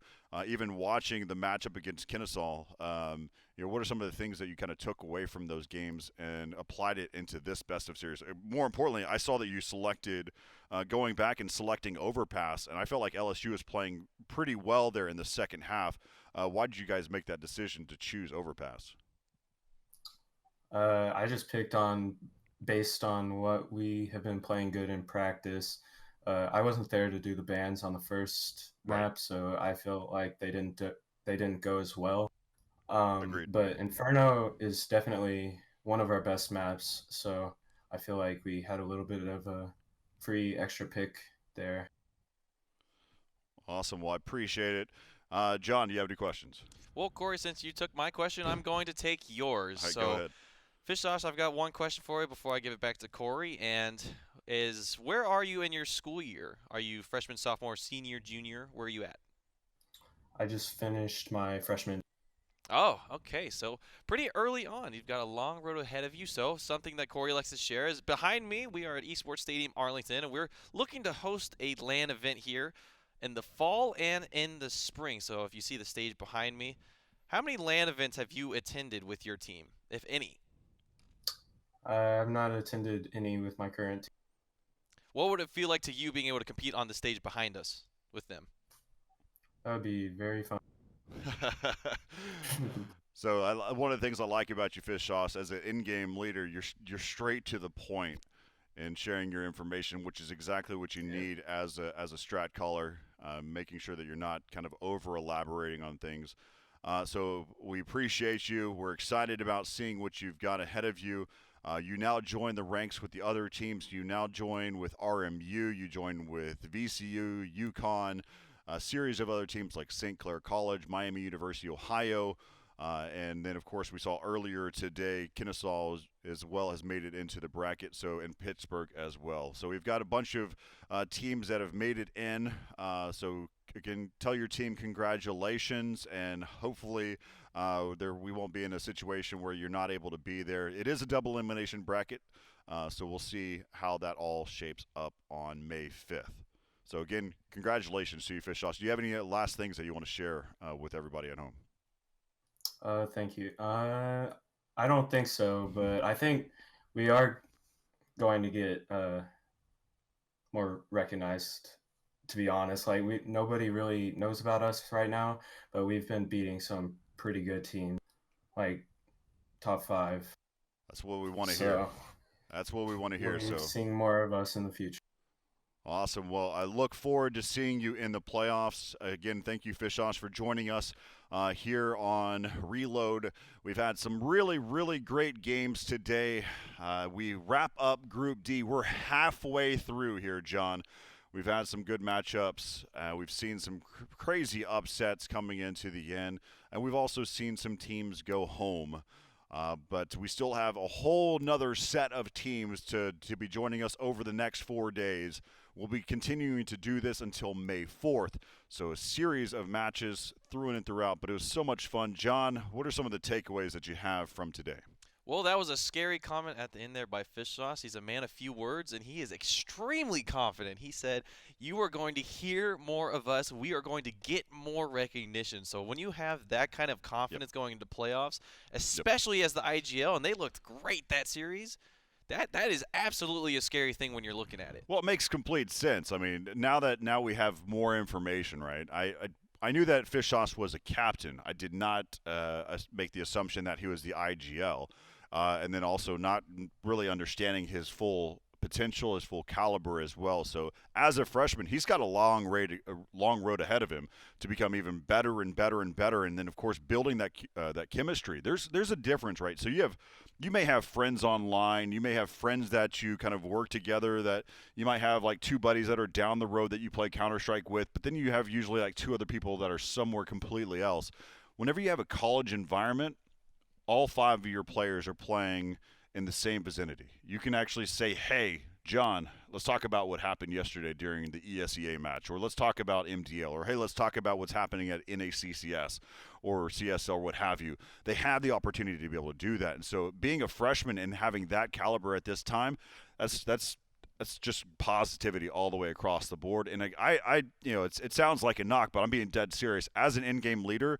even watching the matchup against Kennesaw? What are some of the things that you kind of took away from those games and applied it into this best of series? More importantly, I saw that you selected going back and selecting Overpass, and I felt like LSU was playing pretty well there in the second half. Why did you guys make that decision to choose Overpass? I just picked on based on what we have been playing good in practice. I wasn't there to do the bans on the first map, so I felt like they didn't go as well. Agreed. But Inferno is definitely one of our best maps, so I feel like we had a little bit of a free extra pick there. Awesome. Well, I appreciate it. John, do you have any questions? Well, Corey, since you took my question, I'm going to take yours. All right, so, go ahead. Fish Sauce, I've got one question for you before I give it back to Corey, and is where are you in your school year? Are you freshman, sophomore, senior, junior? Where are you at? I just finished my freshman. Oh, okay. So pretty early on. You've got a long road ahead of you. So something that Corey likes to share is behind me, we are at Esports Stadium Arlington, and we're looking to host a LAN event here in the fall and in the spring. So if you see the stage behind me, how many LAN events have you attended with your team, if any? I've not attended any with my current team. What would it feel like to you being able to compete on the stage behind us with them? That would be very fun. So one of the things I like about you, Fish Sauce, as an in-game leader, you're straight to the point in sharing your information, which is exactly what you need as a strat caller, making sure that you're not kind of over-elaborating on things. So we appreciate you. We're excited about seeing what you've got ahead of you. You now join the ranks with the other teams. You now join with RMU. You join with VCU, UConn, a series of other teams like St. Clair College, Miami University, Ohio. And then, of course, we saw earlier today, Kennesaw as well has made it into the bracket, so in Pittsburgh as well. So we've got a bunch of teams that have made it in. So, again, tell your team congratulations, and hopefully we won't be in a situation where you're not able to be there. It is a double elimination bracket, so we'll see how that all shapes up on May 5th. So, again, congratulations to you, Fish Sauce. Do you have any last things that you want to share with everybody at home? Thank you. I don't think so, but I think we are going to get more recognized. To be honest, like nobody really knows about us right now, but we've been beating some pretty good teams, like top 5. That's what we want to hear. That's what we want to hear. We'll be so seeing more of us in the future. Awesome. Well, I look forward to seeing you in the playoffs. Again, thank you, Fish Sauce, for joining us here on Reload. We've had some really, really great games today. We wrap up Group D. We're halfway through here, John. We've had some good matchups. We've seen some crazy upsets coming into the end, and we've also seen some teams go home. But we still have a whole nother set of teams to be joining us over the next 4 days. We'll be continuing to do this until May 4th. So a series of matches through and throughout, but it was so much fun. John, what are some of the takeaways that you have from today? Well, that was a scary comment at the end there by Fish Sauce. He's a man of few words, and he is extremely confident. He said, you are going to hear more of us. We are going to get more recognition. So when you have that kind of confidence going into playoffs, especially as the IGL, and they looked great that series, that is absolutely a scary thing when you're looking at it. Well, it makes complete sense. I mean, now we have more information, right? I knew that Fish Sauce was a captain. I did not make the assumption that he was the IGL. And then also not really understanding his full potential, his full caliber as well. So as a freshman, he's got a long road ahead of him to become even better and better and better. And then, of course, building that chemistry. There's a difference, right? So you may have friends online. You may have friends that you kind of work together, that you might have like 2 buddies that are down the road that you play Counter-Strike with. But then you have usually like 2 other people that are somewhere completely else. Whenever you have a college environment, all 5 of your players are playing in the same vicinity. You can actually say, hey, John, let's talk about what happened yesterday during the ESEA match, or let's talk about MDL, or hey, let's talk about what's happening at NACCS or CSL, what have you. They have the opportunity to be able to do that. And so being a freshman and having that caliber at this time, that's just positivity all the way across the board. And it sounds like a knock, but I'm being dead serious. As an in-game leader,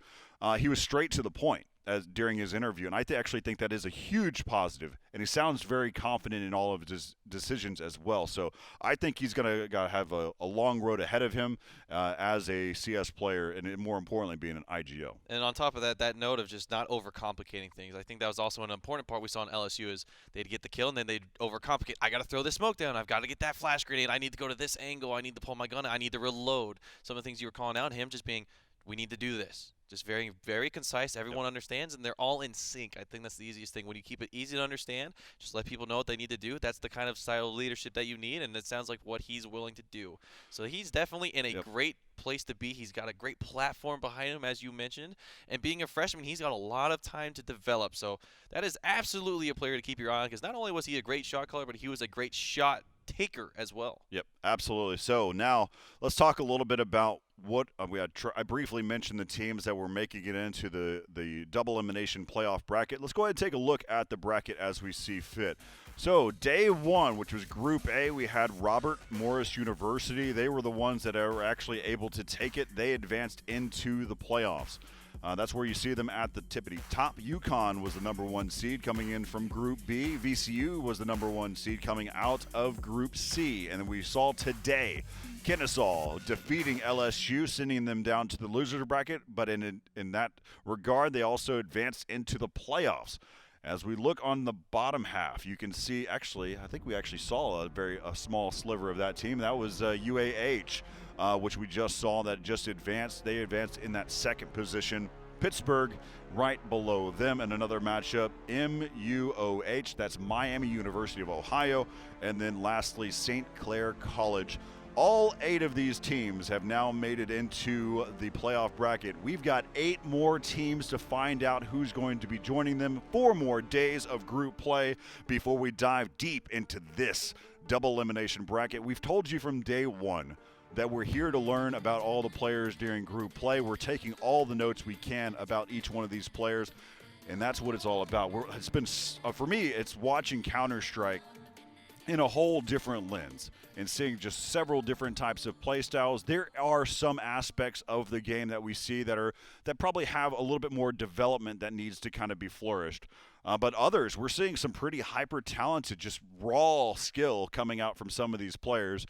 he was straight to the point during his interview, and I actually think that is a huge positive, and he sounds very confident in all of his decisions as well. So I think he's going to have a long road ahead of him as a CS player, and more importantly, being an IGO. And on top of that note of just not overcomplicating things, I think that was also an important part we saw in LSU is they'd get the kill, and then they'd overcomplicate. I got to throw this smoke down. I've got to get that flash grenade. I need to go to this angle. I need to pull my gun. I need to reload. Some of the things you were calling out, him just being, we need to do this. Just very, very concise. Everyone understands, and they're all in sync. I think that's the easiest thing. When you keep it easy to understand, just let people know what they need to do. That's the kind of style of leadership that you need, and it sounds like what he's willing to do. So he's definitely in a great place to be. He's got a great platform behind him, as you mentioned. And being a freshman, he's got a lot of time to develop. So that is absolutely a player to keep your eye on, because not only was he a great shot caller, but he was a great shot taker as well. Yep, absolutely. So now let's talk a little bit about what I briefly mentioned the teams that were making it into the double elimination playoff bracket. Let's go ahead and take a look at the bracket as we see fit. So day 1, which was Group A, we had Robert Morris University. They were the ones that were actually able to take it. They advanced into the playoffs. That's where you see them at the tippity top. UConn was the number 1 seed coming in from Group B. VCU was the number 1 seed coming out of Group C. And then we saw today Kennesaw defeating LSU, sending them down to the loser bracket. But in that regard, they also advanced into the playoffs. As we look on the bottom half, you can see, actually, I think we actually saw a small sliver of that team. That was UAH, which we just saw that just advanced. They advanced in that second position. Pittsburgh right below them. And another matchup, MUOH, that's Miami University of Ohio. And then lastly, St. Clair College. All 8 of these teams have now made it into the playoff bracket. We've got 8 more teams to find out who's going to be joining them. 4 more days of group play before we dive deep into this double elimination bracket. We've told you from day one that we're here to learn about all the players during group play. We're taking all the notes we can about each one of these players, and that's what it's all about. It's been, for me, it's watching Counter-Strike in a whole different lens and seeing just several different types of play styles. There are some aspects of the game that we see that probably have a little bit more development that needs to kind of be flourished. But others, we're seeing some pretty hyper-talented, just raw skill coming out from some of these players.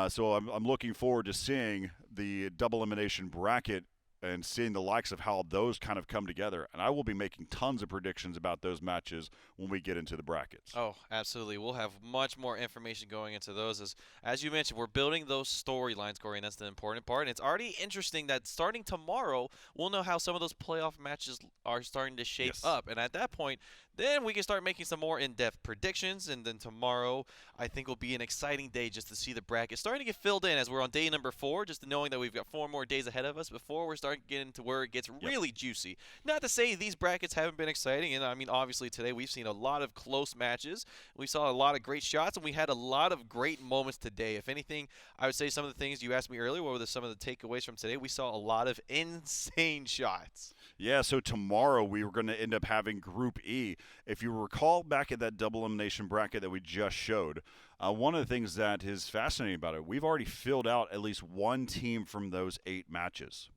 So I'm looking forward to seeing the double elimination bracket and seeing the likes of how those kind of come together. And I will be making tons of predictions about those matches when we get into the brackets. Oh, absolutely. We'll have much more information going into those. As you mentioned, we're building those storylines, Corey, and that's the important part. And it's already interesting that starting tomorrow, we'll know how some of those playoff matches are starting to shape up. And at that point, then we can start making some more in-depth predictions. And then tomorrow, I think will be an exciting day just to see the bracket starting to get filled in as we're on day number 4, just knowing that we've got 4 more days ahead of us before we're starting to get into where it gets really juicy. Not to say these brackets haven't been exciting. And I mean, obviously today we've seen a lot of close matches. We saw a lot of great shots, and we had a lot of great moments today. If anything, I would say some of the things you asked me earlier, what were some of the takeaways from today? We saw a lot of insane shots. Yeah, so tomorrow we were going to end up having Group E. If you recall back at that double elimination bracket that we just showed, one of the things that is fascinating about it, we've already filled out at least one team from those 8 matches.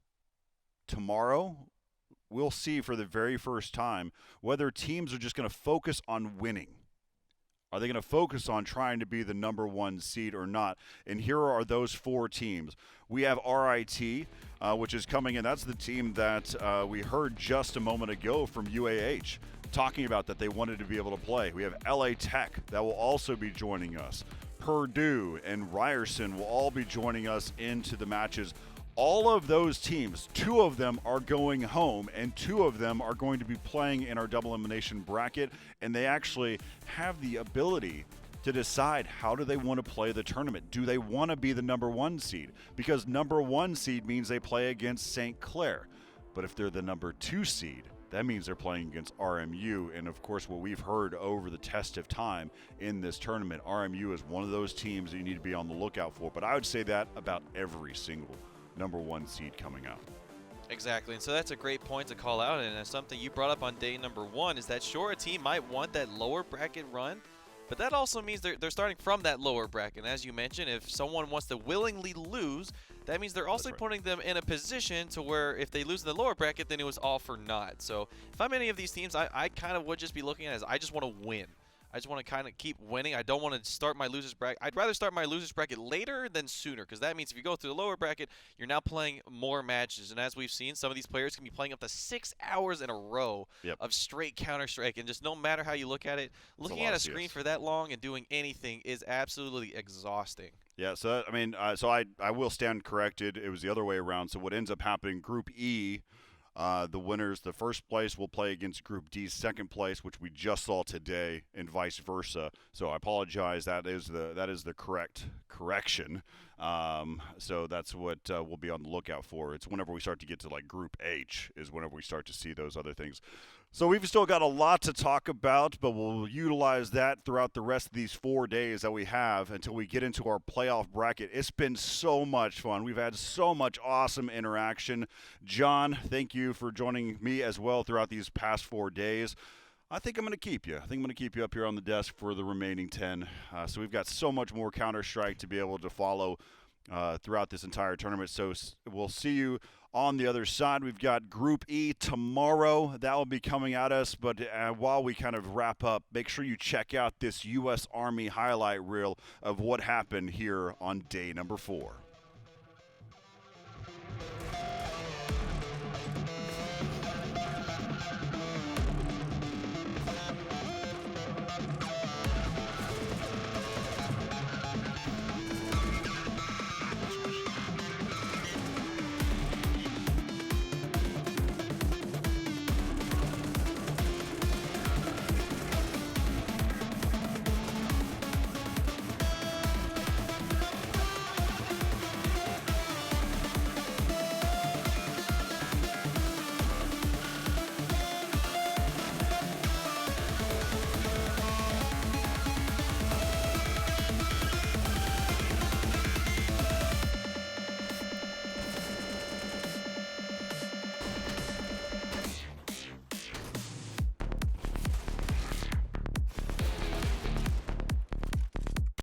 Tomorrow, we'll see for the very first time whether teams are just going to focus on winning. Are they going to focus on trying to be the number 1 seed or not? And here are those 4 teams. We have RIT, which is coming in. That's the team that we heard just a moment ago from UAH talking about that they wanted to be able to play. We have LA Tech that will also be joining us. Purdue and Ryerson will all be joining us into the matches. All of those teams, 2 of them are going home, and 2 of them are going to be playing in our double elimination bracket, and they actually have the ability to decide how do they want to play the tournament. Do they want to be the number 1 seed? Because number 1 seed means they play against St. Clair. But if they're the number 2 seed, that means they're playing against RMU. And of course, what we've heard over the test of time in this tournament, RMU is one of those teams that you need to be on the lookout for. But I would say that about every single number 1 seed coming out. Exactly, and so that's a great point to call out, and something you brought up on day number 1 is that sure, a team might want that lower bracket run, but that also means they're starting from that lower bracket. And as you mentioned, if someone wants to willingly lose, that means they're also putting them in a position to where if they lose in the lower bracket, then it was all for naught. So if I'm any of these teams, I kind of would just be looking at it as I just want to win. I just want to kind of keep winning. I don't want to start my losers bracket. I'd rather start my losers bracket later than sooner, because that means if you go through the lower bracket, you're now playing more matches. And as we've seen, some of these players can be playing up to 6 hours in a row of straight Counter-Strike. And just no matter how you look at it, looking at a screen for that long and doing anything is absolutely exhausting. Yeah, so I mean, I will stand corrected. It was the other way around. So what ends up happening, Group E, the winners, the first place will play against Group D's second place, which we just saw today, and vice versa. So I apologize. That is the correct correction. So that's what we'll be on the lookout for. It's whenever we start to get to like Group H is whenever we start to see those other things. So we've still got a lot to talk about, but we'll utilize that throughout the rest of these 4 days that we have until we get into our playoff bracket. It's been so much fun. We've had so much awesome interaction. John, thank you for joining me as well throughout these past 4 days. I think I'm going to keep you. I think I'm going to keep you up here on the desk for the remaining 10. So we've got so much more Counter-Strike to be able to follow throughout this entire tournament. So we'll see you on the other side. We've got Group E tomorrow. That will be coming at us. But while we kind of wrap up, make sure you check out this U.S. Army highlight reel of what happened here on day number 4.